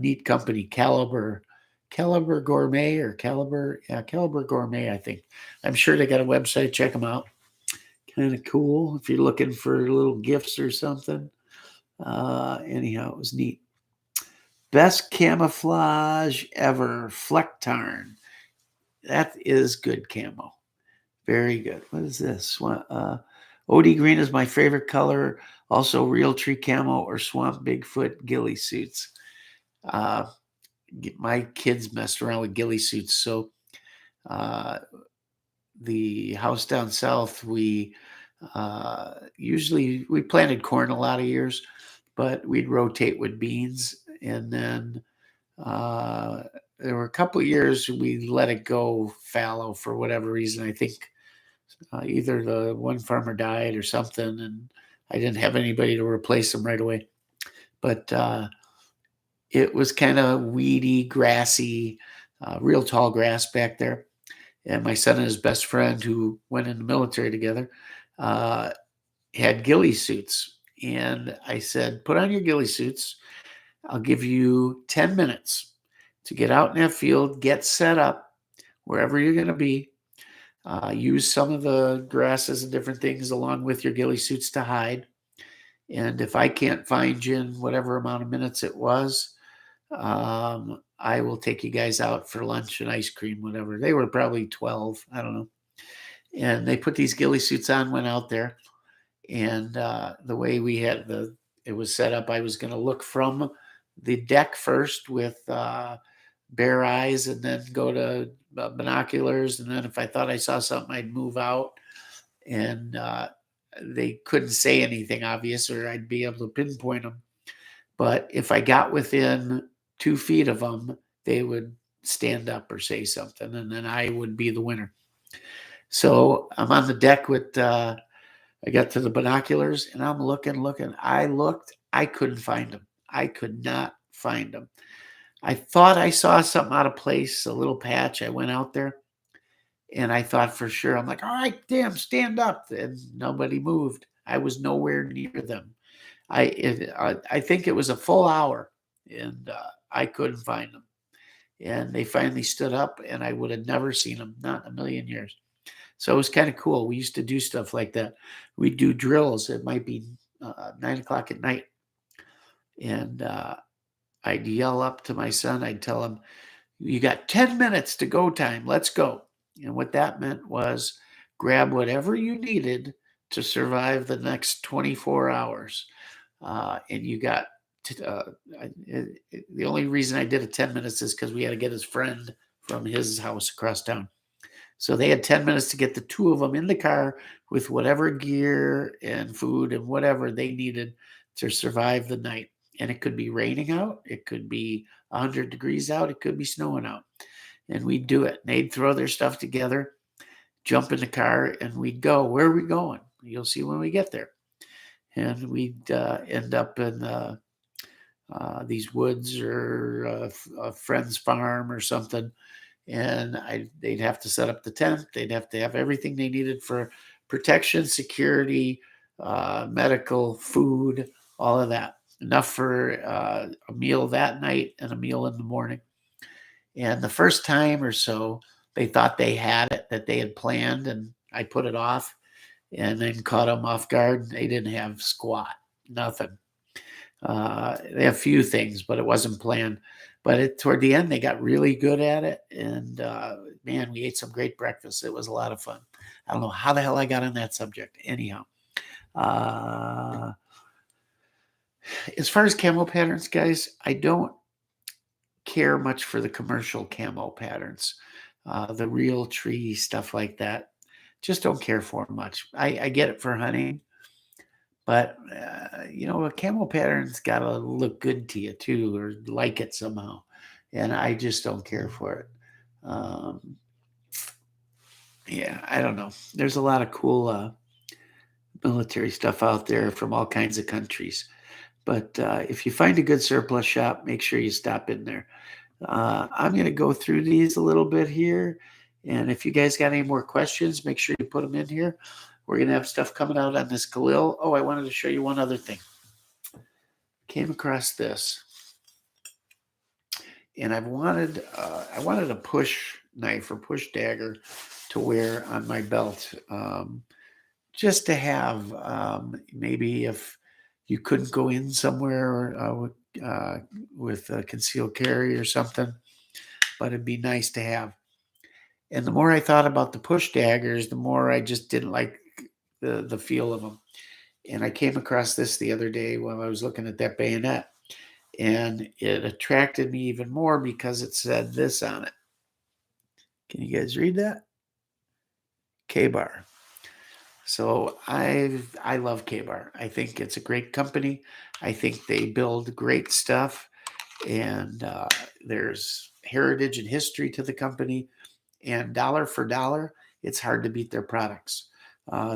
Speaker 1: Neat company, Caliber Gourmet or Caliber Gourmet, I think. I'm sure they got a website. Check them out. Kind of cool if you're looking for little gifts or something. Anyhow, it was neat. Best camouflage ever, Flectarn. That is good camo. Very good. What is this? OD green is my favorite color. Also, real tree camo or swamp Bigfoot ghillie suits. Uh, my kids messed around with ghillie suits. So uh, the house down south, we usually we planted corn a lot of years, but we'd rotate with beans. And then there were a couple of years we let it go fallow for whatever reason. I think either the one farmer died or something, and I didn't have anybody to replace them right away. But it was kind of weedy, grassy, real tall grass back there. And my son and his best friend, who went in the military together, uh, had ghillie suits. And I said, put on your ghillie suits. I'll give you 10 minutes to get out in that field, get set up wherever you're going to be. Use some of the grasses and different things along with your ghillie suits to hide. And if I can't find you in whatever amount of minutes it was, I will take you guys out for lunch and ice cream, whatever. They were probably 12, I don't know. And they put these ghillie suits on, went out there. And the way we had it was set up, I was going to look from the deck first with bare eyes, and then go to binoculars. And then if I thought I saw something, I'd move out. And they couldn't say anything obvious, or I'd be able to pinpoint them. But if I got within 2 feet of them, they would stand up or say something, and then I would be the winner. So I'm on the deck with, I got to the binoculars, and I'm looking. I looked, I couldn't find them. I could not find them. I thought I saw something out of place, a little patch. I went out there, and I thought for sure, I'm like, all right, damn, stand up. And nobody moved. I was nowhere near them. I think it was a full hour, and I couldn't find them. And they finally stood up, and I would have never seen them, not in a million years. So it was kind of cool. We used to do stuff like that. We'd do drills. It might be 9 o'clock at night, and I'd yell up to my son. I'd tell him, "You got 10 minutes to go time. Let's go." And what that meant was grab whatever you needed to survive the next 24 hours. And you got the only reason I did it 10 minutes is because we had to get his friend from his house across town. So they had 10 minutes to get the two of them in the car with whatever gear and food and whatever they needed to survive the night. And it could be raining out, it could be 100 degrees out, it could be snowing out. And we'd do it. They'd throw their stuff together, jump in the car, and we'd go. Where are we going? You'll see when we get there. And we'd end up in these woods or a friend's farm or something. And they'd have to set up the tent. They'd have to have everything they needed for protection, security, medical, food, all of that. Enough for a meal that night and a meal in the morning. And the first time or so, they thought they had it, that they had planned, and I put it off and then caught them off guard. They didn't have squat, nothing. They have a few things, but it wasn't planned. But toward the end, they got really good at it. And man, we ate some great breakfast. It was a lot of fun. I don't know how the hell I got on that subject. Anyhow, as far as camo patterns, guys, I don't care much for the commercial camo patterns, the real tree stuff like that. Just don't care for much. I get it for hunting, but a camo pattern's got to look good to you too, or like it somehow. And I just don't care for it. Yeah, I don't know. There's a lot of cool military stuff out there from all kinds of countries. But if you find a good surplus shop, make sure you stop in there. I'm going to go through these a little bit here. And if you guys got any more questions, make sure you put them in here. We're going to have stuff coming out on this Galil. Oh, I wanted to show you one other thing. Came across this. And I wanted a push knife or push dagger to wear on my belt. Just to have, maybe if you couldn't go in somewhere with a concealed carry or something, but it'd be nice to have. And the more I thought about the push daggers, the more I just didn't like the feel of them. And I came across this the other day while I was looking at that bayonet, and it attracted me even more because it said this on it. Can you guys read that? K-Bar. So I love K-Bar. I think it's a great company. I think they build great stuff, and there's heritage and history to the company. And dollar for dollar, it's hard to beat their products.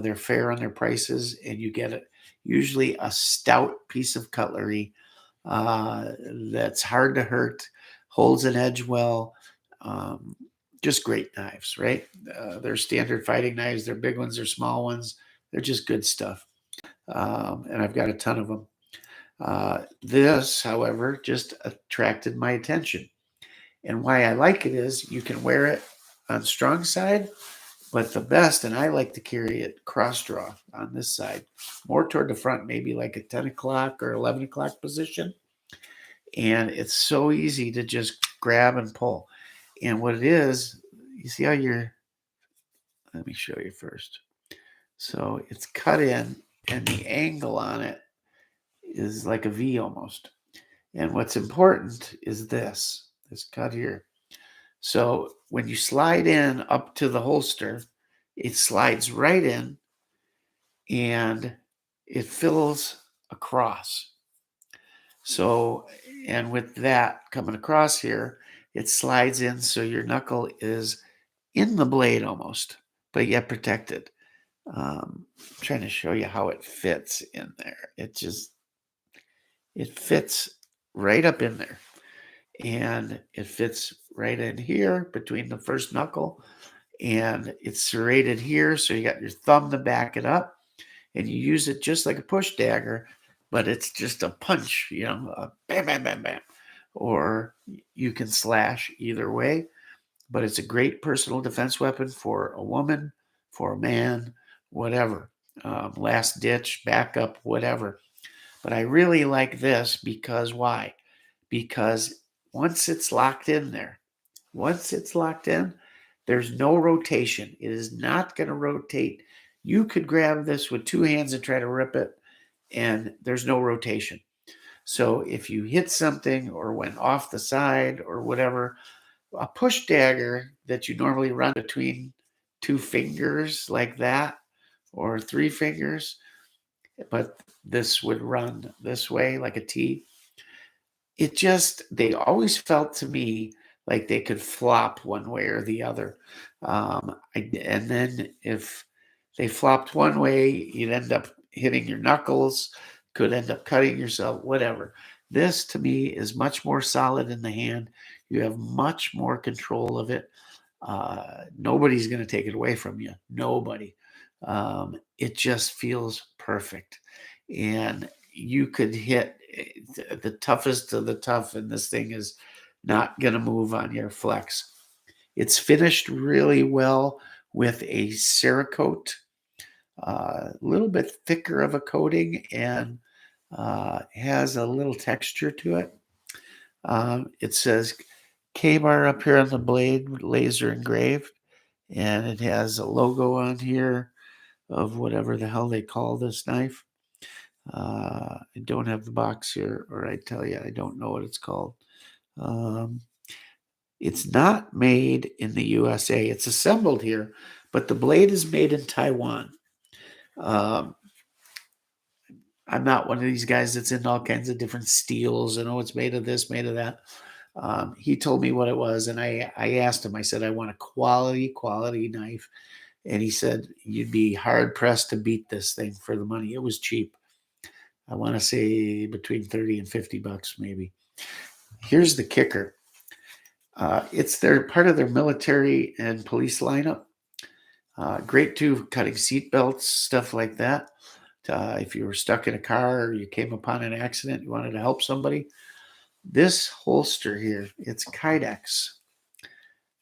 Speaker 1: They're fair on their prices, and you get usually a stout piece of cutlery that's hard to hurt, holds an edge well. Just great knives, right? They're standard fighting knives. They're big ones, they're small ones. They're just good stuff. And I've got a ton of them. This, however, just attracted my attention. And why I like it is you can wear it on strong side, but the best, and I like to carry it cross draw on this side, more toward the front, maybe like a 10 o'clock or 11 o'clock position. And it's so easy to just grab and pull. And what it is, you see how let me show you first. So it's cut in, and the angle on it is like a V almost. And what's important is this cut here. So when you slide in up to the holster, it slides right in and it fills across. So, and with that coming across here, it slides in so your knuckle is in the blade almost, but yet protected. I'm trying to show you how it fits in there. It fits right up in there. And it fits right in here between the first knuckle, and it's serrated here. So you got your thumb to back it up, and you use it just like a push dagger, but it's just a punch, a bam, bam, bam, bam. Or you can slash either way, but it's a great personal defense weapon for a woman, for a man, whatever, last ditch, backup, whatever. But I really like this because why? Because once it's locked in there, there's no rotation. It is not going to rotate. You could grab this with two hands and try to rip it, and there's no rotation. So if you hit something or went off the side or whatever, a push dagger that you normally run between two fingers like that or three fingers, but this would run this way like a T. They always felt to me like they could flop one way or the other. And then if they flopped one way, you'd end up hitting your knuckles, could end up cutting yourself, whatever. This to me is much more solid in the hand. You have much more control of it. Nobody's going to take it away from you. Nobody. It just feels perfect. And you could hit the toughest of the tough, and this thing is not going to move on your flex. It's finished really well with a Cerakote, a little bit thicker of a coating, and has a little texture to it. It says K-Bar up here on the blade, laser engraved, and it has a logo on here of whatever the hell they call this knife. I don't have the box here, or I tell you, I don't know what it's called. It's not made in the USA. It's assembled here, but the blade is made in Taiwan. I'm not one of these guys that's into all kinds of different steels and it's made of this, made of that. He told me what it was, and I asked him, I said, I want a quality knife. And he said, you'd be hard pressed to beat this thing for the money. It was cheap. I want to say between 30 and 50 bucks, maybe. Here's the kicker. It's part of their military and police lineup. Great too, cutting seat belts, stuff like that. If you were stuck in a car or you came upon an accident, you wanted to help somebody. This holster here, it's Kydex,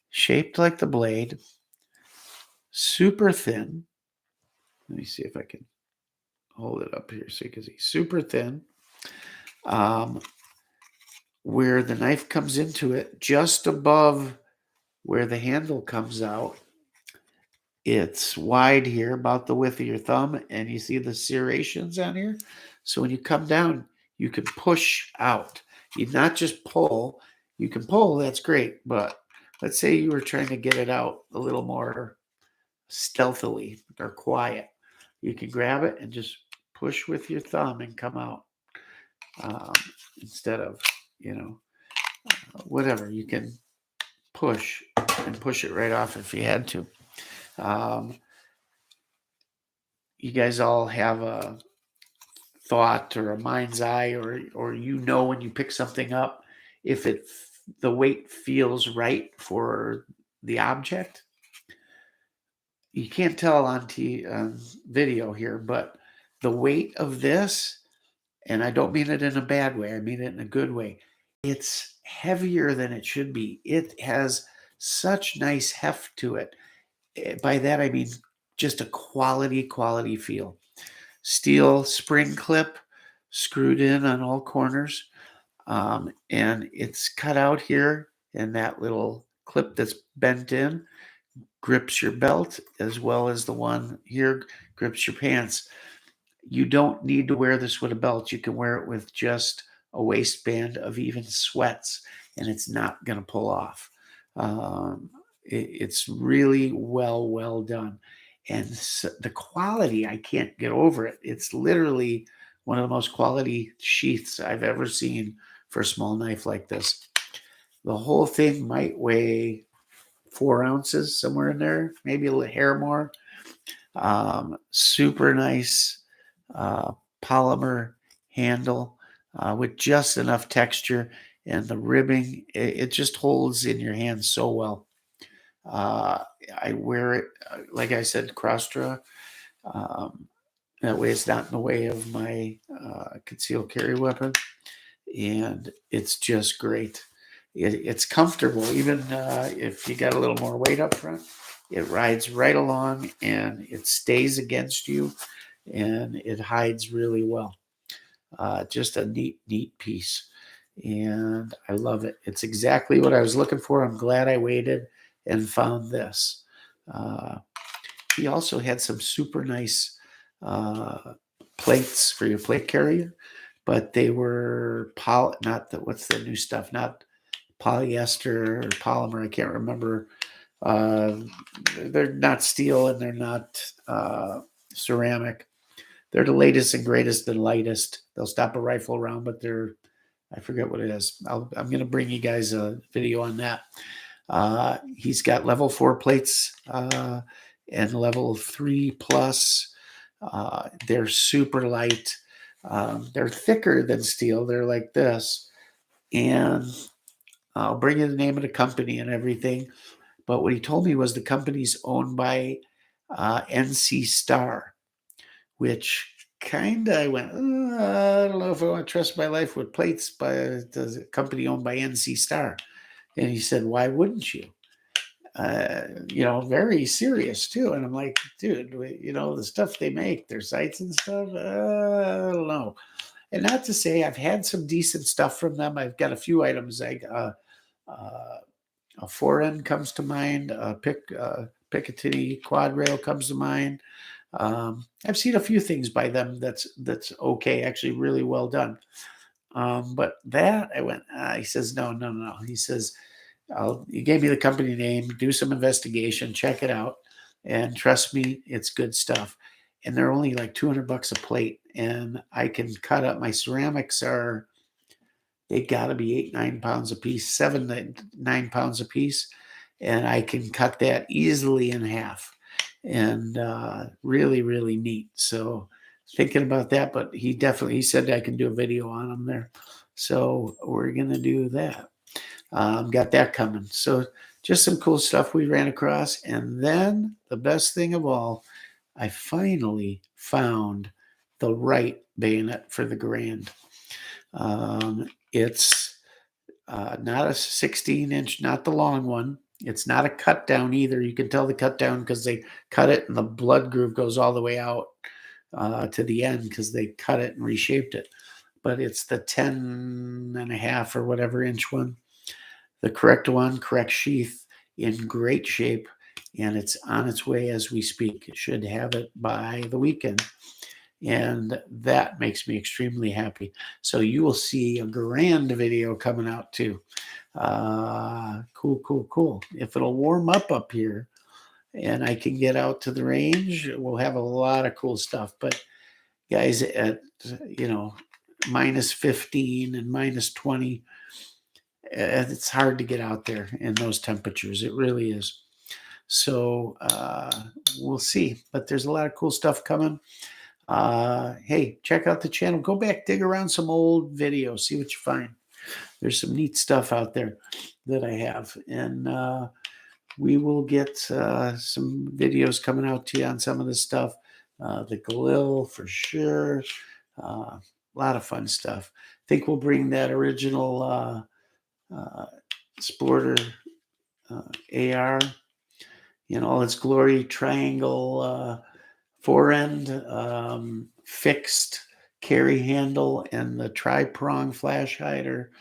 Speaker 1: shaped like the blade, super thin. Let me see if I can hold it up here so you can see. Super thin. Where the knife comes into it, just above where the handle comes out, It's wide here, about the width of your thumb, and you see the serrations on here. So when you come down, you can push out. You not just pull. You can pull, that's great, but let's say you were trying to get it out a little more stealthily or quiet. You can grab it and just push with your thumb and come out, um, instead of, you know, whatever. You can push and push it right off if you had to. Um, you guys all have a thought or a mind's eye, or you know when you pick something up if the weight feels right for the object. You can't tell on video here, but the weight of this, and I don't mean it in a bad way, I mean it in a good way, it's heavier than it should be. It has such nice heft to it. By that I mean just a quality feel. Steel spring clip screwed in on all corners. And it's cut out here, and that little clip that's bent in grips your belt, as well as the one here grips your pants. You don't need to wear this with a belt. You can wear it with just a waistband of even sweats, and it's not going to pull off. It's really well done. And the quality, I can't get over it. It's literally one of the most quality sheaths I've ever seen for a small knife like this. The whole thing might weigh 4 ounces, somewhere in there, maybe a little hair more. Super nice polymer handle with just enough texture, and the ribbing, it just holds in your hand so well. I wear it, like I said, cross draw. That way it's not in the way of my concealed carry weapon, and it's just great. It's comfortable, even if you got a little more weight up front. It rides right along, and it stays against you, and it hides really well. Just a neat piece, and I love it. It's exactly what I was looking for. I'm glad I waited and found this. He also had some super nice plates for your plate carrier, but they were not the, what's the new stuff? Not polyester or polymer. I can't remember. They're not steel, and they're not ceramic. They're the latest and greatest and lightest. They'll stop a rifle round, but I forget what it is. I'm going to bring you guys a video on that. He's got level 4 plates and level 3 plus. They're super light. They're thicker than steel. They're like this. And I'll bring you the name of the company and everything. But what he told me was the company's owned by NC Star, which kind of, I went, I don't know if I want to trust my life with plates by a company owned by NC Star. And he said, why wouldn't you? Very serious too. And I'm like, dude, the stuff they make, their sights and stuff, I don't know. And not to say I've had some decent stuff from them. I've got a few items. A Foreign comes to mind. Picatinny quad rail comes to mind. I've seen a few things by them that's okay, actually really well done. But that I went, he says, no. He says, he gave me the company name, do some investigation, check it out, and trust me, it's good stuff. And they're only like $200 a plate, and I can cut up. My ceramics they got to be 8-9 pounds a piece, 7 to 9 pounds a piece, and I can cut that easily in half. And really neat. So thinking about that, but he said I can do a video on them there. So we're gonna do that. Got that coming. So just some cool stuff we ran across. And then the best thing of all, I finally found the right bayonet for the Garand. It's not a 16-inch, not the long one. It's not a cut down either. You can tell the cut down because they cut it and the blood groove goes all the way out to the end because they cut it and reshaped it. But it's the 10.5 or whatever inch one. The correct one, correct sheath, in great shape. and it's on its way as we speak. It should have it by the weekend, and that makes me extremely happy. So you will see a grand video coming out too. Cool. If it'll warm up here and I can get out to the range, we'll have a lot of cool stuff. But guys, at minus 15 and minus 20, it's hard to get out there in those temperatures. It really is. So we'll see. But there's a lot of cool stuff coming. Hey, check out the channel. Go back, dig around some old videos, see what you find. There's some neat stuff out there that I have. And we will get some videos coming out to you on some of this stuff. The Galil for sure. A lot of fun stuff. I think we'll bring that original Sporter AR in all its glory, triangle forend, fixed carry handle, and the tri-prong flash hider,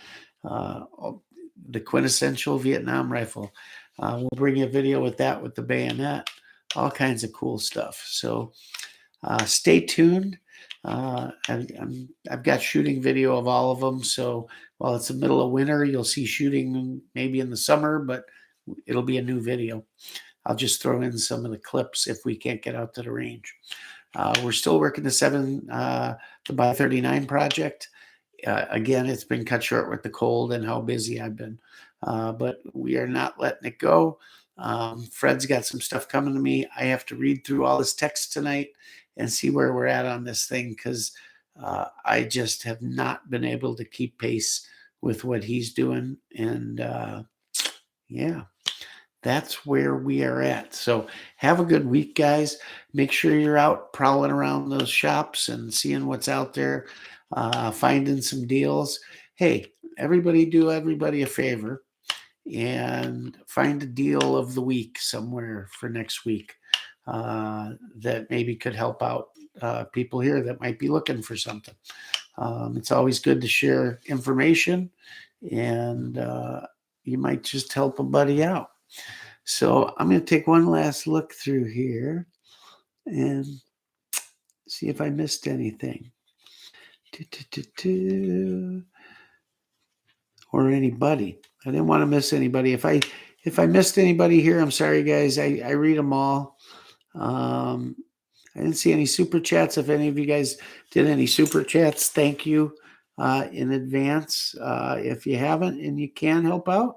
Speaker 1: the quintessential Vietnam rifle. We'll bring you a video with that, with the bayonet, all kinds of cool stuff. So stay tuned. I've got shooting video of all of them. So while it's the middle of winter, you'll see shooting maybe in the summer, but it'll be a new video. I'll just throw in some of the clips if we can't get out to the range. We're still working the By 39 project. Again, it's been cut short with the cold and how busy I've been. But we are not letting it go. Fred's got some stuff coming to me. I have to read through all his text tonight and see where we're at on this thing, because I just have not been able to keep pace with what he's doing. And yeah, that's where we are at. So have a good week, guys. Make sure you're out prowling around those shops and seeing what's out there, finding some deals. Hey, everybody do everybody a favor and find a deal of the week somewhere for next week that maybe could help out people here that might be looking for something. It's always good to share information, and you might just help a buddy out. So I'm going to take one last look through here and see if I missed anything. Or anybody. I didn't want to miss anybody. If I missed anybody here, I'm sorry, guys. I read them all. I didn't see any super chats. If any of you guys did any super chats, thank you in advance. If you haven't and you can help out,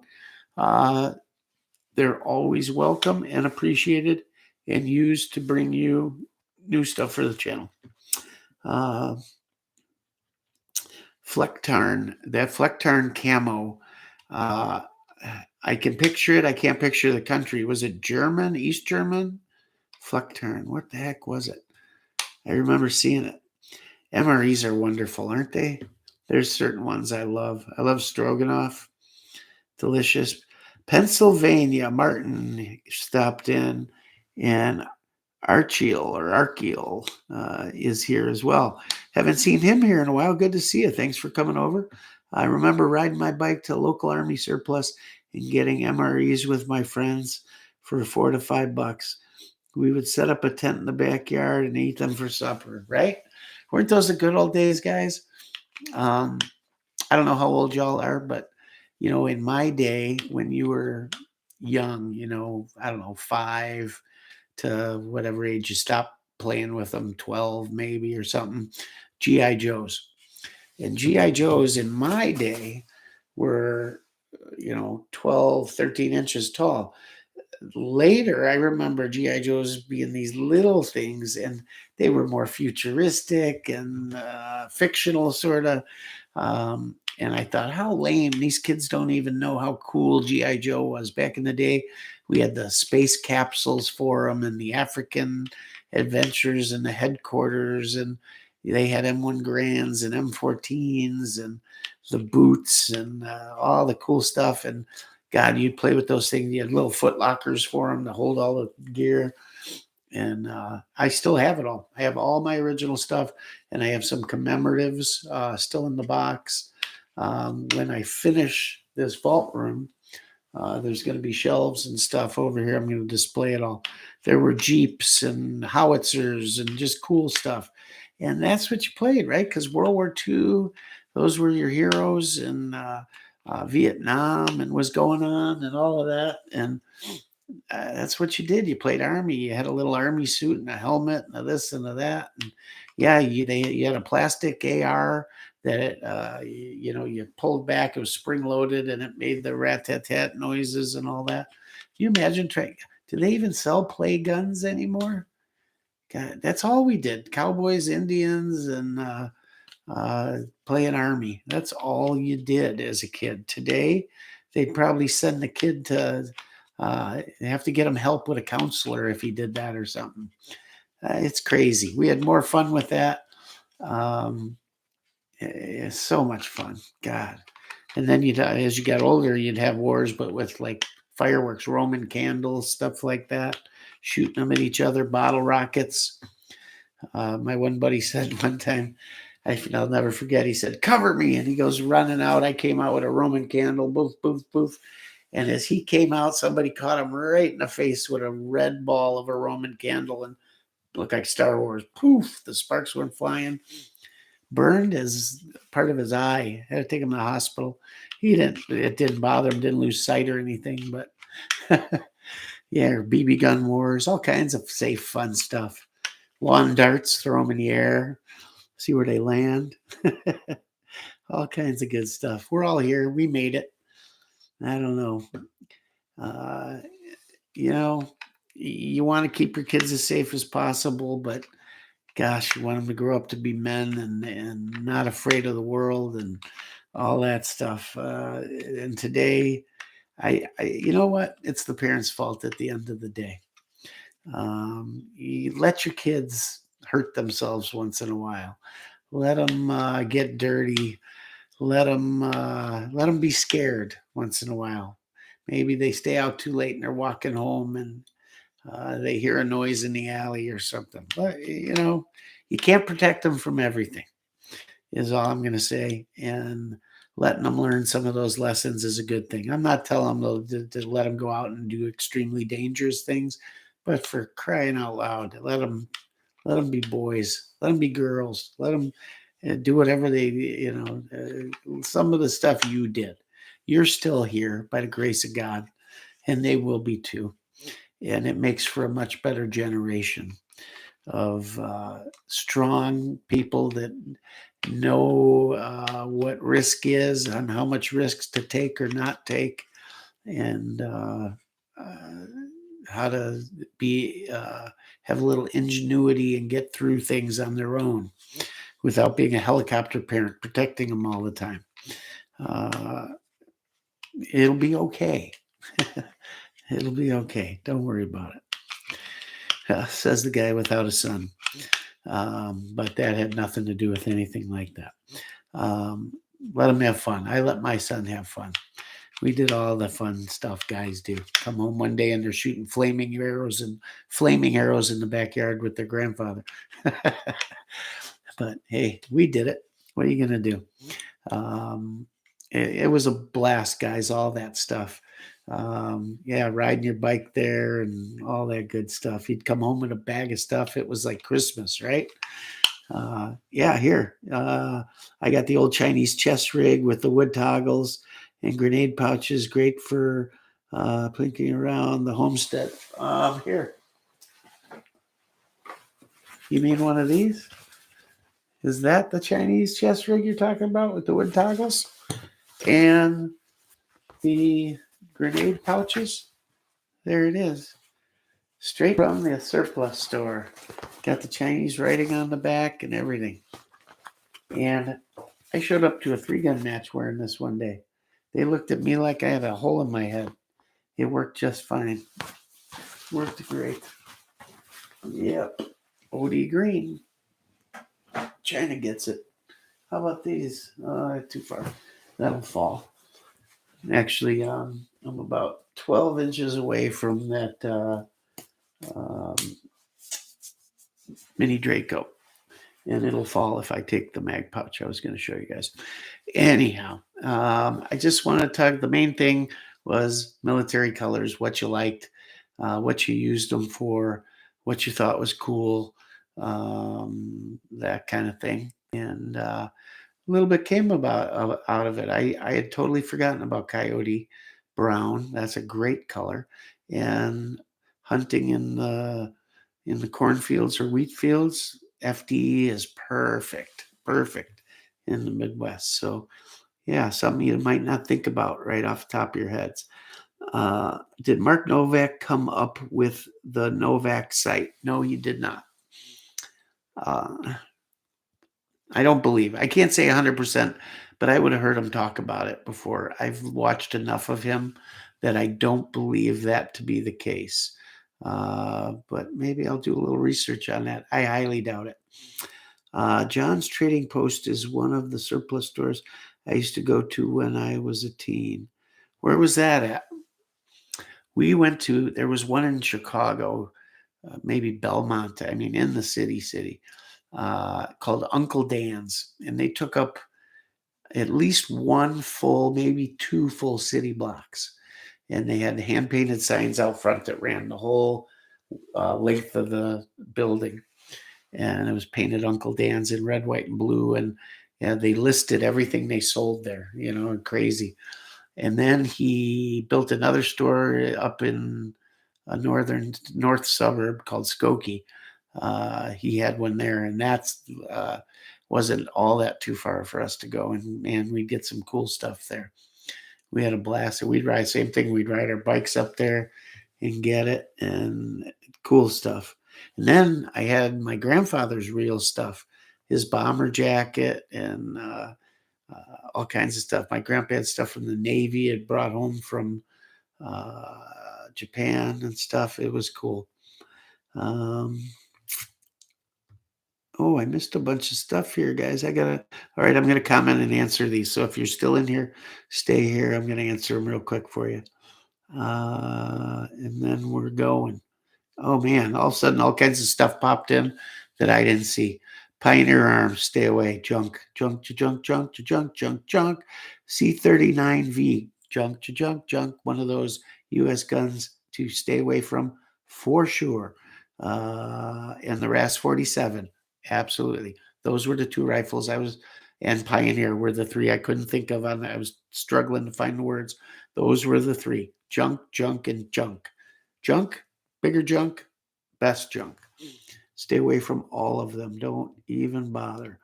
Speaker 1: they're always welcome and appreciated and used to bring you new stuff for the channel. Flecktarn, that Flecktarn camo, I can picture it. I can't picture the country. Was it German, East German? Flecktarn, what the heck was it? I remember seeing it. MREs are wonderful, aren't they? There's certain ones I love. I love Stroganoff. Delicious. Pennsylvania, Martin stopped in, and Archiel is here as well. Haven't seen him here in a while. Good to see you. Thanks for coming over. I remember riding my bike to local Army surplus and getting MREs with my friends for $4 to $5. We would set up a tent in the backyard and eat them for supper, right? Weren't those the good old days, guys? I don't know how old y'all are, but, in my day when you were young, I don't know, 5 to whatever age you stopped playing with them, 12 maybe or something, G.I. Joes. And G.I. Joes in my day were, 12, 13 inches tall. Later, I remember G.I. Joes being these little things, and they were more futuristic and fictional, sort of. And I thought, how lame. These kids don't even know how cool G.I. Joe was. Back in the day, we had the space capsules for them and the African adventures and the headquarters. And they had M1 Grands and M14s and the boots and all the cool stuff. And God, you'd play with those things. You had little foot lockers for them to hold all the gear. And I still have it all. I have all my original stuff, and I have some commemoratives still in the box. When I finish this vault room, There's going to be shelves and stuff over here. I'm going to display it all. There were Jeeps and howitzers and just cool stuff. And that's what you played, right? Because World War II, those were your heroes, and Vietnam and was going on and all of that. And that's what you did. You played Army. You had a little Army suit and a helmet and a this and a that. And yeah, you had a plastic AR that you pulled back. It was spring loaded and it made the rat-tat-tat noises and all that. Can you imagine trying? Do they even sell play guns anymore? God, that's all we did. Cowboys, Indians, and playing Army. That's all you did as a kid. Today, they'd probably send the kid to have to get him help with a counselor if he did that or something. It's crazy. We had more fun with that. It's so much fun. God. And then as you got older, you'd have wars, but with like fireworks, Roman candles, stuff like that, shooting them at each other, bottle rockets. My one buddy said one time, I'll never forget, he said, "Cover me." And he goes running out. I came out with a Roman candle, boof, boof, boof. And as he came out, somebody caught him right in the face with a red ball of a Roman candle and looked like Star Wars. Poof, the sparks went flying. Burned as part of his eye. Had to take him to the hospital. It didn't bother him, didn't lose sight or anything, but yeah, BB gun wars, all kinds of safe, fun stuff. Lawn darts, throw them in the air, see where they land. All kinds of good stuff. We're all here. We made it. I don't know. You want to keep your kids as safe as possible, but gosh, you want them to grow up to be men and not afraid of the world and all that stuff. And today, you know what? It's the parents' fault at the end of the day. You let your kids hurt themselves once in a while. Let them get dirty. Let them be scared once in a while. Maybe they stay out too late and they're walking home and they hear a noise in the alley or something. But you can't protect them from everything. Is all I'm going to say. And letting them learn some of those lessons is a good thing. I'm not telling them to let them go out and do extremely dangerous things, but for crying out loud, let them be boys, let them be girls, let them do whatever they, some of the stuff you did. You're still here by the grace of God, and they will be too. And it makes for a much better generation of strong people that know what risk is and how much risks to take or not take, and how to have a little ingenuity and get through things on their own without being a helicopter parent protecting them all the time. It'll be okay. It'll be okay. Don't worry about it. Says the guy without a son. But that had nothing to do with anything like that. Let them have fun. I let my son have fun. We did all the fun stuff guys do. Come home one day and they're shooting flaming arrows in the backyard with their grandfather. But hey, we did it. What are you going to do? It was a blast, guys, all that stuff. Riding your bike there and all that good stuff. He'd come home with a bag of stuff. It was like Christmas, right? Here. I got the old Chinese chest rig with the wood toggles and grenade pouches, great for plinking around the homestead. Here. You mean one of these? Is that the Chinese chest rig you're talking about with the wood toggles? And the grenade pouches? There it is. Straight from the surplus store. Got the Chinese writing on the back and everything. And I showed up to a 3-gun match wearing this one day. They looked at me like I had a hole in my head. It worked just fine. Worked great. Yep. OD green. China gets it. How about these? Too far. That'll fall. Actually, I'm about 12 inches away from that mini Draco. And it'll fall if I take the mag pouch I was going to show you guys. Anyhow, I just want to talk. The main thing was military colors, what you liked, what you used them for, what you thought was cool, that kind of thing. And a little bit came out of it. I had totally forgotten about coyote brown. That's a great color. And hunting in the cornfields or wheat fields, FDE is perfect, perfect in the Midwest. So yeah, something you might not think about right off the top of your heads. Did Mark Novak come up with the Novak sight? No, he did not. I don't believe. I can't say 100%, but I would have heard him talk about it before. I've watched enough of him that I don't believe that to be the case. But maybe I'll do a little research on that. I highly doubt it. John's Trading Post is one of the surplus stores I used to go to when I was a teen. Where was that at? There was one in Chicago, maybe Belmont, I mean, in the city, called Uncle Dan's. And they took up at least one full, maybe two full city blocks. And they had hand painted signs out front that ran the whole length of the building. And it was painted Uncle Dan's in red, white, and blue. And they listed everything they sold there, crazy. And then he built another store up in a north suburb called Skokie. He had one there, and that's wasn't all that too far for us to go. And we'd get some cool stuff there. We had a blast. And we'd ride, same thing. We'd ride our bikes up there and get it, and cool stuff. And then I had my grandfather's real stuff, his bomber jacket and all kinds of stuff. My grandpa had stuff from the Navy, had brought home from Japan and stuff. It was cool. I missed a bunch of stuff here, guys. All right, I'm going to comment and answer these. So if you're still in here, stay here. I'm going to answer them real quick for you. And then we're going. Oh man, all of a sudden all kinds of stuff popped in that I didn't see. Pioneer Arms, stay away. Junk. C-39V, junk. One of those U.S. guns to stay away from for sure. And the RAS-47, absolutely. Those were the two rifles and Pioneer were the three I couldn't think of. I was struggling to find the words. Those were the three. Junk, and junk. Junk, bigger junk, best junk. Stay away from all of them. Don't even bother.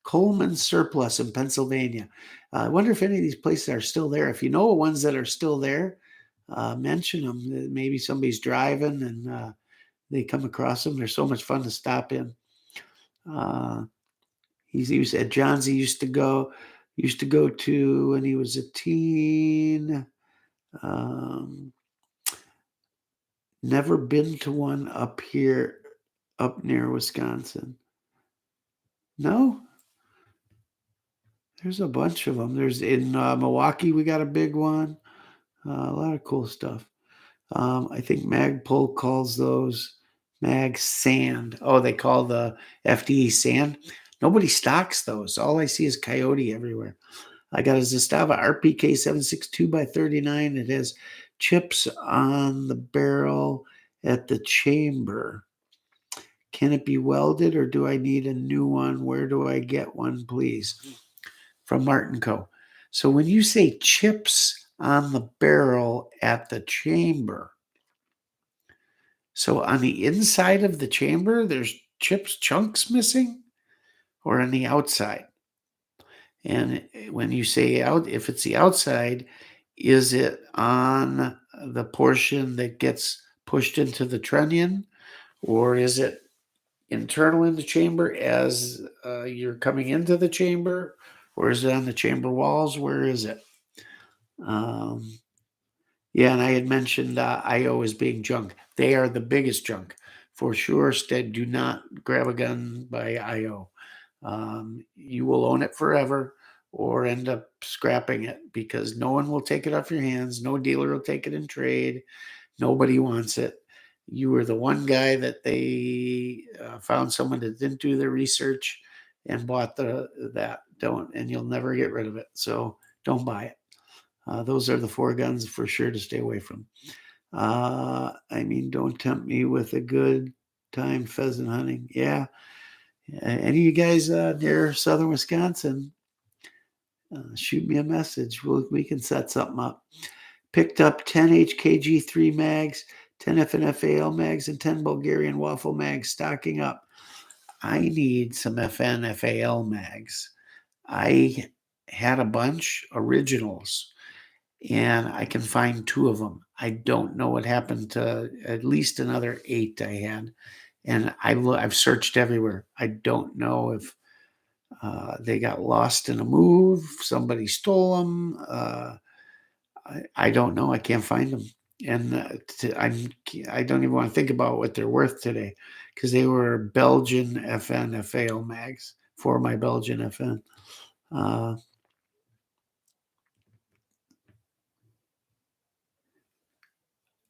Speaker 1: Coleman Surplus in Pennsylvania. I wonder if any of these places are still there. If you know ones that are still there, mention them. Maybe somebody's driving and they come across them. They're so much fun to stop in. He said John's he used to go to when he was a teen. Never been to one up near Wisconsin. No? There's a bunch of them. There's in Milwaukee, we got a big one. A lot of cool stuff. I think Magpul calls those Mag Sand. Oh, they call the FDE Sand. Nobody stocks those. All I see is Coyote everywhere. I got a Zastava RPK 762x39. It has chips on the barrel at the chamber. Can it be welded or do I need a new one? Where do I get one, please? From Martin Co. So when you say chips on the barrel at the chamber, so on the inside of the chamber, there's chunks missing, or on the outside? And when you say if it's the outside, is it on the portion that gets pushed into the trunnion, or is it internal in the chamber as you're coming into the chamber, or is it on the chamber walls? Where is it? Yeah, and I had mentioned IO as being junk. They are the biggest junk for sure. Do not grab a gun by IO. You will own it forever or end up scrapping it because no one will take it off your hands. No dealer will take it in trade. Nobody wants it. You were the one guy that they found someone that didn't do their research and bought and you'll never get rid of it. So don't buy it. Those are the 4 guns for sure to stay away from. I mean, don't tempt me with a good time pheasant hunting. Yeah. Any of you guys near southern Wisconsin, shoot me a message. We can set something up. Picked up 10 HKG3 mags, 10 FNFAL mags, and 10 Bulgarian waffle mags, stocking up. I need some FNFAL mags. I had a bunch originals, and I can find 2 of them. I don't know what happened to at least another 8 I had, and I've searched everywhere. I don't know if they got lost in a move, somebody stole them. I don't know. I can't find them, and I don't even want to think about what they're worth today, because they were Belgian FN FAL mags for my Belgian FN.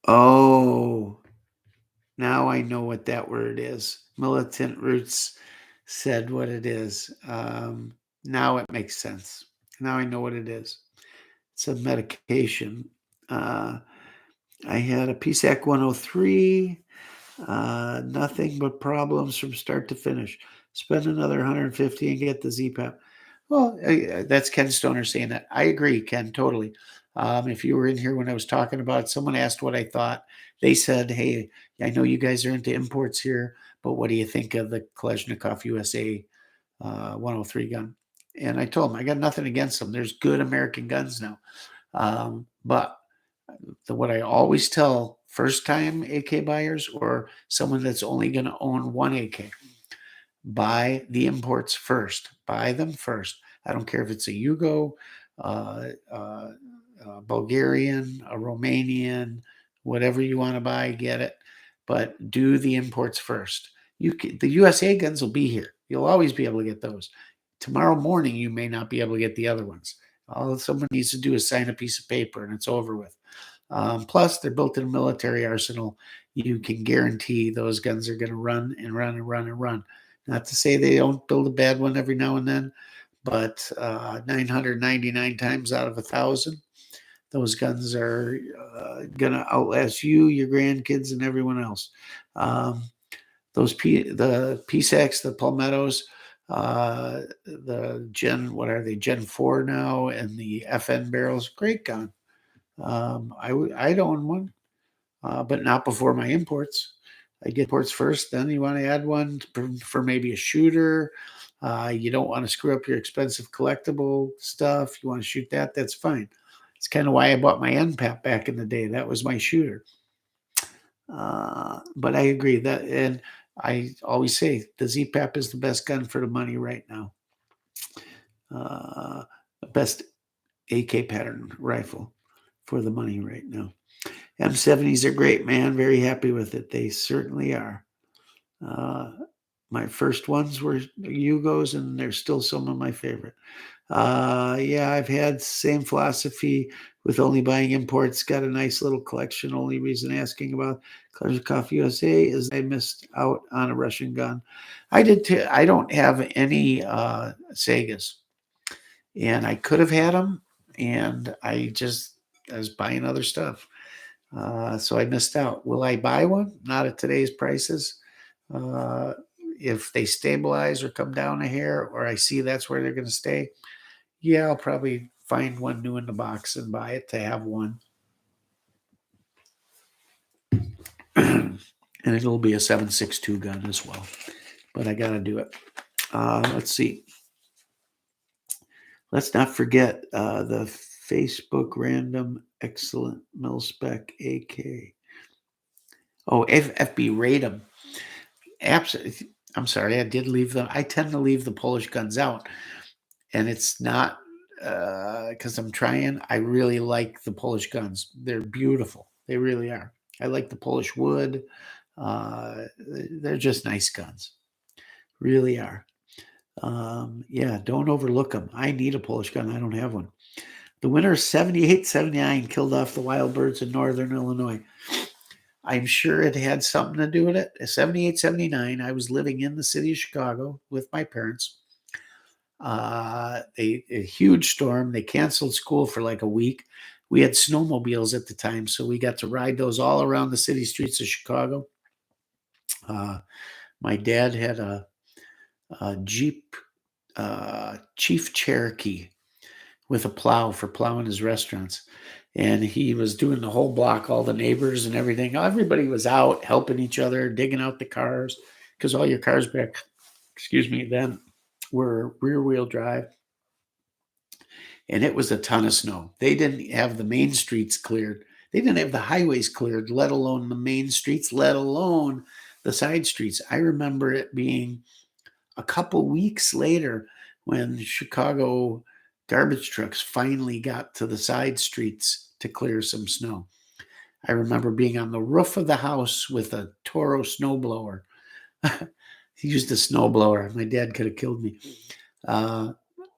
Speaker 1: Oh, now I know what that word is. Militant Roots said what it is. Now it makes sense. Now I know what it is. It's a medication. I had a PSAC 103, nothing but problems from start to finish. Spend another 150 and get the ZPAP. Well, that's Ken Stoner saying that. I agree, Ken, totally. If you were in here when I was talking about it, someone asked what I thought. They said, hey, I know you guys are into imports here, but what do you think of the Kalashnikov USA 103 gun? And I told them, I got nothing against them. There's good American guns now. But what I always tell first time AK buyers or someone that's only going to own one AK, buy the imports first. Buy them first. I don't care if it's a Yugo, Bulgarian, a Romanian, whatever you want to buy, get it. But do the imports first. The USA guns will be here. You'll always be able to get those. Tomorrow morning, you may not be able to get the other ones. All someone needs to do is sign a piece of paper, and it's over with. Plus, they're built in a military arsenal. You can guarantee those guns are going to run and run and run and run. Not to say they don't build a bad one every now and then, but 999 times out of 1,000, those guns are going to outlast you, your grandkids, and everyone else. The PSACs, the Palmettos, the Gen 4 now, and the FN barrels, great gun. I'd own one, but not before my imports. I get imports first, then you want to add one for maybe a shooter. You don't want to screw up your expensive collectible stuff. You want to shoot that, that's fine. It's kind of why I bought my NPAP back in the day. That was my shooter. But I agree that, and I always say the ZPAP is the best gun for the money right now. Best AK pattern rifle for the money right now. M70s are great, man. Very happy with it. They certainly are. My first ones were Yugos, and they're still some of my favorite. Yeah, I've had same philosophy with only buying imports. Got a nice little collection. Only reason asking about Kalashnikov USA is I missed out on a Russian gun. I did too. I don't have any Segas, and I could have had them, and I was buying other stuff. So I missed out. Will I buy one? Not at today's prices. If they stabilize or come down a hair, or I see that's where they're going to stay, yeah, I'll probably find one new in the box and buy it to have one. And it'll be a 7.62 gun as well. But I got to do it. Let's see. Let's not forget the Facebook random excellent mil-spec AK. Oh, FB Radom. Absolutely. I'm sorry, I did leave them. I tend to leave the Polish guns out. And it's not because I'm trying. I really like the Polish guns. They're beautiful. They really are. I like the Polish wood. They're just nice guns. Really are. Yeah, don't overlook them. I need a Polish gun. I don't have one. The winner 78-79 killed off the wild birds in northern Illinois. I'm sure it had something to do with it. 78-79, I was living in the city of Chicago with my parents. A huge storm. They canceled school for like a week. We had snowmobiles at the time, so we got to ride those all around the city streets of Chicago. Uh, my dad had a Jeep Chief Cherokee with a plow for plowing his restaurants. And he was doing the whole block, all the neighbors and everything. Everybody was out helping each other, digging out the cars, because all your cars back, then were rear wheel drive. And it was a ton of snow. They didn't have the main streets cleared. They didn't have the highways cleared, let alone the main streets, let alone the side streets. I remember it being a couple weeks later when Chicago garbage trucks finally got to the side streets to clear some snow. I remember being on the roof of the house with a Taurus snowblower. He used a snowblower. My dad could have killed me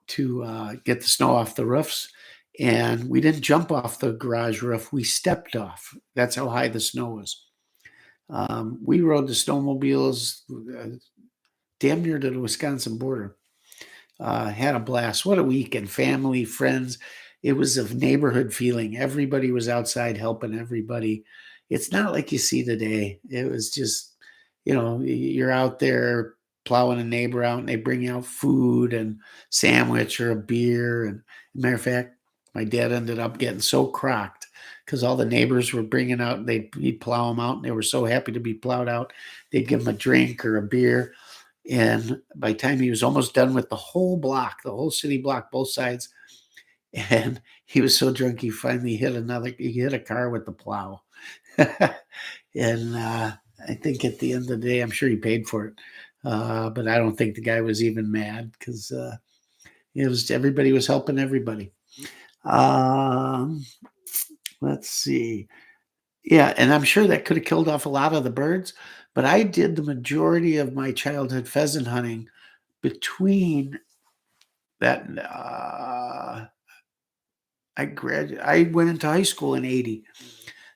Speaker 1: to get the snow off the roofs. And we didn't jump off the garage roof. We stepped off. That's how high the snow was. We rode the snowmobiles damn near to the Wisconsin border. Had a blast. What a weekend. Family, friends. It was a neighborhood feeling. Everybody was outside helping everybody. It's not like you see today. It was just, you're out there plowing a neighbor out and they bring out food and sandwich or a beer. And matter of fact, my dad ended up getting so crocked because all the neighbors were bringing out, he'd plow them out and they were so happy to be plowed out. They'd give him a drink or a beer. And by the time he was almost done with the whole block, the whole city block, both sides, and he was so drunk he finally hit a car with the plow. And I think at the end of the day, I'm sure he paid for it. But I don't think the guy was even mad because everybody was helping everybody. Let's see. Yeah, and I'm sure that could have killed off a lot of the birds, but I did the majority of my childhood pheasant hunting between that. I went into high school in 80.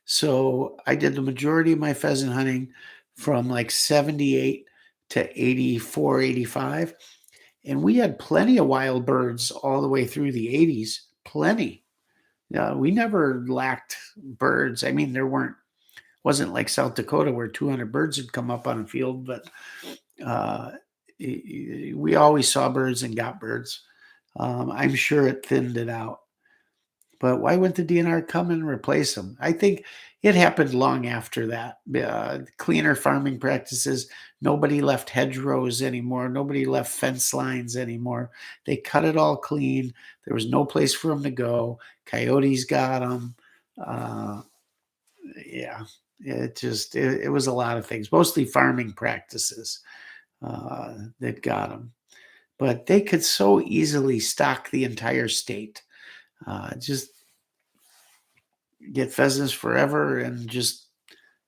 Speaker 1: So I did the majority of my pheasant hunting from like 78 to 84, 85. And we had plenty of wild birds all the way through the 80s. Plenty. We never lacked birds. I mean, wasn't like South Dakota where 200 birds had come up on a field, but we always saw birds and got birds. I'm sure it thinned it out. But why wouldn't the DNR come and replace them? I think it happened long after that. Cleaner farming practices. Nobody left hedgerows anymore. Nobody left fence lines anymore. They cut it all clean. There was no place for them to go. Coyotes got them. It was a lot of things, mostly farming practices that got them. But they could so easily stock the entire state. Just get pheasants forever and just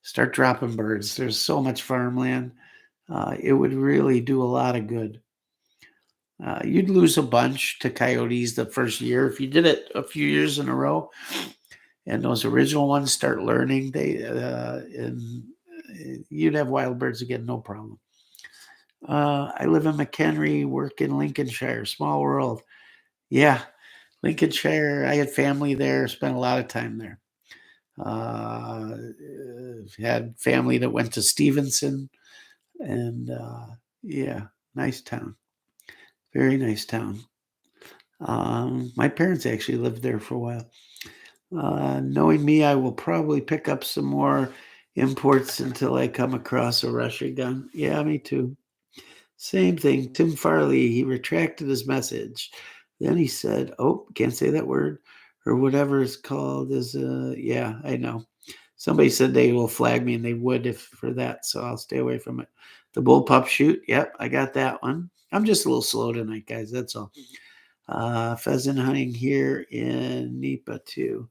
Speaker 1: start dropping birds. There's so much farmland. It would really do a lot of good. You'd lose a bunch to coyotes the first year. If you did it a few years in a row and those original ones start learning, you'd have wild birds again, no problem. I live in McHenry, work in Lincolnshire, small world. Yeah, Lincolnshire, I had family there, spent a lot of time there. Had family that went to Stevenson, and nice town. Very nice town. My parents actually lived there for a while. Knowing me, I will probably pick up some more imports until I come across a Russia gun. Yeah, me too. Same thing. Tim Farley, he retracted his message. Then he said, oh, can't say that word, or whatever it's called yeah, I know. Somebody said they will flag me, and they would if for that, so I'll stay away from it. The bullpup shoot. Yep, I got that one. I'm just a little slow tonight, guys. That's all. Pheasant hunting here in NEPA too.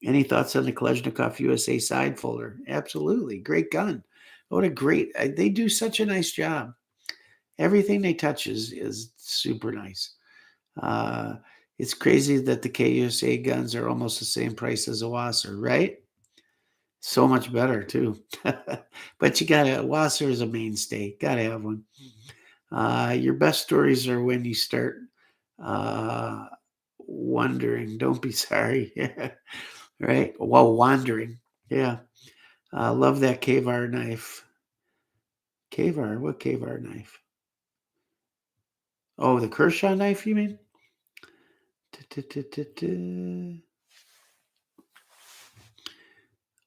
Speaker 1: Any thoughts on the Kalashnikovs USA side folder? Absolutely. Great gun. What a great, they do such a nice job. Everything they touch is super nice. It's crazy that the KUSA guns are almost the same price as a Wasser, right? So much better too. But Wasser is a mainstay. Got to have one. Your best stories are when you start uh, wondering. Don't be sorry. Right? Well, wandering. Yeah. Love that Kavar knife. Kavar? What Kavar knife? Oh, the Kershaw knife, you mean?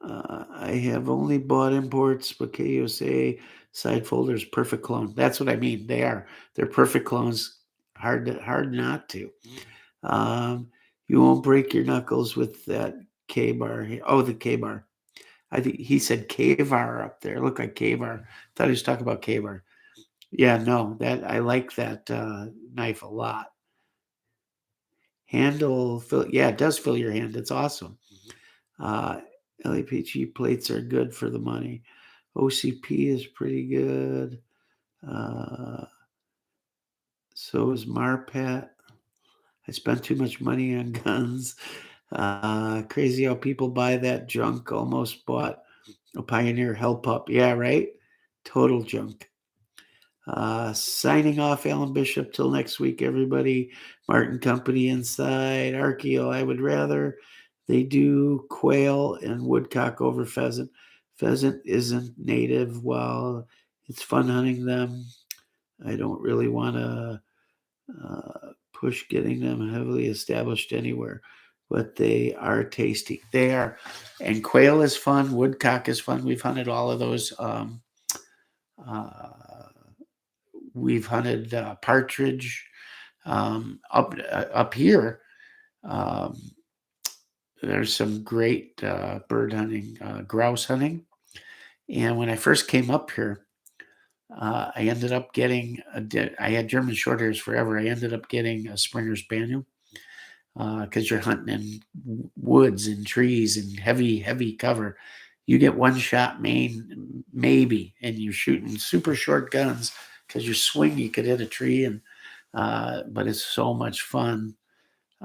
Speaker 1: I have only bought imports, but KUSA side folders, perfect clone. That's what I mean. They are. They're perfect clones. Hard not to. You won't break your knuckles with that K bar. Oh, the K bar. I think he said Kavar up there. Look like Kavar. Thought he was talking about Kavar. Yeah, no, that I like that knife a lot. Handle fill, yeah, it does fill your hand. It's awesome. Uh, LAPG plates are good for the money. OCP is pretty good. Uh, so is Marpat. I spent too much money on guns. Crazy how people buy that junk. Almost bought a Pioneer Hell Pup. Yeah, right? Total junk. Signing off, Alan Bishop. Till next week, everybody. Martin Company inside. Archeo, I would rather they do quail and woodcock over pheasant. Pheasant isn't native. While it's fun hunting them, I don't really want to push getting them heavily established anywhere, but they are tasty. They are. And quail is fun. Woodcock is fun. We've hunted all of those. Uh, we've hunted partridge up here. Um, there's some great bird hunting, grouse hunting. And when I first came up here, I ended up getting I had German short hairs forever. I ended up getting a Springer Spaniel because you're hunting in woods and trees and heavy cover. You get one shot main maybe, and you're shooting super short guns because you swing, you could hit a tree, and but it's so much fun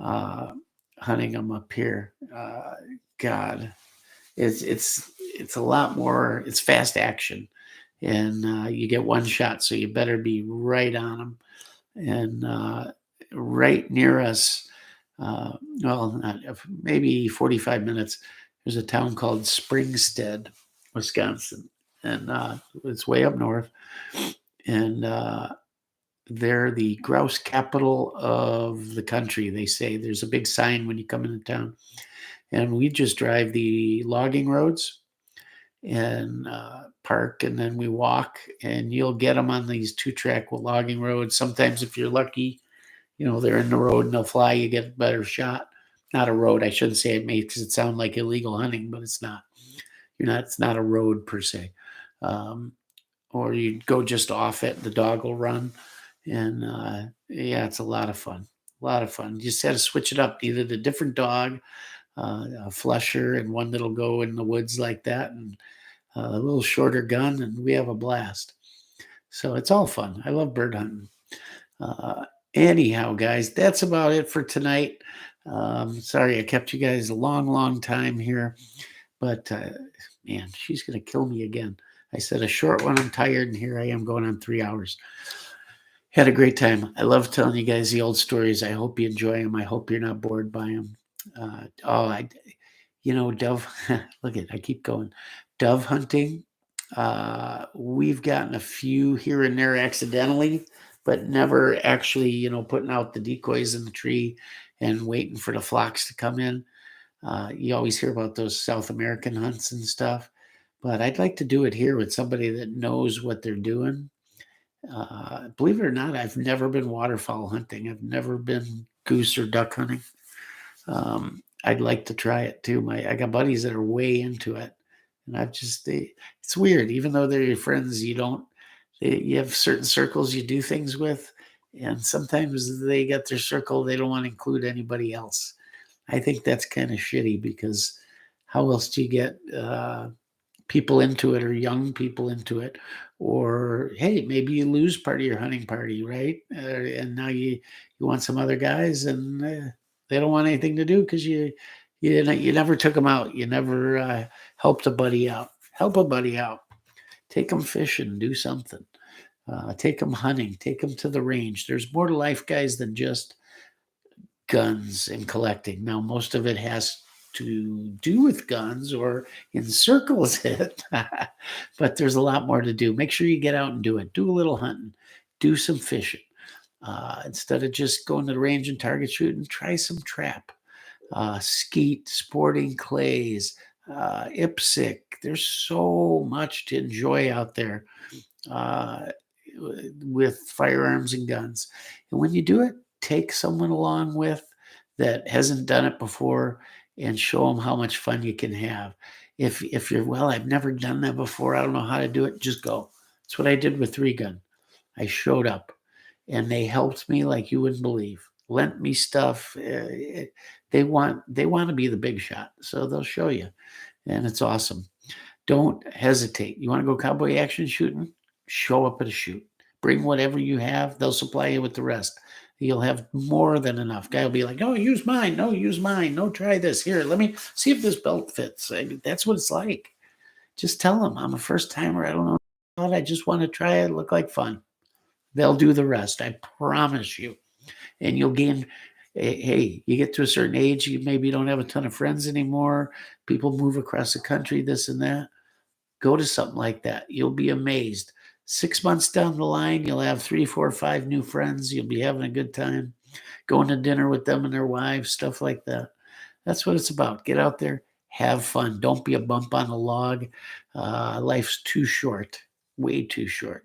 Speaker 1: uh, hunting them up here. God, it's a lot more. It's fast action, and you get one shot, so you better be right on them. And right near us, well, not, maybe 45 minutes, there's a town called Springstead, Wisconsin, and it's way up north, and they're the grouse capital of the country. They say there's a big sign when you come into town, and we just drive the logging roads and park, and then we walk, and you'll get them on these 2-track logging roads. Sometimes, if you're lucky, they're in the road and they'll fly. You get a better shot. Not a road. I shouldn't say it makes it sound like illegal hunting, but it's not. You're not. It's not a road per se. Or you go just off it. The dog will run, and yeah, it's a lot of fun. A lot of fun. You just had to switch it up. Either a different dog, a flusher, and one that'll go in the woods like that, and a little shorter gun, and we have a blast. So it's all fun. I love bird hunting. Uh, Anyhow, guys, that's about it for tonight. Sorry I kept you guys a long time here, but man, she's going to kill me again. I said a short one. I'm tired, and here I am going on 3 hours. Had a great time. I love telling you guys the old stories. I hope you enjoy them. I hope you're not bored by them. Dove, look I keep going. Dove hunting. We've gotten a few here and there accidentally, but never actually, putting out the decoys in the tree and waiting for the flocks to come in. You always hear about those South American hunts and stuff, but I'd like to do it here with somebody that knows what they're doing. Believe it or not, I've never been waterfowl hunting. I've never been goose or duck hunting. I'd like to try it too. I got buddies that are way into it, and it's weird. Even though they're your friends, you have certain circles you do things with, and sometimes they got their circle. They don't want to include anybody else. I think that's kind of shitty because how else do you get people into it or young people into it? Or hey, maybe you lose part of your hunting party, right? And now you want some other guys, and they don't want anything to do because you never took them out. You never helped a buddy out. Help a buddy out. Take them fishing. Do something. Take them hunting. Take them to the range. There's more to life, guys, than just guns and collecting. Now, most of it has to do with guns or encircles it, but there's a lot more to do. Make sure you get out and do it. Do a little hunting. Do some fishing. Instead of just going to the range and target shooting, try some trap. Skeet, sporting clays, IPSC. There's so much to enjoy out there uh, with firearms and guns. And when you do it, take someone along with that hasn't done it before and show them how much fun you can have. If you're, well, I've never done that before, I don't know how to do it, just go. That's what I did with 3-gun. I showed up and they helped me like you wouldn't believe. Lent me stuff. They want to be the big shot, so they'll show you, and it's awesome. Don't hesitate. You want to go cowboy action shooting? Show up at a shoot. Bring whatever you have. They'll supply you with the rest. You'll have more than enough. Guy will be like, "Oh, use mine. No, use mine. No, try this. Here, let me see if this belt fits." That's what it's like. Just tell them, "I'm a first timer. I don't know. I just want to try it. Look like fun." They'll do the rest. I promise you. And you'll gain. Hey, you get to a certain age, you maybe don't have a ton of friends anymore. People move across the country, this and that. Go to something like that. You'll be amazed. 6 months down the line, you'll have 3, 4, 5 new friends. You'll be having a good time, going to dinner with them and their wives, stuff like that. That's what it's about. Get out there, have fun. Don't be a bump on a log. Life's too short, way too short.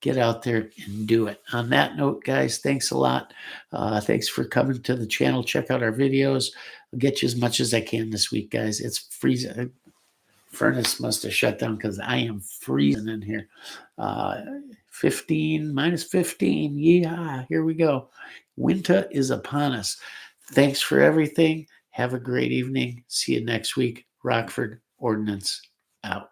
Speaker 1: Get out there and do it. On that note, guys, thanks a lot. Thanks for coming to the channel. Check out our videos. I'll get you as much as I can this week, guys. It's freezing. Furnace must have shut down because I am freezing in here. 15, minus 15. Yeah, here we go. Winter is upon us. Thanks for everything. Have a great evening. See you next week. Rockford Ordnance out.